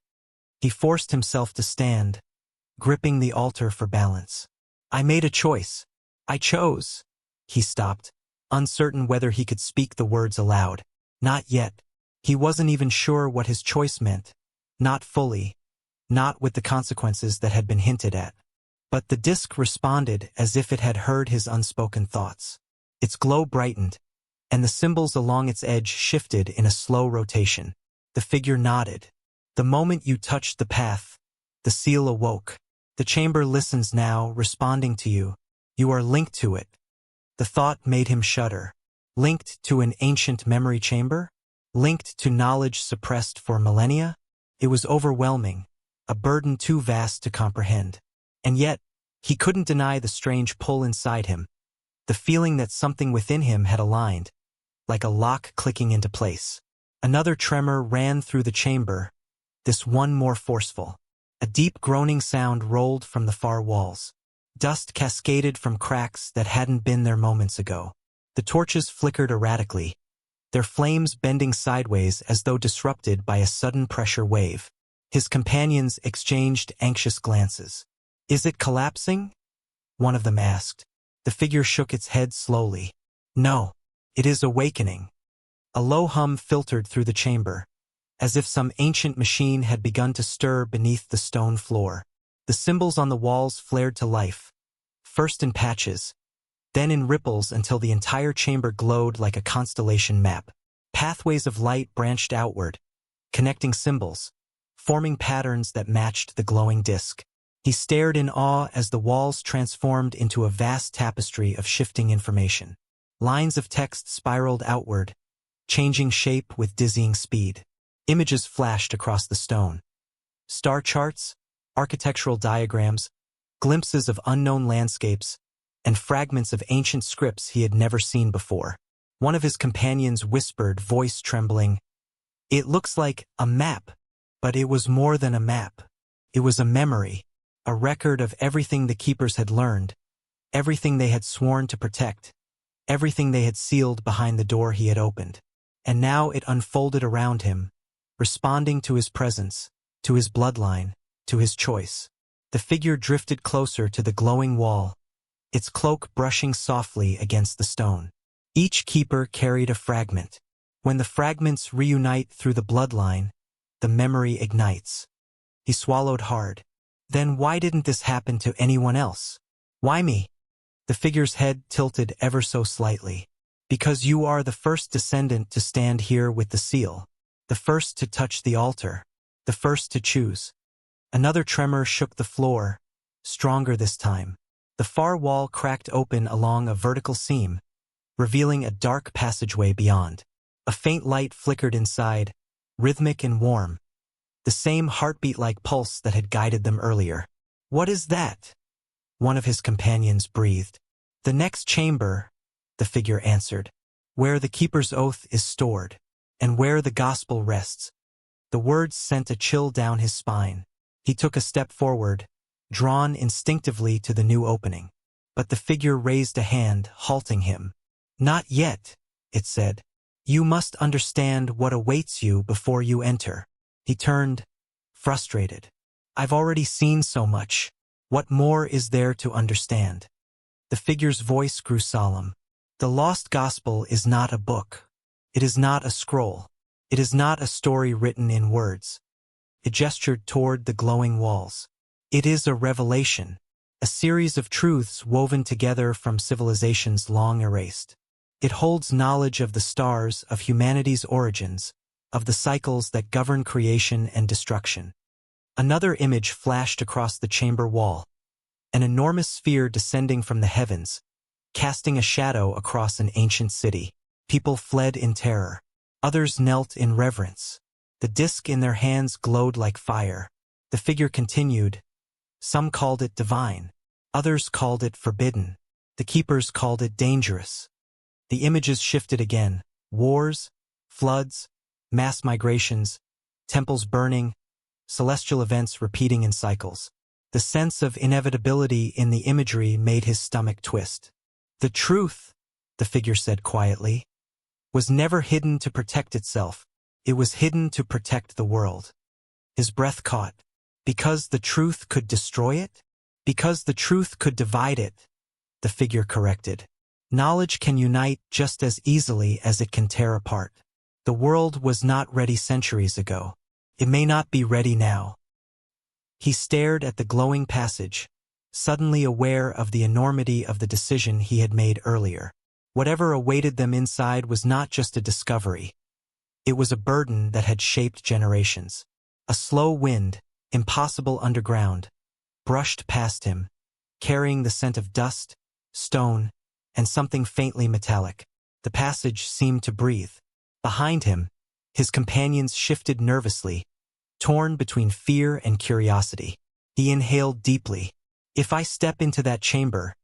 Speaker 1: He forced himself to stand, gripping the altar for balance. "I made a choice. I chose." He stopped, uncertain whether he could speak the words aloud. Not yet. He wasn't even sure what his choice meant. Not fully. Not with the consequences that had been hinted at. But the disk responded as if it had heard his unspoken thoughts. Its glow brightened, and the symbols along its edge shifted in a slow rotation. The figure nodded. "The moment you touched the path, the seal awoke. The chamber listens now, responding to you. You are linked to it." The thought made him shudder. Linked to an ancient memory chamber? Linked to knowledge suppressed for millennia? It was overwhelming, a burden too vast to comprehend. And yet, he couldn't deny the strange pull inside him, the feeling that something within him had aligned, like a lock clicking into place. Another tremor ran through the chamber, this one more forceful. A deep groaning sound rolled from the far walls. Dust cascaded from cracks that hadn't been there moments ago. The torches flickered erratically, their flames bending sideways as though disrupted by a sudden pressure wave. His companions exchanged anxious glances. "Is it collapsing?" one of them asked. The figure shook its head slowly. "No, it is awakening." A low hum filtered through the chamber, as if some ancient machine had begun to stir beneath the stone floor. The symbols on the walls flared to life, first in patches, then in ripples until the entire chamber glowed like a constellation map. Pathways of light branched outward, connecting symbols, forming patterns that matched the glowing disk. He stared in awe as the walls transformed into a vast tapestry of shifting information. Lines of text spiraled outward, changing shape with dizzying speed. Images flashed across the stone. Star charts, architectural diagrams, glimpses of unknown landscapes, and fragments of ancient scripts he had never seen before. One of his companions whispered, voice trembling, "It looks like a map." But it was more than a map. It was a memory, a record of everything the keepers had learned, everything they had sworn to protect, everything they had sealed behind the door he had opened. And now it unfolded around him, responding to his presence, to his bloodline, to his choice. The figure drifted closer to the glowing wall, its cloak brushing softly against the stone. Each keeper carried a fragment. When the fragments reunite through the bloodline, the memory ignites. He swallowed hard. Then why didn't this happen to anyone else? Why me? The figure's head tilted ever so slightly. Because you are the first descendant to stand here with the seal, the first to touch the altar, the first to choose. Another tremor shook the floor, stronger this time. The far wall cracked open along a vertical seam, revealing a dark passageway beyond. A faint light flickered inside, rhythmic and warm, the same heartbeat-like pulse that had guided them earlier. "What is that?" one of his companions breathed. "The next chamber," the figure answered, "where the keeper's oath is stored, and where the gospel rests." The words sent a chill down his spine. He took a step forward, drawn instinctively to the new opening. But the figure raised a hand, halting him. "Not yet," it said. "You must understand what awaits you before you enter." He turned, frustrated. "I've already seen so much. What more is there to understand?" The figure's voice grew solemn. "The lost gospel is not a book. It is not a scroll. It is not a story written in words." It gestured toward the glowing walls. "It is a revelation, a series of truths woven together from civilizations long erased. It holds knowledge of the stars, of humanity's origins, of the cycles that govern creation and destruction." Another image flashed across the chamber wall, an enormous sphere descending from the heavens, casting a shadow across an ancient city. People fled in terror. Others knelt in reverence. The disk in their hands glowed like fire. The figure continued. "Some called it divine. Others called it forbidden. The keepers called it dangerous." The images shifted again. Wars, floods, mass migrations, temples burning, celestial events repeating in cycles. The sense of inevitability in the imagery made his stomach twist. "The truth," the figure said quietly, "was never hidden to protect itself. It was hidden to protect the world." His breath caught. "Because the truth could destroy it? Because the truth could divide it," the figure corrected. "Knowledge can unite just as easily as it can tear apart. The world was not ready centuries ago. It may not be ready now." He stared at the glowing passage, suddenly aware of the enormity of the decision he had made earlier. Whatever awaited them inside was not just a discovery. It was a burden that had shaped generations. A slow wind, impossible underground, brushed past him, carrying the scent of dust, stone, and something faintly metallic. The passage seemed to breathe. Behind him, his companions shifted nervously, torn between fear and curiosity. He inhaled deeply. "If I step into that chamber,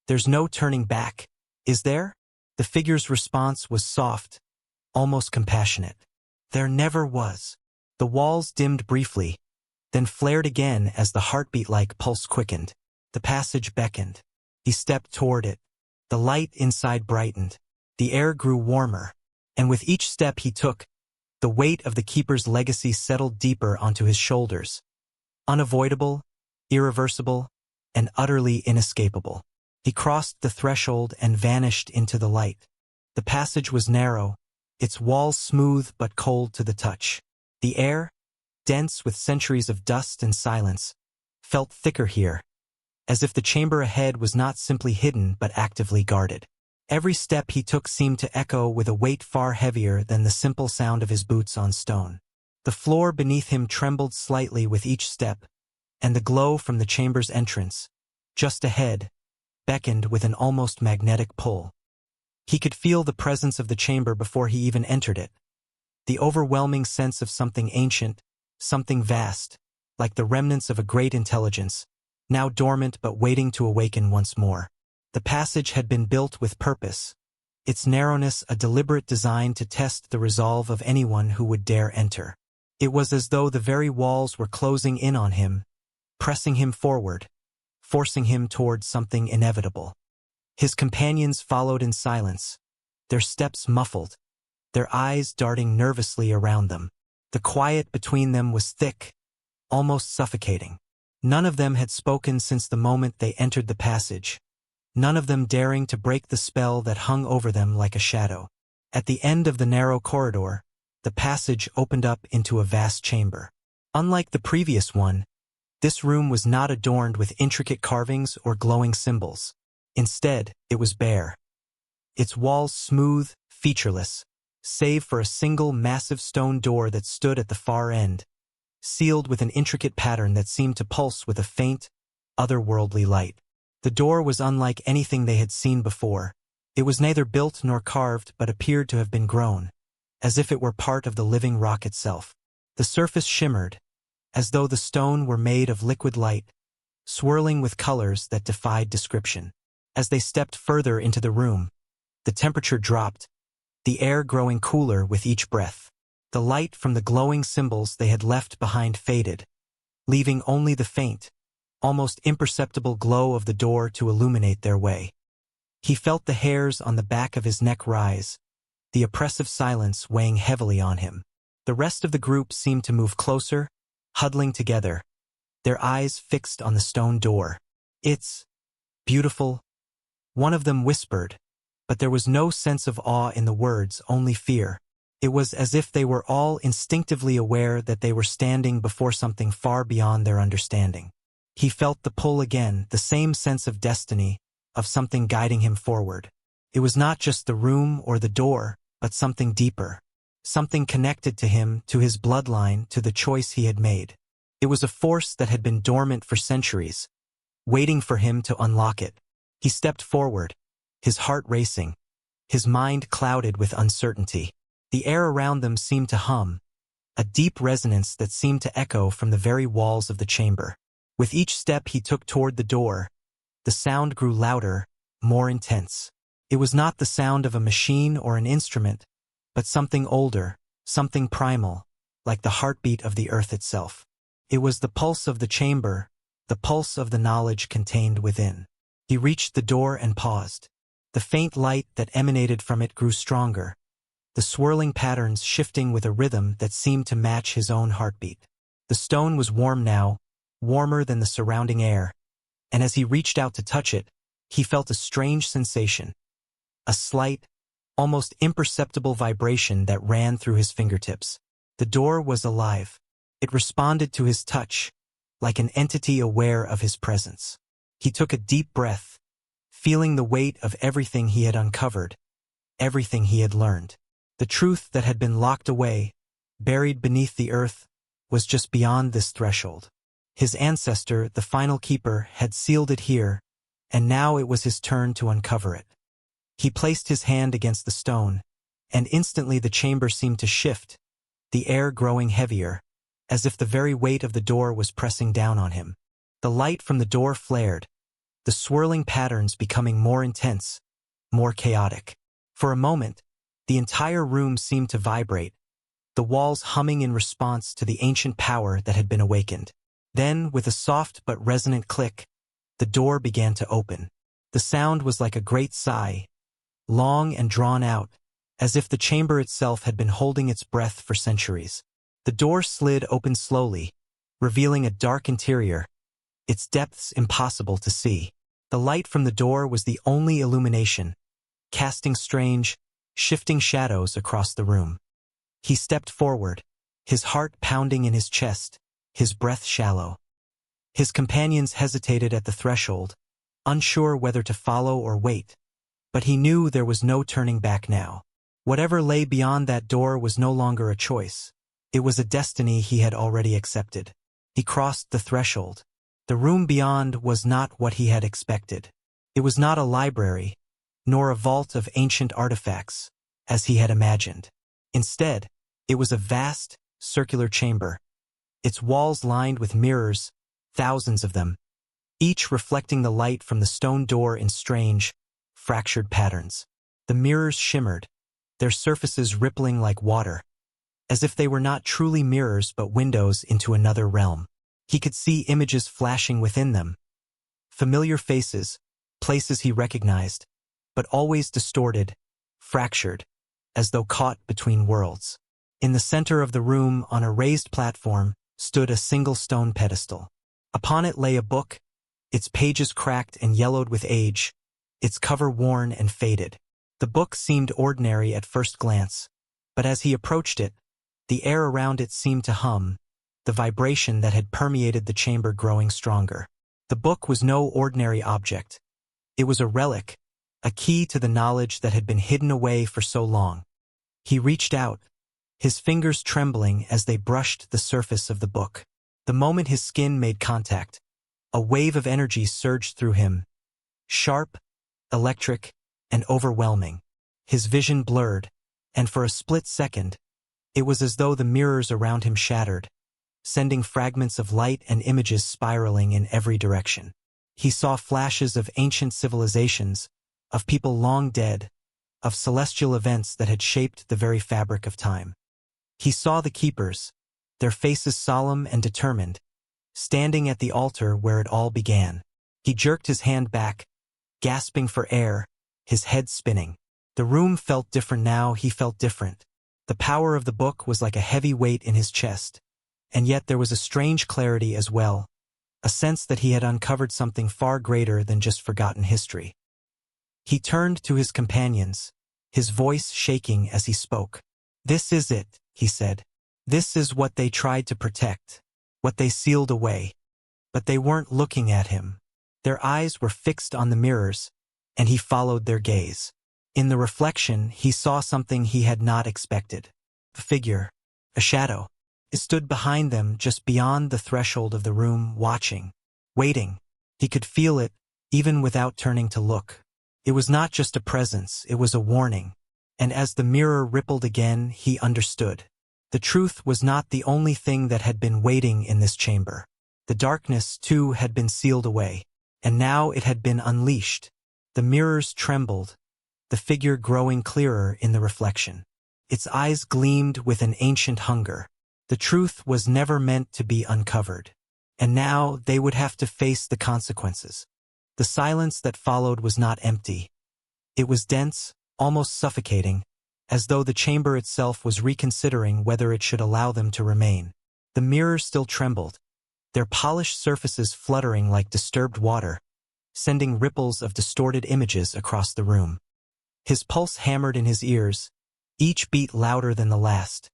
Speaker 1: there's no turning back, is there?" The figure's response was soft, almost compassionate. "There never was." The walls dimmed briefly, then flared again as the heartbeat-like pulse quickened. The passage beckoned. He stepped toward it. The light inside brightened. The air grew warmer, and with each step he took, the weight of the keeper's legacy settled deeper onto his shoulders. Unavoidable, irreversible, and utterly inescapable. He crossed the threshold and vanished into the light. The passage was narrow, its walls smooth but cold to the touch. The air, dense with centuries of dust and silence, felt thicker here, as if the chamber ahead was not simply hidden but actively guarded. Every step he took seemed to echo with a weight far heavier than the simple sound of his boots on stone. The floor beneath him trembled slightly with each step, and the glow from the chamber's entrance, just ahead, beckoned with an almost magnetic pull. He could feel the presence of the chamber before he even entered it. The overwhelming sense of something ancient, something vast, like the remnants of a great intelligence, now dormant but waiting to awaken once more. The passage had been built with purpose, its narrowness a deliberate design to test the resolve of anyone who would dare enter. It was as though the very walls were closing in on him, pressing him forward, forcing him toward something inevitable. His companions followed in silence, their steps muffled, their eyes darting nervously around them. The quiet between them was thick, almost suffocating. None of them had spoken since the moment they entered the passage, none of them daring to break the spell that hung over them like a shadow. At the end of the narrow corridor, the passage opened up into a vast chamber. Unlike the previous one, this room was not adorned with intricate carvings or glowing symbols. Instead, it was bare. Its walls smooth, featureless, save for a single massive stone door that stood at the far end, sealed with an intricate pattern that seemed to pulse with a faint, otherworldly light. The door was unlike anything they had seen before. It was neither built nor carved but appeared to have been grown, as if it were part of the living rock itself. The surface shimmered, as though the stone were made of liquid light, swirling with colors that defied description. As they stepped further into the room, the temperature dropped, the air growing cooler with each breath. The light from the glowing symbols they had left behind faded, leaving only the faint, almost imperceptible glow of the door to illuminate their way. He felt the hairs on the back of his neck rise, the oppressive silence weighing heavily on him. The rest of the group seemed to move closer, huddling together, their eyes fixed on the stone door. "It's beautiful," one of them whispered, but there was no sense of awe in the words, only fear. It was as if they were all instinctively aware that they were standing before something far beyond their understanding. He felt the pull again, the same sense of destiny, of something guiding him forward. It was not just the room or the door, but something deeper. Something connected to him, to his bloodline, to the choice he had made. It was a force that had been dormant for centuries, waiting for him to unlock it. He stepped forward, his heart racing, his mind clouded with uncertainty. The air around them seemed to hum, a deep resonance that seemed to echo from the very walls of the chamber. With each step he took toward the door, the sound grew louder, more intense. It was not the sound of a machine or an instrument, but something older, something primal, like the heartbeat of the earth itself. It was the pulse of the chamber, the pulse of the knowledge contained within. He reached the door and paused. The faint light that emanated from it grew stronger, the swirling patterns shifting with a rhythm that seemed to match his own heartbeat. The stone was warm now, warmer than the surrounding air, and as he reached out to touch it, he felt a strange sensation, a slight, almost imperceptible vibration that ran through his fingertips. The door was alive. It responded to his touch, like an entity aware of his presence. He took a deep breath, feeling the weight of everything he had uncovered, everything he had learned. The truth that had been locked away, buried beneath the earth, was just beyond this threshold. His ancestor, the final keeper, had sealed it here, and now it was his turn to uncover it. He placed his hand against the stone, and instantly the chamber seemed to shift, the air growing heavier, as if the very weight of the door was pressing down on him. The light from the door flared, the swirling patterns becoming more intense, more chaotic. For a moment, the entire room seemed to vibrate, the walls humming in response to the ancient power that had been awakened. Then, with a soft but resonant click, the door began to open. The sound was like a great sigh, long and drawn out, as if the chamber itself had been holding its breath for centuries. The door slid open slowly, revealing a dark interior, its depths impossible to see. The light from the door was the only illumination, casting strange, shifting shadows across the room. He stepped forward, his heart pounding in his chest, his breath shallow. His companions hesitated at the threshold, unsure whether to follow or wait, but he knew there was no turning back now. Whatever lay beyond that door was no longer a choice. It was a destiny he had already accepted. He crossed the threshold. The room beyond was not what he had expected. It was not a library, nor a vault of ancient artifacts, as he had imagined. Instead, it was a vast, circular chamber, its walls lined with mirrors, thousands of them, each reflecting the light from the stone door in strange, fractured patterns. The mirrors shimmered, their surfaces rippling like water, as if they were not truly mirrors but windows into another realm. He could see images flashing within them, familiar faces, places he recognized, but always distorted, fractured, as though caught between worlds. In the center of the room, on a raised platform, stood a single stone pedestal. Upon it lay a book, its pages cracked and yellowed with age, its cover worn and faded. The book seemed ordinary at first glance, but as he approached it, the air around it seemed to hum, the vibration that had permeated the chamber growing stronger. The book was no ordinary object. It was a relic, a key to the knowledge that had been hidden away for so long. He reached out, his fingers trembling as they brushed the surface of the book. The moment his skin made contact, a wave of energy surged through him, sharp, electric, and overwhelming. His vision blurred, and for a split second, it was as though the mirrors around him shattered, sending fragments of light and images spiraling in every direction. He saw flashes of ancient civilizations, of people long dead, of celestial events that had shaped the very fabric of time. He saw the keepers, their faces solemn and determined, standing at the altar where it all began. He jerked his hand back, gasping for air, his head spinning. The room felt different now. He felt different. The power of the book was like a heavy weight in his chest, and yet there was a strange clarity as well, a sense that he had uncovered something far greater than just forgotten history. He turned to his companions, his voice shaking as he spoke. "This is it," he said. "This is what they tried to protect, what they sealed away." But they weren't looking at him. Their eyes were fixed on the mirrors, and he followed their gaze. In the reflection, he saw something he had not expected. A figure, a shadow. It stood behind them, just beyond the threshold of the room, watching, waiting. He could feel it, even without turning to look. It was not just a presence, it was a warning. And as the mirror rippled again, he understood. The truth was not the only thing that had been waiting in this chamber. The darkness, too, had been sealed away. And now it had been unleashed. The mirrors trembled, the figure growing clearer in the reflection. Its eyes gleamed with an ancient hunger. The truth was never meant to be uncovered. And now they would have to face the consequences. The silence that followed was not empty. It was dense, almost suffocating, as though the chamber itself was reconsidering whether it should allow them to remain. The mirrors still trembled, their polished surfaces fluttering like disturbed water, sending ripples of distorted images across the room. His pulse hammered in his ears, each beat louder than the last,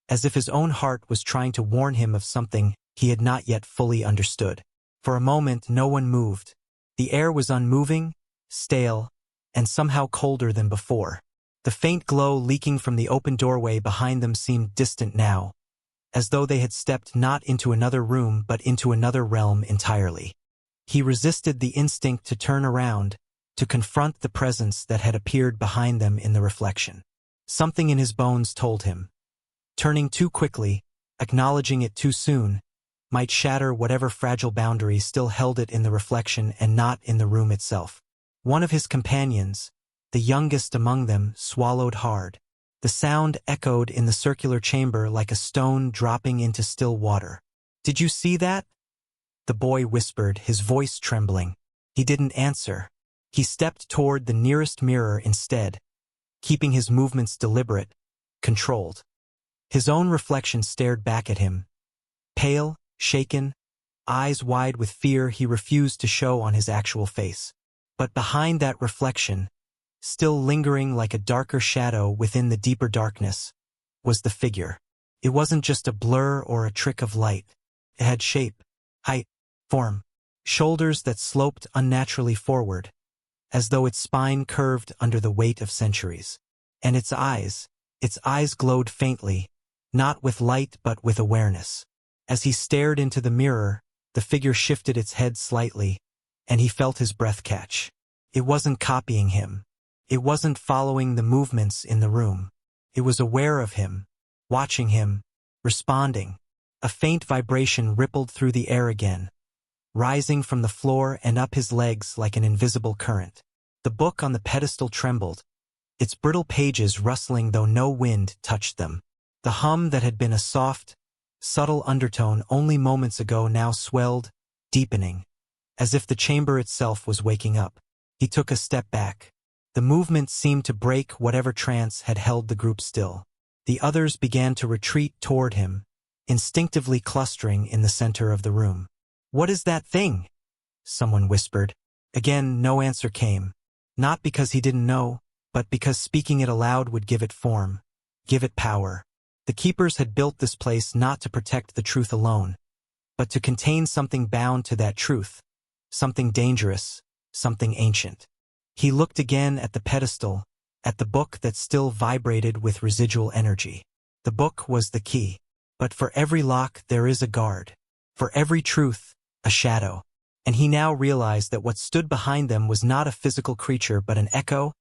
Speaker 1: as if his own heart was trying to warn him of something he had not yet fully understood. For a moment, no one moved. The air was unmoving, stale, and somehow colder than before. The faint glow leaking from the open doorway behind them seemed distant now, as though they had stepped not into another room but into another realm entirely. He resisted the instinct to turn around, to confront the presence that had appeared behind them in the reflection. Something in his bones told him. Turning too quickly, acknowledging it too soon, might shatter whatever fragile boundaries still held it in the reflection and not in the room itself. One of his companions, the youngest among them, swallowed hard. The sound echoed in the circular chamber like a stone dropping into still water. "Did you see that?" the boy whispered, his voice trembling. He didn't answer. He stepped toward the nearest mirror instead, keeping his movements deliberate, controlled. His own reflection stared back at him. Pale, shaken, eyes wide with fear he refused to show on his actual face. But behind that reflection, still lingering like a darker shadow within the deeper darkness, was the figure. It wasn't just a blur or a trick of light. It had shape, height, form, shoulders that sloped unnaturally forward, as though its spine curved under the weight of centuries. And its eyes glowed faintly, not with light but with awareness. As he stared into the mirror, the figure shifted its head slightly, and he felt his breath catch. It wasn't copying him. It wasn't following the movements in the room. It was aware of him, watching him, responding. A faint vibration rippled through the air again, rising from the floor and up his legs like an invisible current. The book on the pedestal trembled, its brittle pages rustling though no wind touched them. The hum that had been a soft, subtle undertone only moments ago now swelled, deepening, as if the chamber itself was waking up. He took a step back. The movement seemed to break whatever trance had held the group still. The others began to retreat toward him, instinctively clustering in the center of the room. "What is that thing?" someone whispered. Again, no answer came. Not because he didn't know, but because speaking it aloud would give it form, give it power. The keepers had built this place not to protect the truth alone, but to contain something bound to that truth, something dangerous, something ancient. He looked again at the pedestal, at the book that still vibrated with residual energy. The book was the key. But for every lock there is a guard. For every truth, a shadow. And he now realized that what stood behind them was not a physical creature but an echo,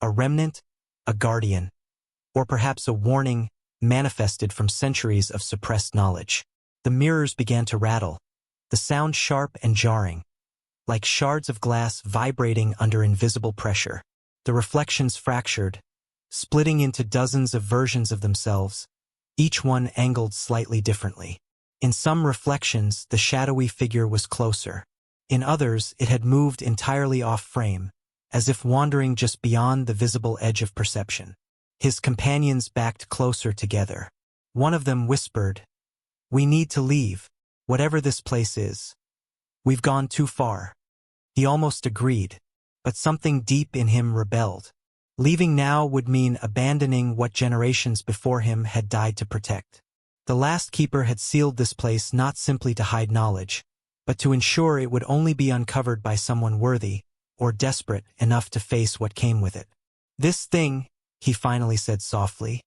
Speaker 1: a remnant, a guardian. Or perhaps a warning manifested from centuries of suppressed knowledge. The mirrors began to rattle, the sound sharp and jarring, like shards of glass vibrating under invisible pressure. The reflections fractured, splitting into dozens of versions of themselves, each one angled slightly differently. In some reflections, the shadowy figure was closer. In others, it had moved entirely off frame, as if wandering just beyond the visible edge of perception. His companions backed closer together. One of them whispered, "We need to leave, whatever this place is. We've gone too far." He almost agreed, but something deep in him rebelled. Leaving now would mean abandoning what generations before him had died to protect. The last keeper had sealed this place not simply to hide knowledge, but to ensure it would only be uncovered by someone worthy or desperate enough to face what came with it. "This thing," he finally said softly,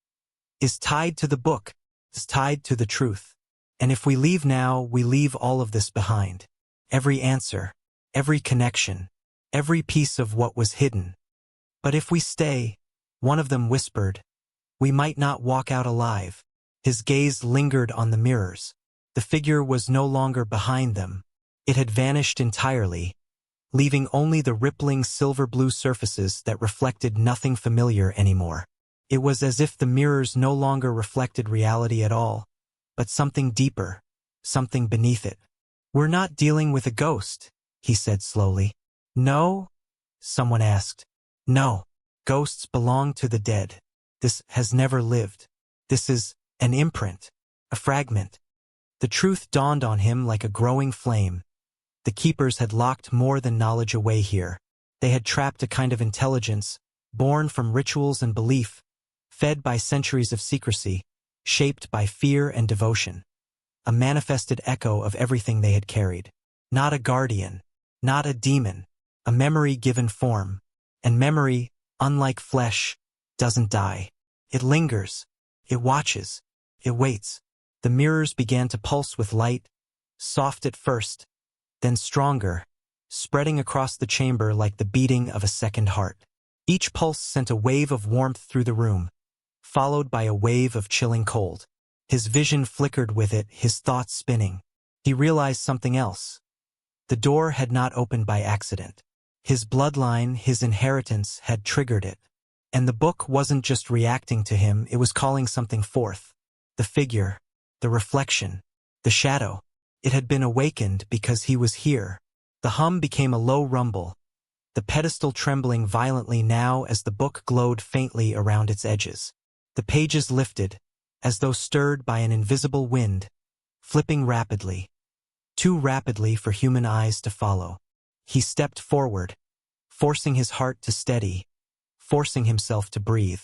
Speaker 1: "is tied to the book, is tied to the truth. And if we leave now, we leave all of this behind. Every answer, every connection, every piece of what was hidden. But if we stay," one of them whispered, "we might not walk out alive." His gaze lingered on the mirrors. The figure was no longer behind them. It had vanished entirely, leaving only the rippling silver-blue surfaces that reflected nothing familiar anymore. It was as if the mirrors no longer reflected reality at all, but something deeper, something beneath it. "We're not dealing with a ghost," he said slowly. "No?" someone asked. "No. Ghosts belong to the dead. This has never lived. This is an imprint, a fragment." The truth dawned on him like a growing flame. The keepers had locked more than knowledge away here. They had trapped a kind of intelligence, born from rituals and belief, fed by centuries of secrecy, shaped by fear and devotion. A manifested echo of everything they had carried. Not a guardian, not a demon, a memory given form. And memory, unlike flesh, doesn't die. It lingers, it watches, it waits. The mirrors began to pulse with light, soft at first, then stronger, spreading across the chamber like the beating of a second heart. Each pulse sent a wave of warmth through the room, followed by a wave of chilling cold. His vision flickered with it, his thoughts spinning. He realized something else. The door had not opened by accident. His bloodline, his inheritance, had triggered it. And the book wasn't just reacting to him, it was calling something forth. The figure, the reflection, the shadow. It had been awakened because he was here. The hum became a low rumble, the pedestal trembling violently now as the book glowed faintly around its edges. The pages lifted, as though stirred by an invisible wind, flipping rapidly. Too rapidly for human eyes to follow. He stepped forward, forcing his heart to steady, forcing himself to breathe.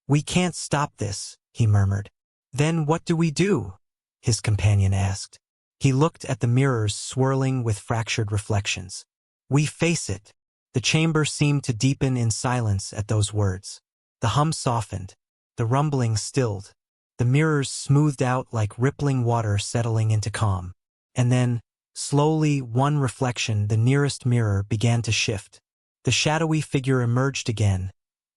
Speaker 1: "We can't stop this," he murmured. "Then what do we do?" his companion asked. He looked at the mirrors swirling with fractured reflections. "We face it." The chamber seemed to deepen in silence at those words. The hum softened, the rumbling stilled. The mirrors smoothed out like rippling water settling into calm. And then, slowly, one reflection, the nearest mirror, began to shift. The shadowy figure emerged again,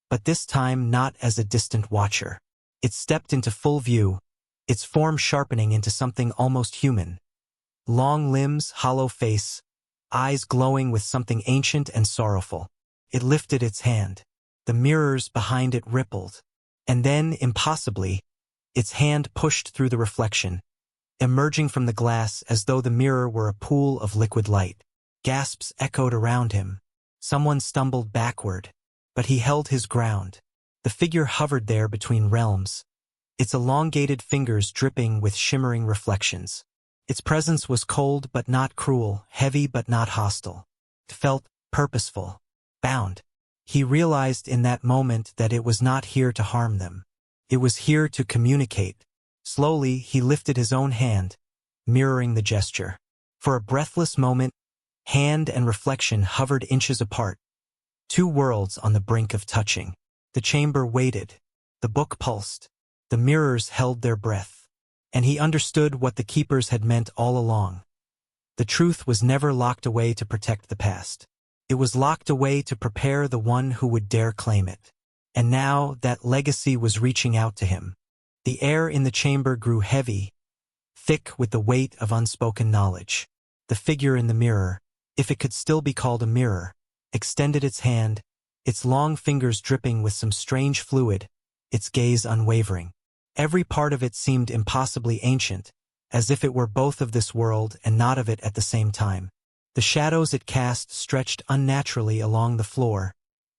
Speaker 1: but this time not as a distant watcher. It stepped into full view, its form sharpening into something almost human. Long limbs, hollow face, eyes glowing with something ancient and sorrowful. It lifted its hand. The mirrors behind it rippled. And then, impossibly, its hand pushed through the reflection, emerging from the glass as though the mirror were a pool of liquid light. Gasps echoed around him. Someone stumbled backward, but he held his ground. The figure hovered there between realms, its elongated fingers dripping with shimmering reflections. Its presence was cold but not cruel, heavy but not hostile. It felt purposeful, bound. He realized in that moment that it was not here to harm them. It was here to communicate. Slowly, he lifted his own hand, mirroring the gesture. For a breathless moment, hand and reflection hovered inches apart. Two worlds on the brink of touching. The chamber waited. The book pulsed. The mirrors held their breath. And he understood what the keepers had meant all along. The truth was never locked away to protect the past. It was locked away to prepare the one who would dare claim it. And now that legacy was reaching out to him. The air in the chamber grew heavy, thick with the weight of unspoken knowledge. The figure in the mirror, if it could still be called a mirror, extended its hand, its long fingers dripping with some strange fluid, its gaze unwavering. Every part of it seemed impossibly ancient, as if it were both of this world and not of it at the same time. The shadows it cast stretched unnaturally along the floor,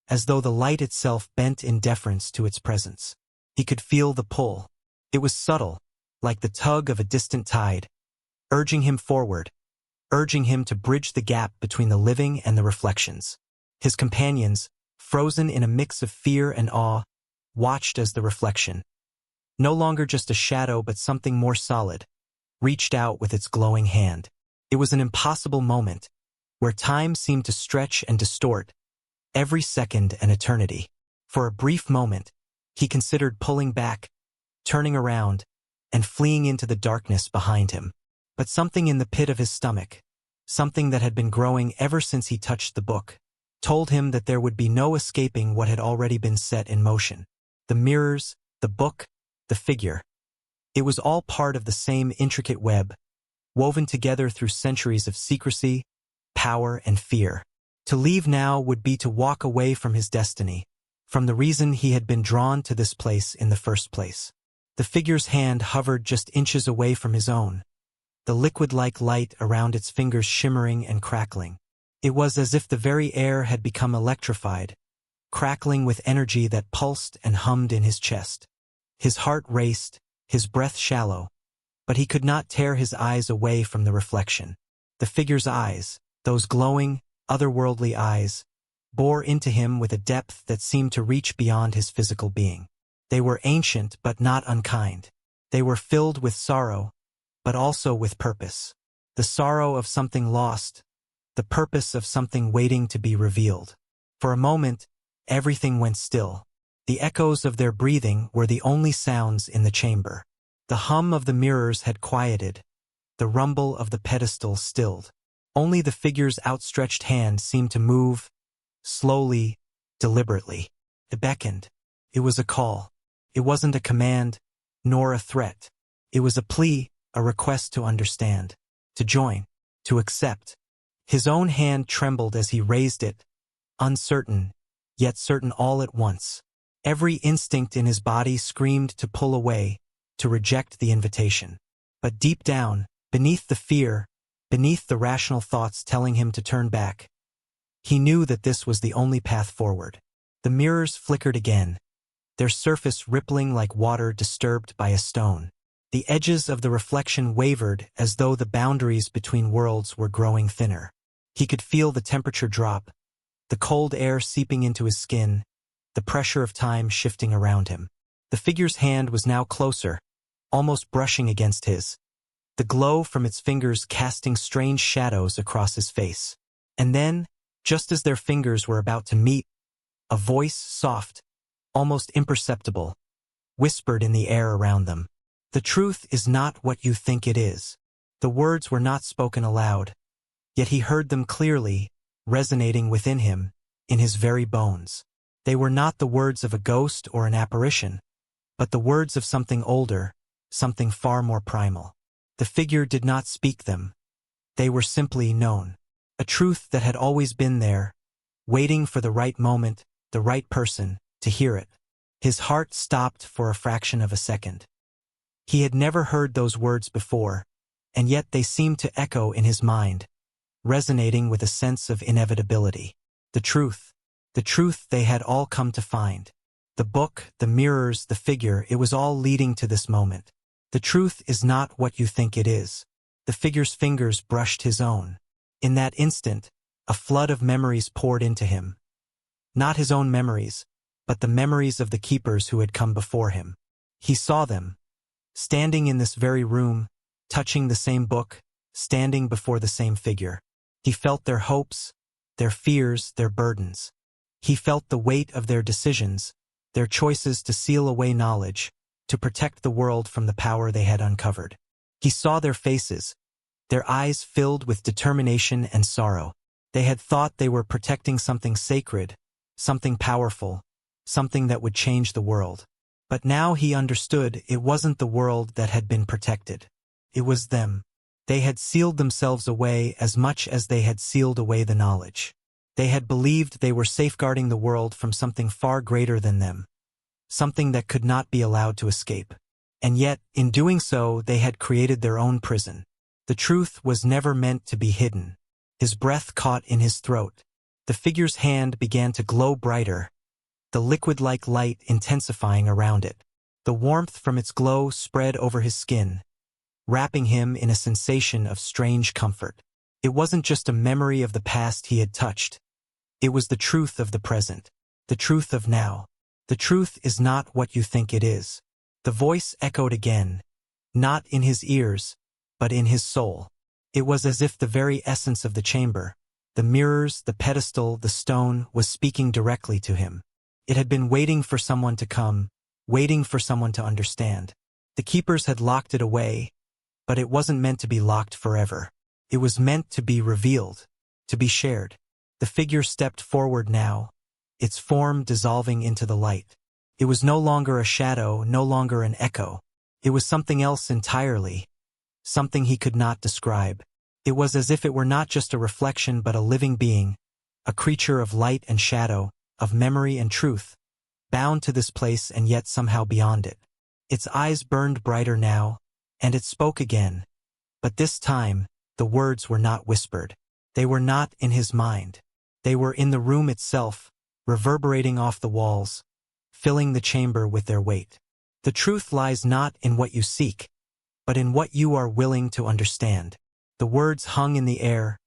Speaker 1: as though the light itself bent in deference to its presence. He could feel the pull. It was subtle, like the tug of a distant tide, urging him forward, urging him to bridge the gap between the living and the reflections. His companions, frozen in a mix of fear and awe, watched as the reflection, no longer just a shadow but something more solid, reached out with its glowing hand. It was an impossible moment, where time seemed to stretch and distort, every second an eternity. For a brief moment, he considered pulling back, turning around, and fleeing into the darkness behind him. But something in the pit of his stomach, something that had been growing ever since he touched the book, told him that there would be no escaping what had already been set in motion. The mirrors, the book, the figure. It was all part of the same intricate web, woven together through centuries of secrecy, power, and fear. To leave now would be to walk away from his destiny, from the reason he had been drawn to this place in the first place. The figure's hand hovered just inches away from his own, the liquid-like light around its fingers shimmering and crackling. It was as if the very air had become electrified, crackling with energy that pulsed and hummed in his chest. His heart raced, his breath shallow, but he could not tear his eyes away from the reflection. The figure's eyes, those glowing, otherworldly eyes, bore into him with a depth that seemed to reach beyond his physical being. They were ancient but not unkind. They were filled with sorrow, but also with purpose. The sorrow of something lost, the purpose of something waiting to be revealed. For a moment, everything went still. The echoes of their breathing were the only sounds in the chamber. The hum of the mirrors had quieted, the rumble of the pedestal stilled. Only the figure's outstretched hand seemed to move, slowly, deliberately. It beckoned. It was a call. It wasn't a command, nor a threat. It was a plea, a request to understand, to join, to accept. His own hand trembled as he raised it, uncertain, yet certain all at once. Every instinct in his body screamed to pull away, to reject the invitation. But deep down, beneath the fear, beneath the rational thoughts telling him to turn back, he knew that this was the only path forward. The mirrors flickered again, their surface rippling like water disturbed by a stone. The edges of the reflection wavered as though the boundaries between worlds were growing thinner. He could feel the temperature drop, the cold air seeping into his skin, the pressure of time shifting around him. The figure's hand was now closer, almost brushing against his, the glow from its fingers casting strange shadows across his face. And then, just as their fingers were about to meet, a voice, soft, almost imperceptible, whispered in the air around them. The truth is not what you think it is. The words were not spoken aloud, yet he heard them clearly, resonating within him, in his very bones. They were not the words of a ghost or an apparition, but the words of something older, something far more primal. The figure did not speak them. They were simply known. A truth that had always been there, waiting for the right moment, the right person, to hear it. His heart stopped for a fraction of a second. He had never heard those words before, and yet they seemed to echo in his mind, resonating with a sense of inevitability. The truth they had all come to find. The book, the mirrors, the figure, it was all leading to this moment. The truth is not what you think it is. The figure's fingers brushed his own. In that instant, a flood of memories poured into him. Not his own memories, but the memories of the keepers who had come before him. He saw them, standing in this very room, touching the same book, standing before the same figure. He felt their hopes, their fears, their burdens. He felt the weight of their decisions, their choices to seal away knowledge, to protect the world from the power they had uncovered. He saw their faces, their eyes filled with determination and sorrow. They had thought they were protecting something sacred, something powerful, something that would change the world. But now he understood it wasn't the world that had been protected. It was them. They had sealed themselves away as much as they had sealed away the knowledge. They had believed they were safeguarding the world from something far greater than them, something that could not be allowed to escape. And yet, in doing so, they had created their own prison. The truth was never meant to be hidden. His breath caught in his throat. The figure's hand began to glow brighter, the liquid-like light intensifying around it. The warmth from its glow spread over his skin, wrapping him in a sensation of strange comfort. It wasn't just a memory of the past he had touched. It was the truth of the present, the truth of now. The truth is not what you think it is. The voice echoed again, not in his ears, but in his soul. It was as if the very essence of the chamber, the mirrors, the pedestal, the stone, was speaking directly to him. It had been waiting for someone to come, waiting for someone to understand. The keepers had locked it away, but it wasn't meant to be locked forever. It was meant to be revealed, to be shared. The figure stepped forward now, its form dissolving into the light. It was no longer a shadow, no longer an echo. It was something else entirely, something he could not describe. It was as if it were not just a reflection but a living being, a creature of light and shadow, of memory and truth, bound to this place and yet somehow beyond it. Its eyes burned brighter now, and it spoke again. But this time, the words were not whispered. They were not in his mind. They were in the room itself, reverberating off the walls, filling the chamber with their weight. The truth lies not in what you seek, but in what you are willing to understand. The words hung in the air,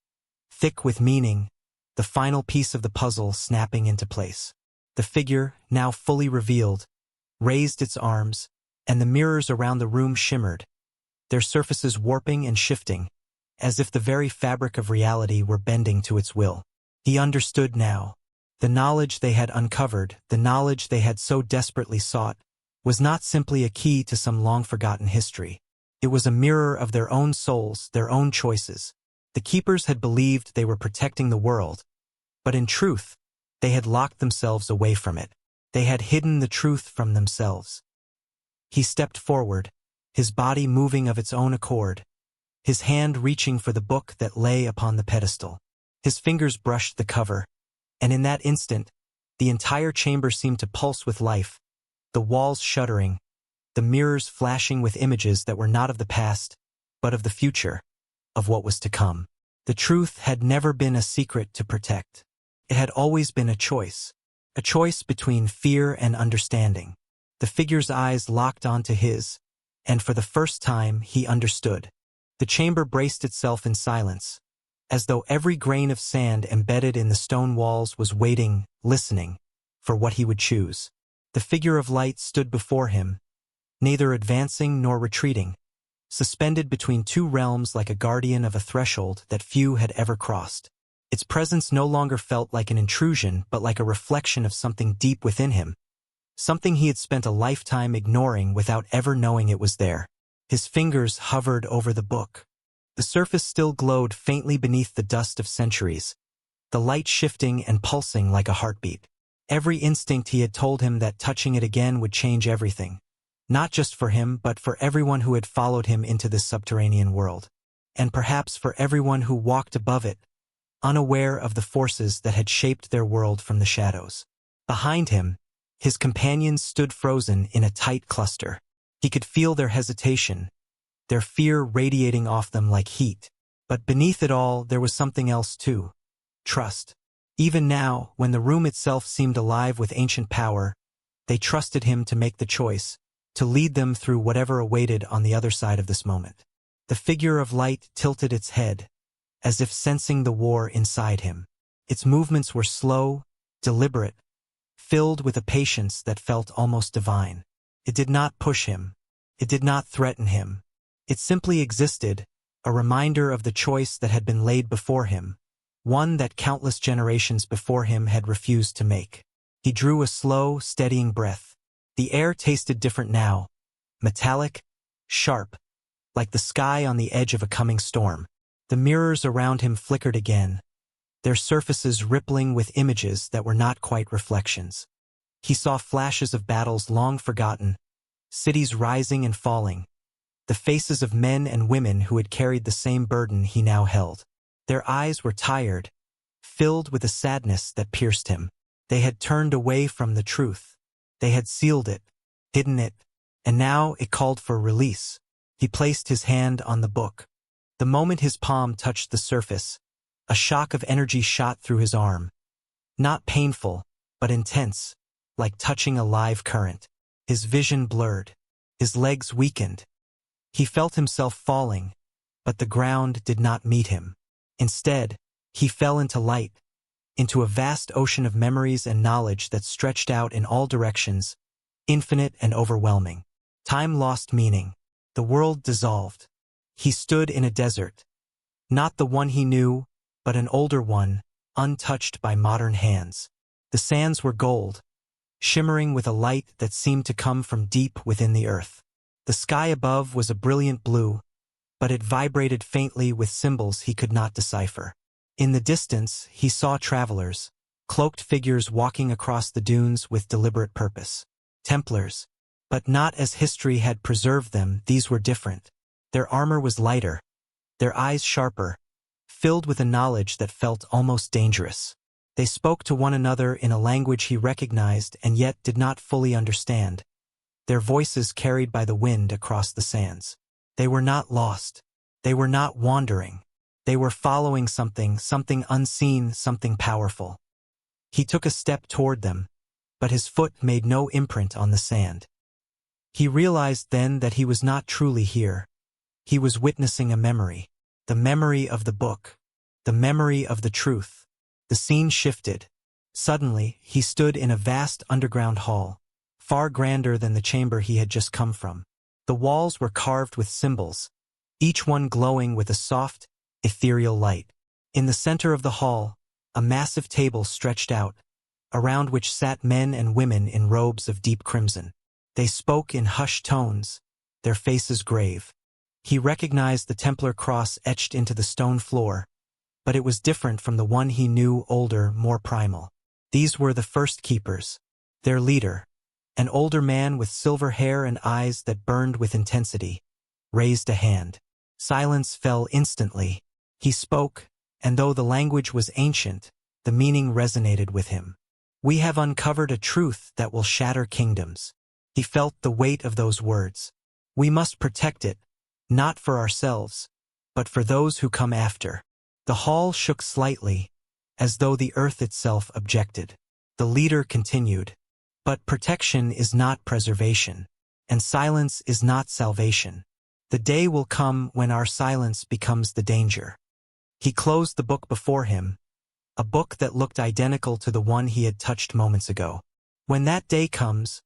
Speaker 1: thick with meaning, the final piece of the puzzle snapping into place. The figure, now fully revealed, raised its arms, and the mirrors around the room shimmered, their surfaces warping and shifting, as if the very fabric of reality were bending to its will. He understood now. The knowledge they had uncovered, the knowledge they had so desperately sought, was not simply a key to some long-forgotten history. It was a mirror of their own souls, their own choices. The keepers had believed they were protecting the world, but in truth, they had locked themselves away from it. They had hidden the truth from themselves. He stepped forward, his body moving of its own accord, his hand reaching for the book that lay upon the pedestal. His fingers brushed the cover, and in that instant, the entire chamber seemed to pulse with life, the walls shuddering, the mirrors flashing with images that were not of the past, but of the future, of what was to come. The truth had never been a secret to protect. It had always been a choice between fear and understanding. The figure's eyes locked onto his, and for the first time he understood. The chamber braced itself in silence, as though every grain of sand embedded in the stone walls was waiting, listening, for what he would choose. The figure of light stood before him, neither advancing nor retreating, suspended between two realms like a guardian of a threshold that few had ever crossed. Its presence no longer felt like an intrusion but like a reflection of something deep within him, something he had spent a lifetime ignoring without ever knowing it was there. His fingers hovered over the book. The surface still glowed faintly beneath the dust of centuries, the light shifting and pulsing like a heartbeat. Every instinct he had told him that touching it again would change everything, not just for him but for everyone who had followed him into this subterranean world, and perhaps for everyone who walked above it, unaware of the forces that had shaped their world from the shadows. Behind him, his companions stood frozen in a tight cluster. He could feel their hesitation, their fear radiating off them like heat. But beneath it all, there was something else too. Trust. Even now, when the room itself seemed alive with ancient power, they trusted him to make the choice, to lead them through whatever awaited on the other side of this moment. The figure of light tilted its head, as if sensing the war inside him. Its movements were slow, deliberate, filled with a patience that felt almost divine. It did not push him. It did not threaten him. It simply existed, a reminder of the choice that had been laid before him, one that countless generations before him had refused to make. He drew a slow, steadying breath. The air tasted different now, metallic, sharp, like the sky on the edge of a coming storm. The mirrors around him flickered again, their surfaces rippling with images that were not quite reflections. He saw flashes of battles long forgotten, cities rising and falling, the faces of men and women who had carried the same burden he now held. Their eyes were tired, filled with a sadness that pierced him. They had turned away from the truth. They had sealed it, hidden it, and now it called for release. He placed his hand on the book. The moment his palm touched the surface, a shock of energy shot through his arm. Not painful, but intense, like touching a live current. His vision blurred. His legs weakened. He felt himself falling, but the ground did not meet him. Instead, he fell into light, into a vast ocean of memories and knowledge that stretched out in all directions, infinite and overwhelming. Time lost meaning. The world dissolved. He stood in a desert. Not the one he knew, but an older one, untouched by modern hands. The sands were gold, shimmering with a light that seemed to come from deep within the earth. The sky above was a brilliant blue, but it vibrated faintly with symbols he could not decipher. In the distance, he saw travelers, cloaked figures walking across the dunes with deliberate purpose. Templars. But not as history had preserved them, these were different. Their armor was lighter, their eyes sharper, filled with a knowledge that felt almost dangerous. They spoke to one another in a language he recognized and yet did not fully understand, their voices carried by the wind across the sands. They were not lost. They were not wandering. They were following something unseen, something powerful. He took a step toward them, but his foot made no imprint on the sand. He realized then that he was not truly here. He was witnessing a memory. The memory of the book. The memory of the truth. The scene shifted. Suddenly, he stood in a vast underground hall, far grander than the chamber he had just come from. The walls were carved with symbols, each one glowing with a soft, ethereal light. In the center of the hall, a massive table stretched out, around which sat men and women in robes of deep crimson. They spoke in hushed tones, their faces grave. He recognized the Templar cross etched into the stone floor, but it was different from the one he knew, older, more primal. These were the first keepers. Their leader, an older man with silver hair and eyes that burned with intensity, raised a hand. Silence fell instantly. He spoke, and though the language was ancient, the meaning resonated with him. We have uncovered a truth that will shatter kingdoms. He felt the weight of those words. We must protect it, not for ourselves, but for those who come after. The hall shook slightly, as though the earth itself objected. The leader continued, but protection is not preservation, and silence is not salvation. The day will come when our silence becomes the danger. He closed the book before him, a book that looked identical to the one he had touched moments ago. When that day comes,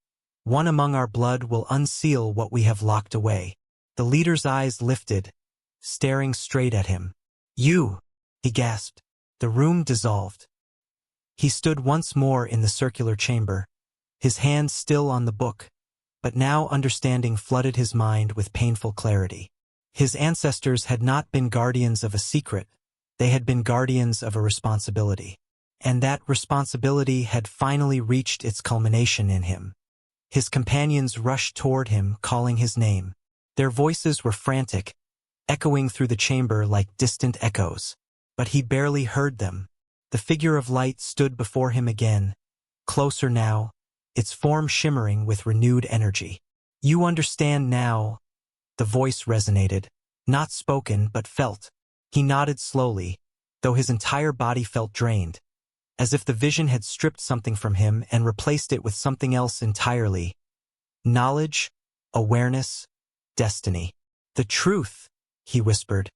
Speaker 1: one among our blood will unseal what we have locked away. The leader's eyes lifted, staring straight at him. You, he gasped. The room dissolved. He stood once more in the circular chamber, his hand still on the book, but now understanding flooded his mind with painful clarity. His ancestors had not been guardians of a secret, they had been guardians of a responsibility. And that responsibility had finally reached its culmination in him. His companions rushed toward him, calling his name. Their voices were frantic, echoing through the chamber like distant echoes. But he barely heard them. The figure of light stood before him again, closer now, its form shimmering with renewed energy. You understand now, the voice resonated, not spoken but felt. He nodded slowly, though his entire body felt drained, as if the vision had stripped something from him and replaced it with something else entirely. Knowledge, awareness, destiny. The truth, he whispered,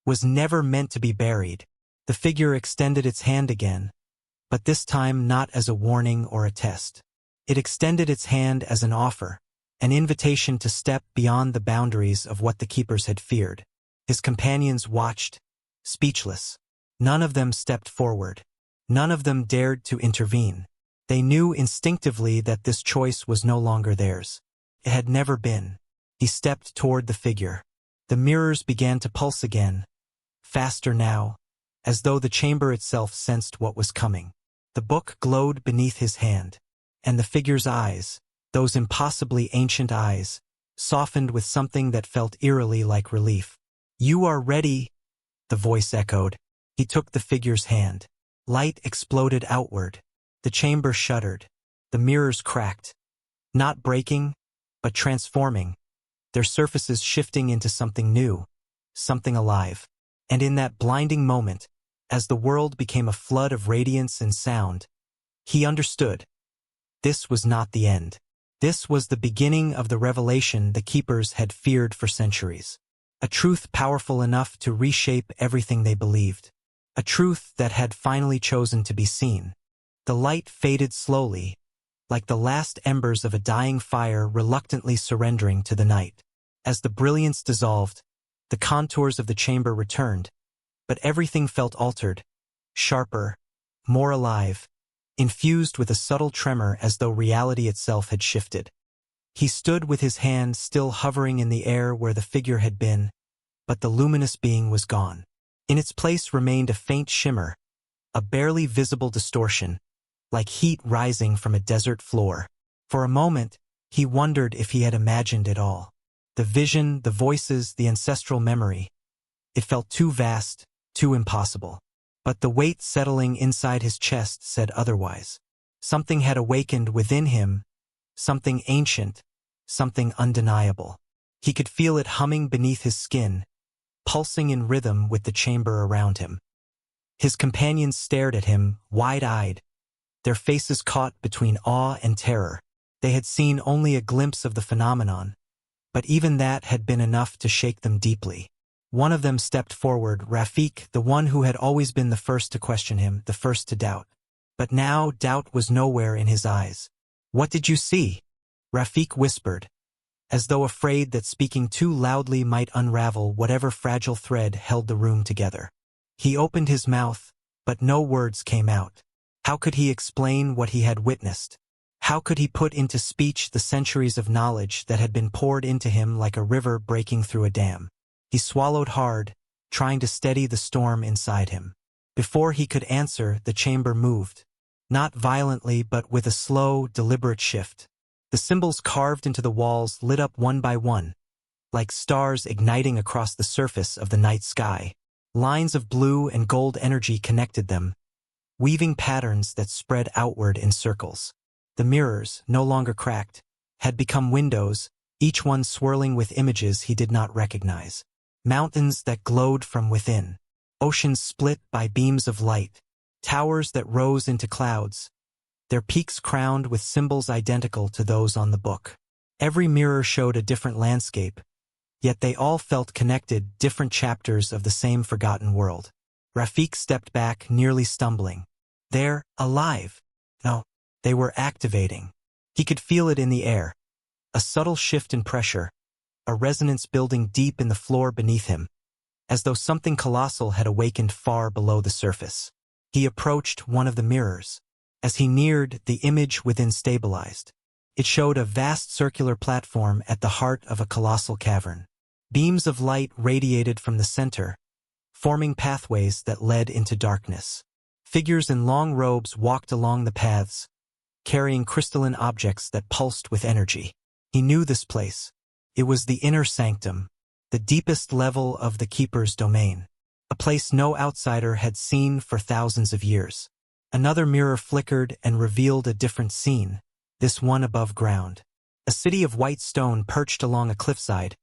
Speaker 1: was never meant to be buried. The figure extended its hand again, but this time not as a warning or a test. It extended its hand as an offer, an invitation to step beyond the boundaries of what the keepers had feared. His companions watched, speechless. None of them stepped forward. None of them dared to intervene. They knew instinctively that this choice was no longer theirs. It had never been. He stepped toward the figure. The mirrors began to pulse again, faster now, as though the chamber itself sensed what was coming. The book glowed beneath his hand, and the figure's eyes, those impossibly ancient eyes, softened with something that felt eerily like relief. "You are ready," the voice echoed. He took the figure's hand. Light exploded outward. The chamber shuddered. The mirrors cracked. Not breaking, but transforming, their surfaces shifting into something new, something alive. And in that blinding moment, as the world became a flood of radiance and sound, he understood. This was not the end. This was the beginning of the revelation the keepers had feared for centuries. A truth powerful enough to reshape everything they believed. A truth that had finally chosen to be seen. The light faded slowly, like the last embers of a dying fire reluctantly surrendering to the night. As the brilliance dissolved, the contours of the chamber returned, but everything felt altered, sharper, more alive, infused with a subtle tremor as though reality itself had shifted. He stood with his hand still hovering in the air where the figure had been, but the luminous being was gone. In its place remained a faint shimmer, a barely visible distortion, like heat rising from a desert floor. For a moment, he wondered if he had imagined it all. The vision, the voices, the ancestral memory. It felt too vast, too impossible. But the weight settling inside his chest said otherwise. Something had awakened within him, something ancient, something undeniable. He could feel it humming beneath his skin, pulsing in rhythm with the chamber around him. His companions stared at him, wide-eyed, their faces caught between awe and terror. They had seen only a glimpse of the phenomenon, but even that had been enough to shake them deeply. One of them stepped forward, Rafik, the one who had always been the first to question him, the first to doubt. But now doubt was nowhere in his eyes. "What did you see?" Rafik whispered, as though afraid that speaking too loudly might unravel whatever fragile thread held the room together. He opened his mouth, but no words came out. How could he explain what he had witnessed? How could he put into speech the centuries of knowledge that had been poured into him like a river breaking through a dam? He swallowed hard, trying to steady the storm inside him. Before he could answer, the chamber moved. Not violently, but with a slow, deliberate shift. The symbols carved into the walls lit up one by one, like stars igniting across the surface of the night sky. Lines of blue and gold energy connected them, weaving patterns that spread outward in circles. The mirrors, no longer cracked, had become windows, each one swirling with images he did not recognize. Mountains that glowed from within. Oceans split by beams of light. Towers that rose into clouds, their peaks crowned with symbols identical to those on the book. Every mirror showed a different landscape, yet they all felt connected, different chapters of the same forgotten world. Rafik stepped back, nearly stumbling. They're alive. No, they were activating. He could feel it in the air. A subtle shift in pressure, a resonance building deep in the floor beneath him, as though something colossal had awakened far below the surface. He approached one of the mirrors. As he neared, the image within stabilized. It showed a vast circular platform at the heart of a colossal cavern. Beams of light radiated from the center, forming pathways that led into darkness. Figures in long robes walked along the paths, carrying crystalline objects that pulsed with energy. He knew this place. It was the inner sanctum, the deepest level of the keeper's domain. A place no outsider had seen for thousands of years. Another mirror flickered and revealed a different scene, this one above ground. A city of white stone perched along a cliffside,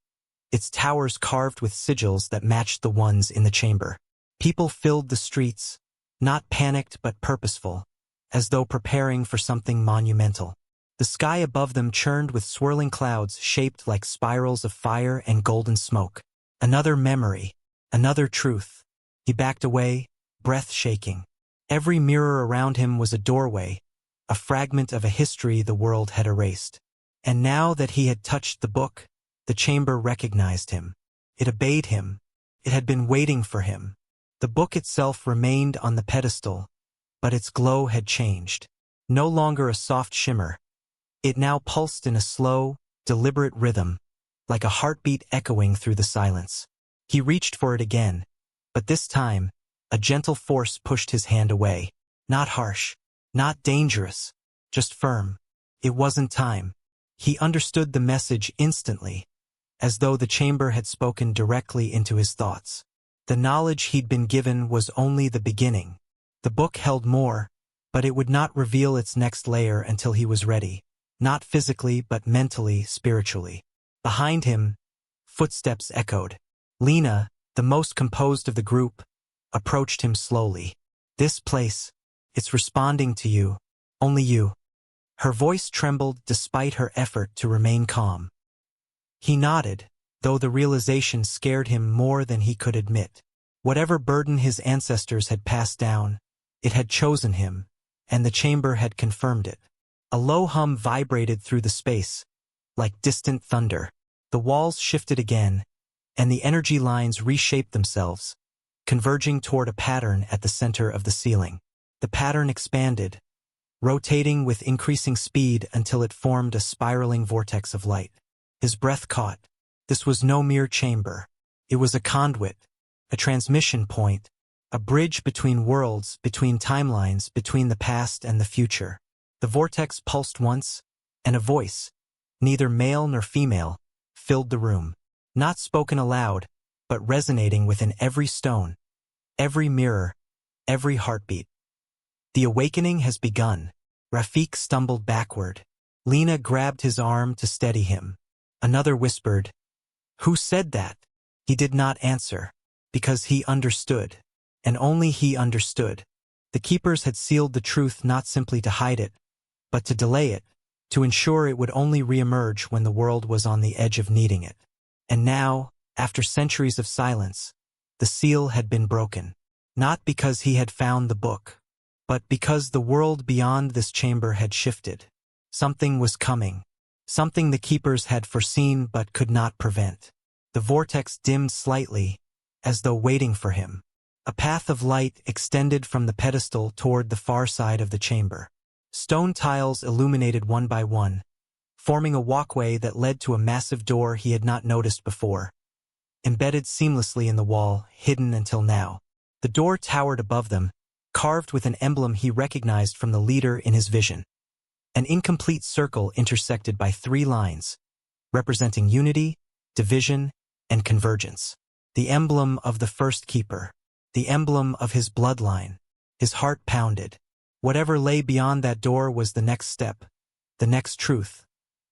Speaker 1: its towers carved with sigils that matched the ones in the chamber. People filled the streets, not panicked but purposeful, as though preparing for something monumental. The sky above them churned with swirling clouds shaped like spirals of fire and golden smoke. Another memory, another truth. He backed away, breath shaking. Every mirror around him was a doorway, a fragment of a history the world had erased. And now that he had touched the book, the chamber recognized him. It obeyed him. It had been waiting for him. The book itself remained on the pedestal, but its glow had changed. No longer a soft shimmer. It now pulsed in a slow, deliberate rhythm, like a heartbeat echoing through the silence. He reached for it again, but this time, a gentle force pushed his hand away. Not harsh, not dangerous, just firm. It wasn't time. He understood the message instantly, as though the chamber had spoken directly into his thoughts. The knowledge he'd been given was only the beginning. The book held more, but it would not reveal its next layer until he was ready. Not physically, but mentally, spiritually. Behind him, footsteps echoed. Lena, the most composed of the group, approached him slowly. This place, it's responding to you. Only you. Her voice trembled despite her effort to remain calm. He nodded, though the realization scared him more than he could admit. Whatever burden his ancestors had passed down, it had chosen him, and the chamber had confirmed it. A low hum vibrated through the space, like distant thunder. The walls shifted again, and the energy lines reshaped themselves, converging toward a pattern at the center of the ceiling. The pattern expanded, rotating with increasing speed until it formed a spiraling vortex of light. His breath caught. This was no mere chamber. It was a conduit, a transmission point, a bridge between worlds, between timelines, between the past and the future. The vortex pulsed once, and a voice, neither male nor female, filled the room. Not spoken aloud, but resonating within every stone, every mirror, every heartbeat. The awakening has begun. Rafik stumbled backward. Lena grabbed his arm to steady him. Another whispered, "Who said that?" He did not answer, because he understood, and only he understood. The keepers had sealed the truth not simply to hide it, but to delay it, to ensure it would only reemerge when the world was on the edge of needing it. And now, after centuries of silence, the seal had been broken. Not because he had found the book, but because the world beyond this chamber had shifted. Something was coming. Something the keepers had foreseen but could not prevent. The vortex dimmed slightly, as though waiting for him. A path of light extended from the pedestal toward the far side of the chamber. Stone tiles illuminated one by one, forming a walkway that led to a massive door he had not noticed before. Embedded seamlessly in the wall, hidden until now. The door towered above them, carved with an emblem he recognized from the leader in his vision. An incomplete circle intersected by 3 lines, representing unity, division, and convergence. The emblem of the first keeper. The emblem of his bloodline. His heart pounded. Whatever lay beyond that door was the next step, the next truth,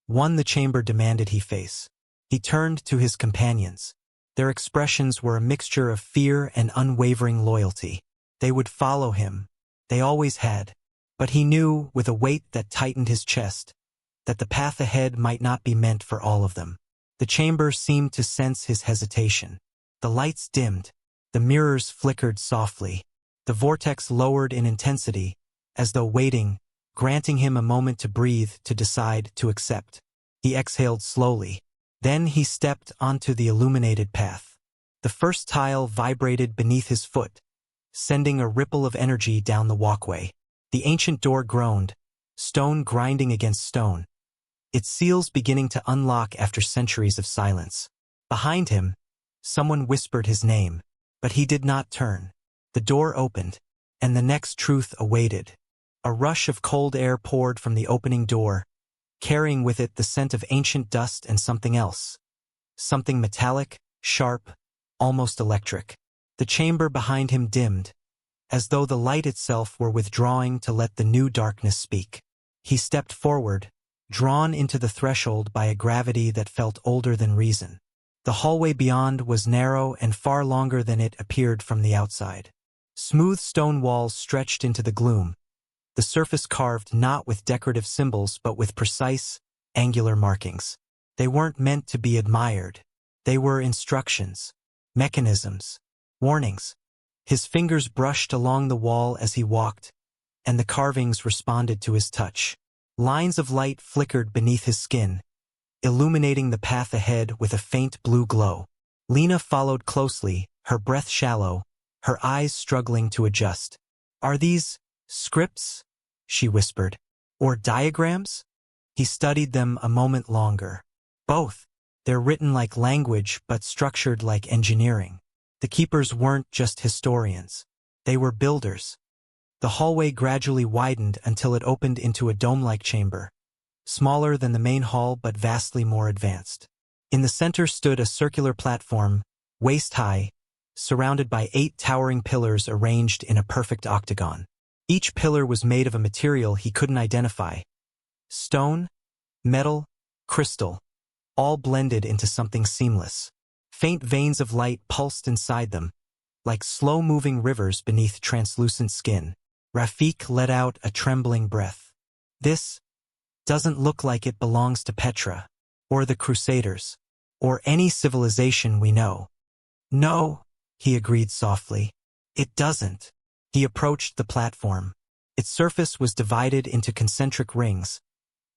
Speaker 1: one the chamber demanded he face. He turned to his companions. Their expressions were a mixture of fear and unwavering loyalty. They would follow him. They always had. But he knew, with a weight that tightened his chest, that the path ahead might not be meant for all of them. The chamber seemed to sense his hesitation. The lights dimmed. The mirrors flickered softly. The vortex lowered in intensity, as though waiting, granting him a moment to breathe, to decide, to accept. He exhaled slowly. Then he stepped onto the illuminated path. The first tile vibrated beneath his foot, sending a ripple of energy down the walkway. The ancient door groaned, stone grinding against stone, its seals beginning to unlock after centuries of silence. Behind him, someone whispered his name, but he did not turn. The door opened, and the next truth awaited. A rush of cold air poured from the opening door, carrying with it the scent of ancient dust and something else. Something metallic, sharp, almost electric. The chamber behind him dimmed, as though the light itself were withdrawing to let the new darkness speak. He stepped forward, drawn into the threshold by a gravity that felt older than reason. The hallway beyond was narrow and far longer than it appeared from the outside. Smooth stone walls stretched into the gloom, the surface carved not with decorative symbols but with precise, angular markings. They weren't meant to be admired. They were instructions, mechanisms, warnings. His fingers brushed along the wall as he walked, and the carvings responded to his touch. Lines of light flickered beneath his skin, illuminating the path ahead with a faint blue glow. Lena followed closely, her breath shallow, her eyes struggling to adjust. "Are these scripts?" she whispered. "Or diagrams?" He studied them a moment longer. "Both," They're written like language but structured like engineering. The keepers weren't just historians. They were builders. The hallway gradually widened until it opened into a dome-like chamber, smaller than the main hall but vastly more advanced. In the center stood a circular platform, waist-high, surrounded by 8 towering pillars arranged in a perfect octagon. Each pillar was made of a material he couldn't identify. Stone, metal, crystal, all blended into something seamless. Faint veins of light pulsed inside them, like slow-moving rivers beneath translucent skin. Rafik let out a trembling breath. This doesn't look like it belongs to Petra, or the Crusaders, or any civilization we know. No, he agreed softly. It doesn't. He approached the platform. Its surface was divided into concentric rings,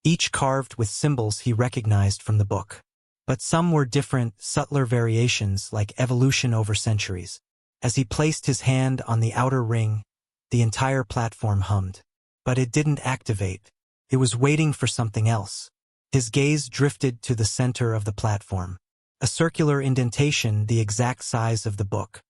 Speaker 1: each carved with symbols he recognized from the book. But some were different, subtler variations like evolution over centuries. As he placed his hand on the outer ring, the entire platform hummed. But it didn't activate. It was waiting for something else. His gaze drifted to the center of the platform. A circular indentation the exact size of the book.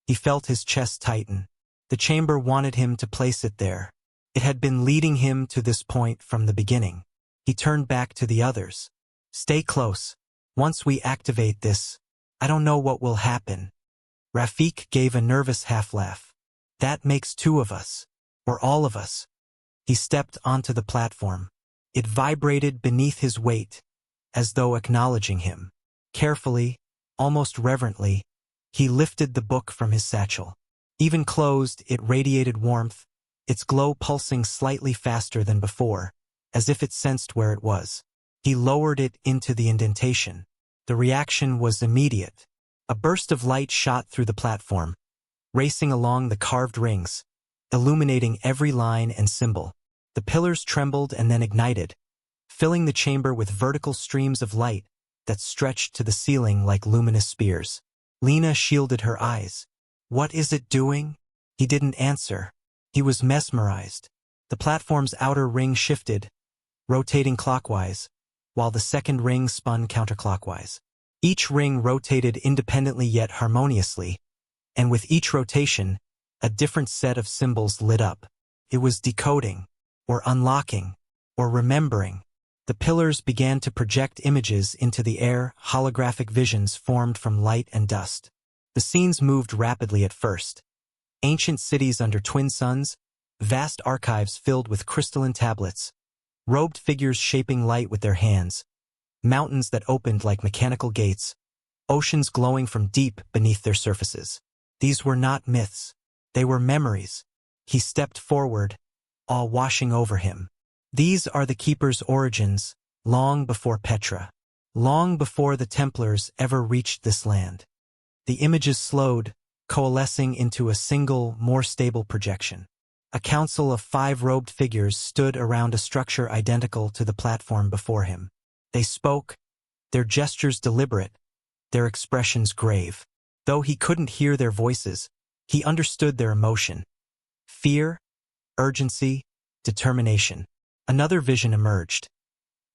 Speaker 1: He felt his chest tighten. The chamber wanted him to place it there. It had been leading him to this point from the beginning. He turned back to the others. Stay close. Once we activate this, I don't know what will happen. Rafik gave a nervous half-laugh. That makes 2 of us. Or all of us. He stepped onto the platform. It vibrated beneath his weight, as though acknowledging him. Carefully, almost reverently, he lifted the book from his satchel. Even closed, it radiated warmth, its glow pulsing slightly faster than before, as if it sensed where it was. He lowered it into the indentation. The reaction was immediate. A burst of light shot through the platform, racing along the carved rings, illuminating every line and symbol. The pillars trembled and then ignited, filling the chamber with vertical streams of light that stretched to the ceiling like luminous spears. Lena shielded her eyes. What is it doing? He didn't answer. He was mesmerized. The platform's outer ring shifted, rotating clockwise, while the second ring spun counterclockwise. Each ring rotated independently yet harmoniously, and with each rotation, a different set of symbols lit up. It was decoding, or unlocking, or remembering. The pillars began to project images into the air, holographic visions formed from light and dust. The scenes moved rapidly at first. Ancient cities under twin suns, vast archives filled with crystalline tablets, robed figures shaping light with their hands, mountains that opened like mechanical gates, oceans glowing from deep beneath their surfaces. These were not myths. They were memories. He stepped forward, awe washing over him. These are the Keeper's origins, long before Petra, long before the Templars ever reached this land. The images slowed, coalescing into a single, more stable projection. A council of 5 robed figures stood around a structure identical to the platform before him. They spoke, their gestures deliberate, their expressions grave. Though he couldn't hear their voices, he understood their emotion. Fear, urgency, determination. Another vision emerged.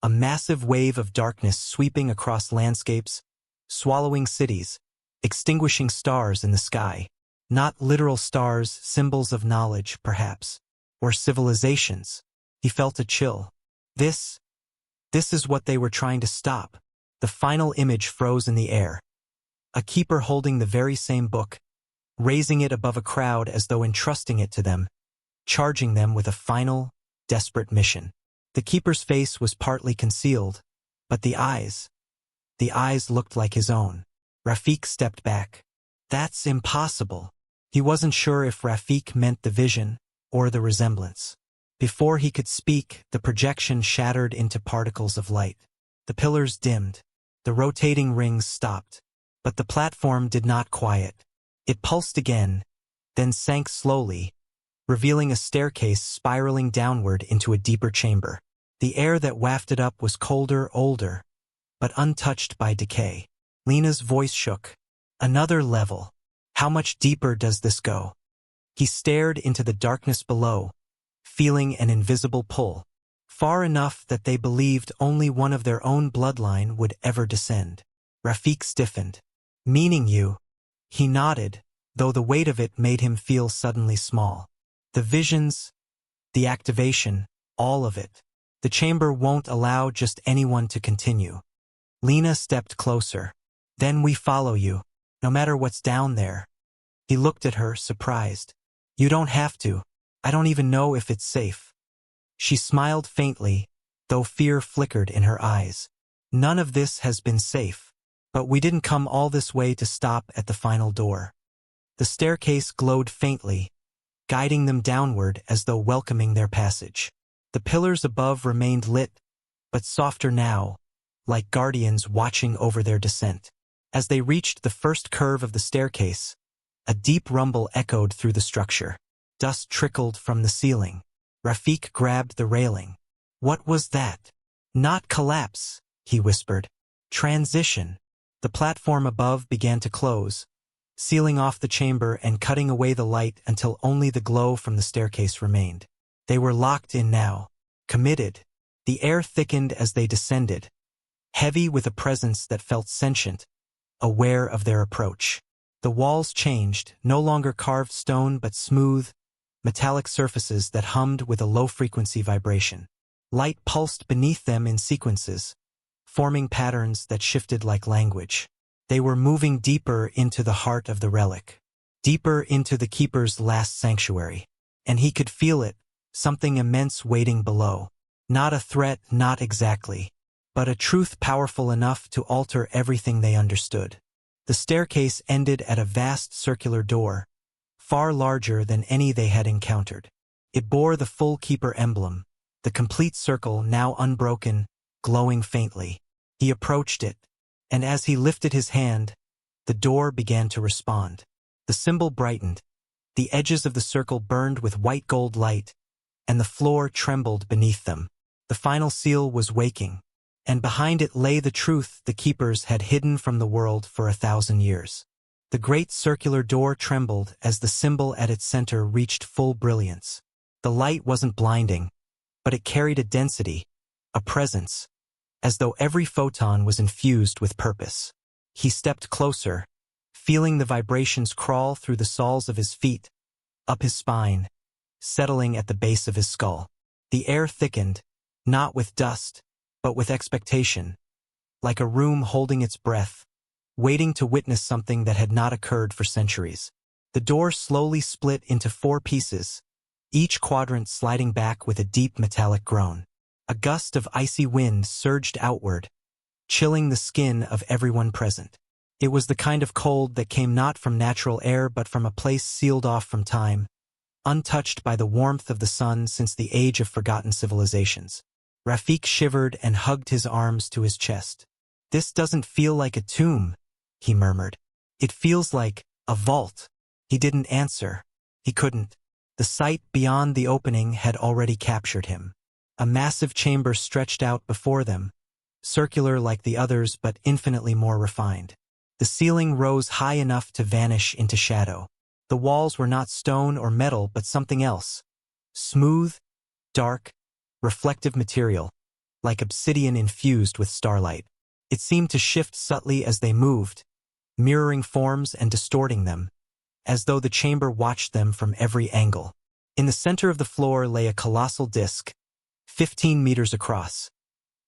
Speaker 1: A massive wave of darkness sweeping across landscapes, swallowing cities, extinguishing stars in the sky. Not literal stars, symbols of knowledge, perhaps, or civilizations. He felt a chill. This is what they were trying to stop. The final image froze in the air. A keeper holding the very same book, raising it above a crowd as though entrusting it to them, charging them with a final, desperate mission. The keeper's face was partly concealed, but the eyes looked like his own. Rafik stepped back. That's impossible. He wasn't sure if Rafik meant the vision or the resemblance. Before he could speak, the projection shattered into particles of light. The pillars dimmed. The rotating rings stopped. But the platform did not quiet. It pulsed again, then sank slowly, revealing a staircase spiraling downward into a deeper chamber. The air that wafted up was colder, older, but untouched by decay. Lena's voice shook. Another level. How much deeper does this go? He stared into the darkness below, feeling an invisible pull, far enough that they believed only one of their own bloodline would ever descend. Rafik stiffened. Meaning you? He nodded, though the weight of it made him feel suddenly small. The visions, the activation, all of it. The chamber won't allow just anyone to continue. Lena stepped closer. Then we follow you, no matter what's down there. He looked at her, surprised. You don't have to. I don't even know if it's safe. She smiled faintly, though fear flickered in her eyes. None of this has been safe. But we didn't come all this way to stop at the final door. The staircase glowed faintly, guiding them downward as though welcoming their passage. The pillars above remained lit, but softer now, like guardians watching over their descent. As they reached the first curve of the staircase, a deep rumble echoed through the structure. Dust trickled from the ceiling. Rafik grabbed the railing. What was that? Not collapse, he whispered. Transition. The platform above began to close, sealing off the chamber and cutting away the light until only the glow from the staircase remained. They were locked in now, committed. The air thickened as they descended, heavy with a presence that felt sentient, aware of their approach. The walls changed, no longer carved stone but smooth, metallic surfaces that hummed with a low-frequency vibration. Light pulsed beneath them in sequences, forming patterns that shifted like language. They were moving deeper into the heart of the relic, deeper into the keeper's last sanctuary. And he could feel it, something immense waiting below. Not a threat, not exactly, but a truth powerful enough to alter everything they understood. The staircase ended at a vast circular door, far larger than any they had encountered. It bore the full keeper emblem, the complete circle now unbroken, glowing faintly. He approached it, and as he lifted his hand, the door began to respond. The symbol brightened, the edges of the circle burned with white gold light, and the floor trembled beneath them. The final seal was waking, and behind it lay the truth the keepers had hidden from the world for 1,000 years. The great circular door trembled as the symbol at its center reached full brilliance. The light wasn't blinding, but it carried a density, a presence, as though every photon was infused with purpose. He stepped closer, feeling the vibrations crawl through the soles of his feet, up his spine, settling at the base of his skull. The air thickened, not with dust, but with expectation, like a room holding its breath, waiting to witness something that had not occurred for centuries. The door slowly split into 4 pieces, each quadrant sliding back with a deep metallic groan. A gust of icy wind surged outward, chilling the skin of everyone present. It was the kind of cold that came not from natural air but from a place sealed off from time, untouched by the warmth of the sun since the age of forgotten civilizations. Rafik shivered and hugged his arms to his chest. This doesn't feel like a tomb, he murmured. It feels like a vault. He didn't answer. He couldn't. The sight beyond the opening had already captured him. A massive chamber stretched out before them, circular like the others but infinitely more refined. The ceiling rose high enough to vanish into shadow. The walls were not stone or metal but something else. Smooth, dark, reflective material, like obsidian infused with starlight. It seemed to shift subtly as they moved, mirroring forms and distorting them, as though the chamber watched them from every angle. In the center of the floor lay a colossal disc, 15 meters across,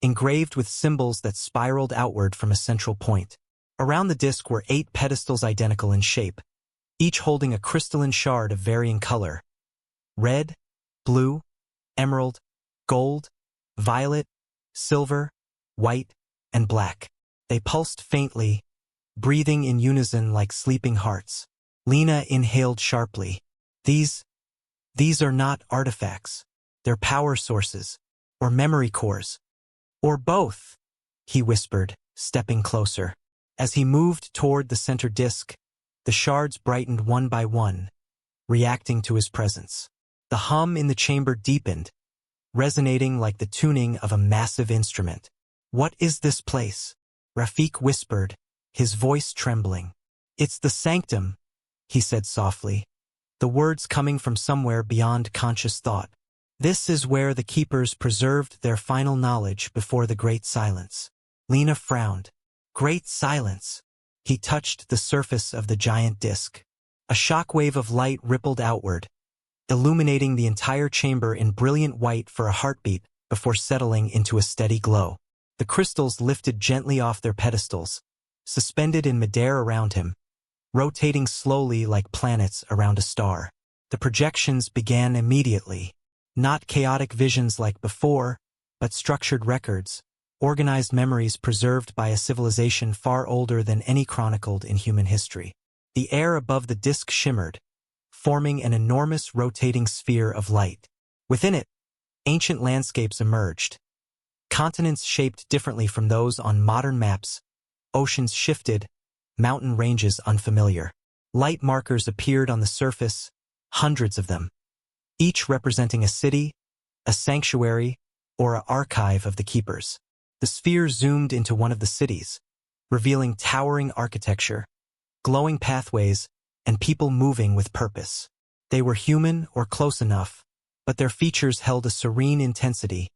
Speaker 1: engraved with symbols that spiraled outward from a central point. Around the disc were 8 pedestals identical in shape, each holding a crystalline shard of varying color: red, blue, emerald, gold, violet, silver, white, and black. They pulsed faintly, breathing in unison like sleeping hearts. Lena inhaled sharply. These are not artifacts. They're power sources, or memory cores, or both, he whispered, stepping closer. As he moved toward the center disk, the shards brightened one by one, reacting to his presence. The hum in the chamber deepened, resonating like the tuning of a massive instrument. What is this place? Rafik whispered, his voice trembling. It's the sanctum, he said softly, the words coming from somewhere beyond conscious thought. This is where the keepers preserved their final knowledge before the great silence. Lena frowned. Great silence. He touched the surface of the giant disk. A shockwave of light rippled outward, illuminating the entire chamber in brilliant white for a heartbeat before settling into a steady glow. The crystals lifted gently off their pedestals, suspended in midair around him, rotating slowly like planets around a star. The projections began immediately. Not chaotic visions like before, but structured records, organized memories preserved by a civilization far older than any chronicled in human history. The air above the disk shimmered, forming an enormous rotating sphere of light. Within it, ancient landscapes emerged. Continents shaped differently from those on modern maps, oceans shifted, mountain ranges unfamiliar. Light markers appeared on the surface, hundreds of them, each representing a city, a sanctuary, or an archive of the keepers. The sphere zoomed into one of the cities, revealing towering architecture, glowing pathways, and people moving with purpose. They were human or close enough, but their features held a serene intensity,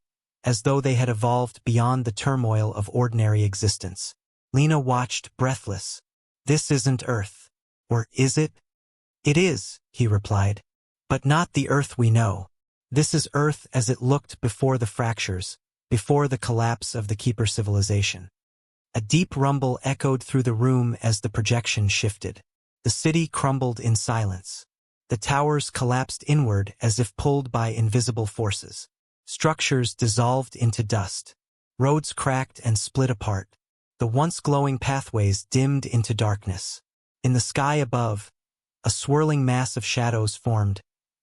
Speaker 1: as though they had evolved beyond the turmoil of ordinary existence. Lena watched, breathless. This isn't Earth. Or is it? It is, he replied. But not the Earth we know. This is Earth as it looked before the fractures, before the collapse of the Keeper civilization. A deep rumble echoed through the room as the projection shifted. The city crumbled in silence. The towers collapsed inward as if pulled by invisible forces. Structures dissolved into dust. Roads cracked and split apart. The once glowing pathways dimmed into darkness. In the sky above, a swirling mass of shadows formed,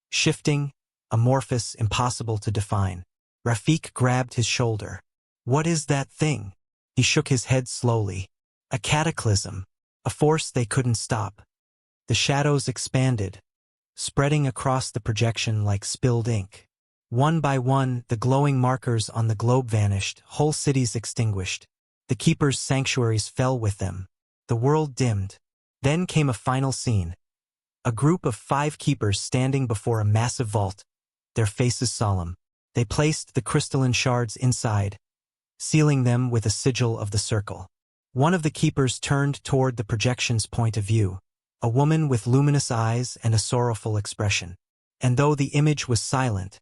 Speaker 1: shifting, amorphous, impossible to define. Rafik grabbed his shoulder. What is that thing? He shook his head slowly. A cataclysm, a force they couldn't stop. The shadows expanded, spreading across the projection like spilled ink. One by one, the glowing markers on the globe vanished, whole cities extinguished. The keepers' sanctuaries fell with them. The world dimmed. Then came a final scene. A group of 5 keepers standing before a massive vault, their faces solemn. They placed the crystalline shards inside, sealing them with a sigil of the circle. One of the keepers turned toward the projection's point of view, a woman with luminous eyes and a sorrowful expression. And though the image was silent,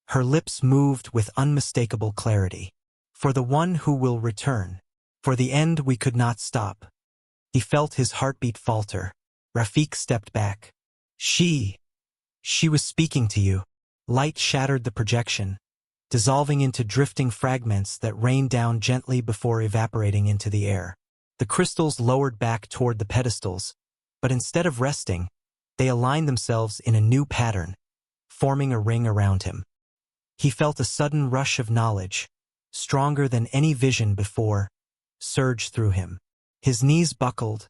Speaker 1: her lips moved with unmistakable clarity. For the one who will return. For the end we could not stop. He felt his heartbeat falter. Rafik stepped back. She was speaking to you. Light shattered the projection, dissolving into drifting fragments that rained down gently before evaporating into the air. The crystals lowered back toward the pedestals, but instead of resting, they aligned themselves in a new pattern, forming a ring around him. He felt a sudden rush of knowledge, stronger than any vision before, surge through him. His knees buckled,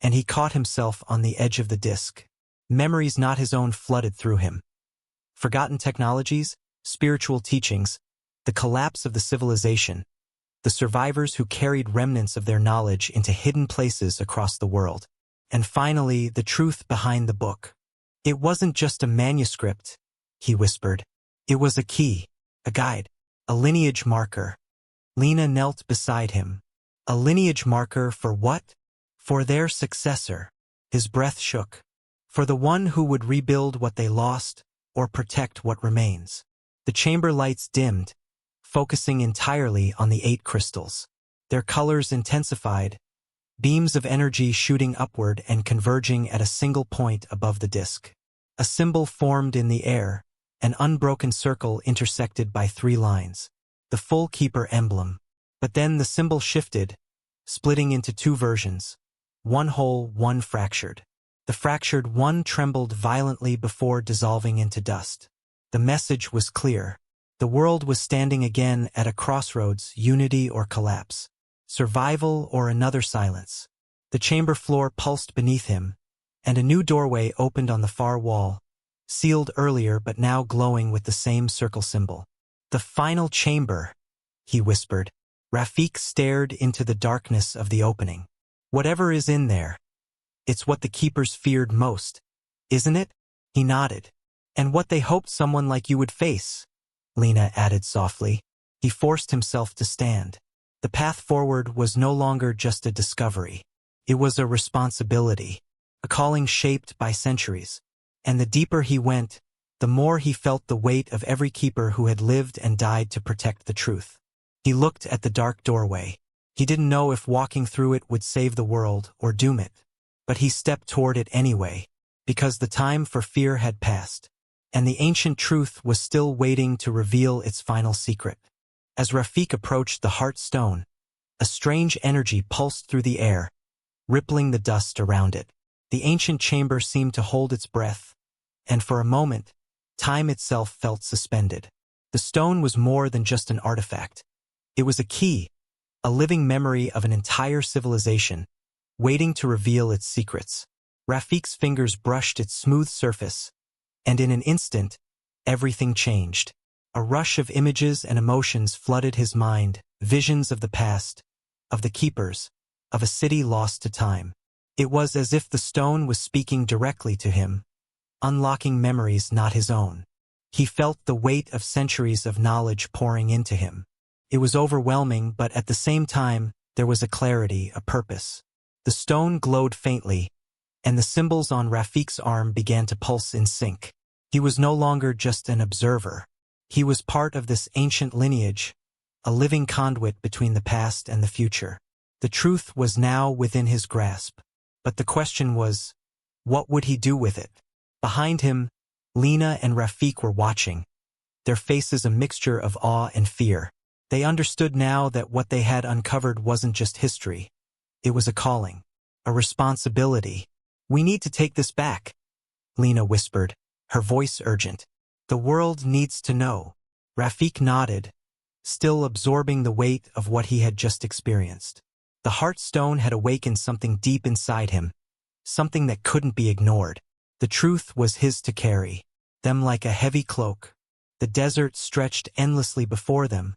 Speaker 1: and he caught himself on the edge of the disk. Memories not his own flooded through him. Forgotten technologies, spiritual teachings, the collapse of the civilization, the survivors who carried remnants of their knowledge into hidden places across the world. And finally, the truth behind the book. It wasn't just a manuscript, he whispered. It was a key, a guide, a lineage marker. Lena knelt beside him. A lineage marker for what? For their successor. His breath shook. For the one who would rebuild what they lost, or protect what remains. The chamber lights dimmed, focusing entirely on the 8 crystals. Their colors intensified, beams of energy shooting upward and converging at a single point above the disk. A symbol formed in the air, an unbroken circle intersected by 3 lines. The full keeper emblem. But then the symbol shifted, splitting into 2 versions. One whole, one fractured. The fractured one trembled violently before dissolving into dust. The message was clear. The world was standing again at a crossroads, unity or collapse. Survival or another silence. The chamber floor pulsed beneath him, and a new doorway opened on the far wall, sealed earlier but now glowing with the same circle symbol. The final chamber, he whispered. Rafik stared into the darkness of the opening. Whatever is in there, it's what the keepers feared most, isn't it? He nodded. And what they hoped someone like you would face, Lena added softly. He forced himself to stand. The path forward was no longer just a discovery. It was a responsibility, a calling shaped by centuries. And the deeper he went, the more he felt the weight of every keeper who had lived and died to protect the truth. He looked at the dark doorway. He didn't know if walking through it would save the world or doom it. But he stepped toward it anyway, because the time for fear had passed, and the ancient truth was still waiting to reveal its final secret. As Rafik approached the heart stone, a strange energy pulsed through the air, rippling the dust around it. The ancient chamber seemed to hold its breath, and for a moment, time itself felt suspended. The stone was more than just an artifact. It was a key, a living memory of an entire civilization, waiting to reveal its secrets. Rafik's fingers brushed its smooth surface, and in an instant, everything changed. A rush of images and emotions flooded his mind, visions of the past, of the keepers, of a city lost to time. It was as if the stone was speaking directly to him, unlocking memories not his own. He felt the weight of centuries of knowledge pouring into him. It was overwhelming, but at the same time, there was a clarity, a purpose. The stone glowed faintly, and the symbols on Rafik's arm began to pulse in sync. He was no longer just an observer. He was part of this ancient lineage, a living conduit between the past and the future. The truth was now within his grasp. But the question was, what would he do with it? Behind him, Lena and Rafik were watching, their faces a mixture of awe and fear. They understood now that what they had uncovered wasn't just history. It was a calling, a responsibility. "We need to take this back," Lena whispered, her voice urgent. "The world needs to know." Rafik nodded, still absorbing the weight of what he had just experienced. The heart stone had awakened something deep inside him, something that couldn't be ignored. The truth was his to carry, them like a heavy cloak. The desert stretched endlessly before them,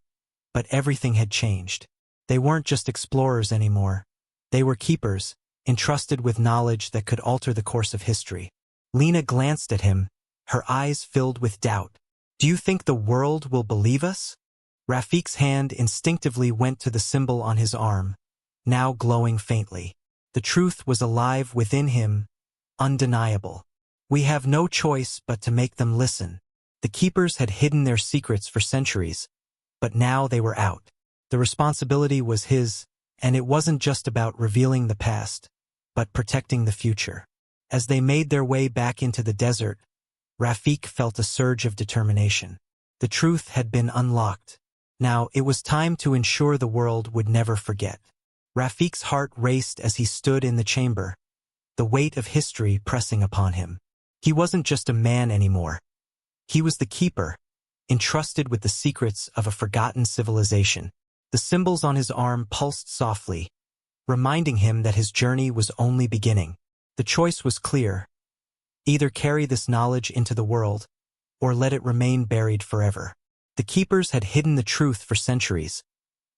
Speaker 1: but everything had changed. They weren't just explorers anymore. They were keepers, entrusted with knowledge that could alter the course of history. Lena glanced at him, her eyes filled with doubt. "Do you think the world will believe us?" Rafik's hand instinctively went to the symbol on his arm, now glowing faintly. The truth was alive within him, undeniable. "We have no choice but to make them listen." The keepers had hidden their secrets for centuries, but now they were out. The responsibility was his, and it wasn't just about revealing the past, but protecting the future. As they made their way back into the desert, Rafik felt a surge of determination. The truth had been unlocked. Now it was time to ensure the world would never forget. Rafik's heart raced as he stood in the chamber, the weight of history pressing upon him. He wasn't just a man anymore. He was the keeper, entrusted with the secrets of a forgotten civilization. The symbols on his arm pulsed softly, reminding him that his journey was only beginning. The choice was clear: either carry this knowledge into the world, or let it remain buried forever. The keepers had hidden the truth for centuries,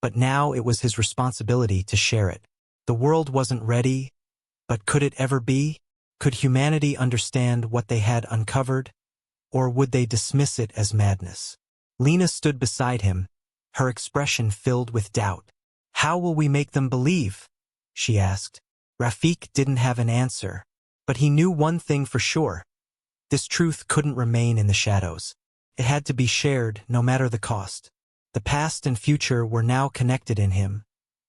Speaker 1: but now it was his responsibility to share it. The world wasn't ready, but could it ever be? Could humanity understand what they had uncovered, or would they dismiss it as madness? Lena stood beside him, her expression filled with doubt. "How will we make them believe?" she asked. Rafik didn't have an answer, but he knew one thing for sure. This truth couldn't remain in the shadows. It had to be shared, no matter the cost. The past and future were now connected in him,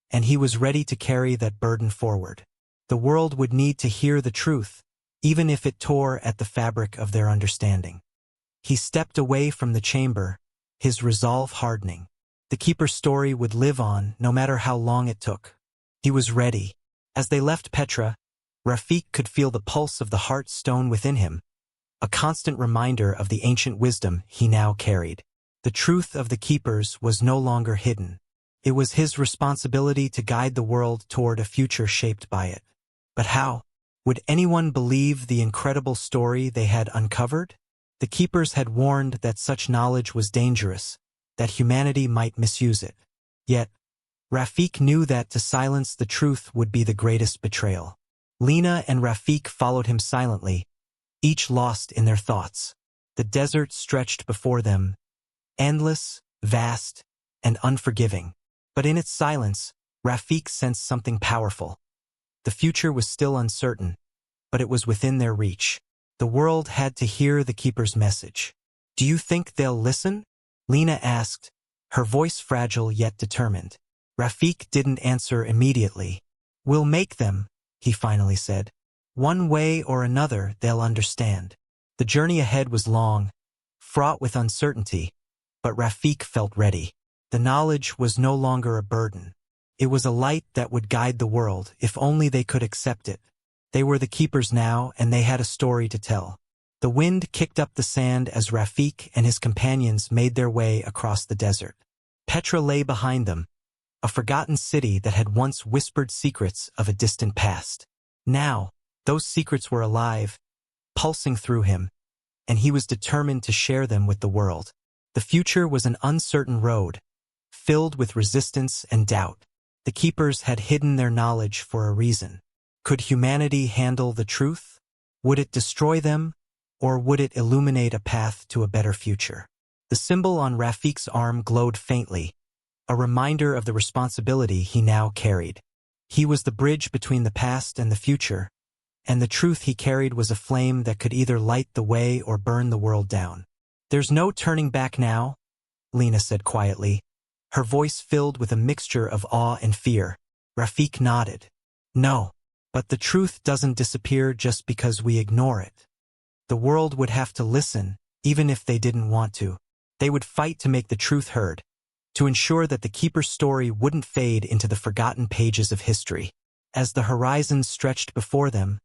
Speaker 1: and he was ready to carry that burden forward. The world would need to hear the truth, even if it tore at the fabric of their understanding. He stepped away from the chamber, his resolve hardening. The keeper's story would live on, no matter how long it took. He was ready. As they left Petra, Rafik could feel the pulse of the heart stone within him, a constant reminder of the ancient wisdom he now carried. The truth of the keepers was no longer hidden. It was his responsibility to guide the world toward a future shaped by it. But how? Would anyone believe the incredible story they had uncovered? The keepers had warned that such knowledge was dangerous, that humanity might misuse it. Yet, Rafik knew that to silence the truth would be the greatest betrayal. Lena and Rafik followed him silently, each lost in their thoughts. The desert stretched before them, endless, vast, and unforgiving. But in its silence, Rafik sensed something powerful. The future was still uncertain, but it was within their reach. The world had to hear the Keeper's message. "Do you think they'll listen?" Lena asked, her voice fragile yet determined. Rafik didn't answer immediately. "We'll make them," he finally said. "One way or another, they'll understand." The journey ahead was long, fraught with uncertainty, but Rafik felt ready. The knowledge was no longer a burden. It was a light that would guide the world, if only they could accept it. They were the Keepers now, and they had a story to tell. The wind kicked up the sand as Rafik and his companions made their way across the desert. Petra lay behind them, a forgotten city that had once whispered secrets of a distant past. Now, those secrets were alive, pulsing through him, and he was determined to share them with the world. The future was an uncertain road, filled with resistance and doubt. The Keepers had hidden their knowledge for a reason. Could humanity handle the truth? Would it destroy them, or would it illuminate a path to a better future? The symbol on Rafik's arm glowed faintly, a reminder of the responsibility he now carried. He was the bridge between the past and the future, and the truth he carried was a flame that could either light the way or burn the world down. "There's no turning back now," Lena said quietly, her voice filled with a mixture of awe and fear. Rafik nodded. "No, but the truth doesn't disappear just because we ignore it. The world would have to listen, even if they didn't want to. They would fight to make the truth heard, to ensure that the Keeper's story wouldn't fade into the forgotten pages of history." As the horizon stretched before them,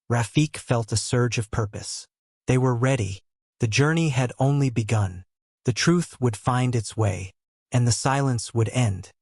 Speaker 1: Rafik felt a surge of purpose. They were ready. The journey had only begun. The truth would find its way, and the silence would end.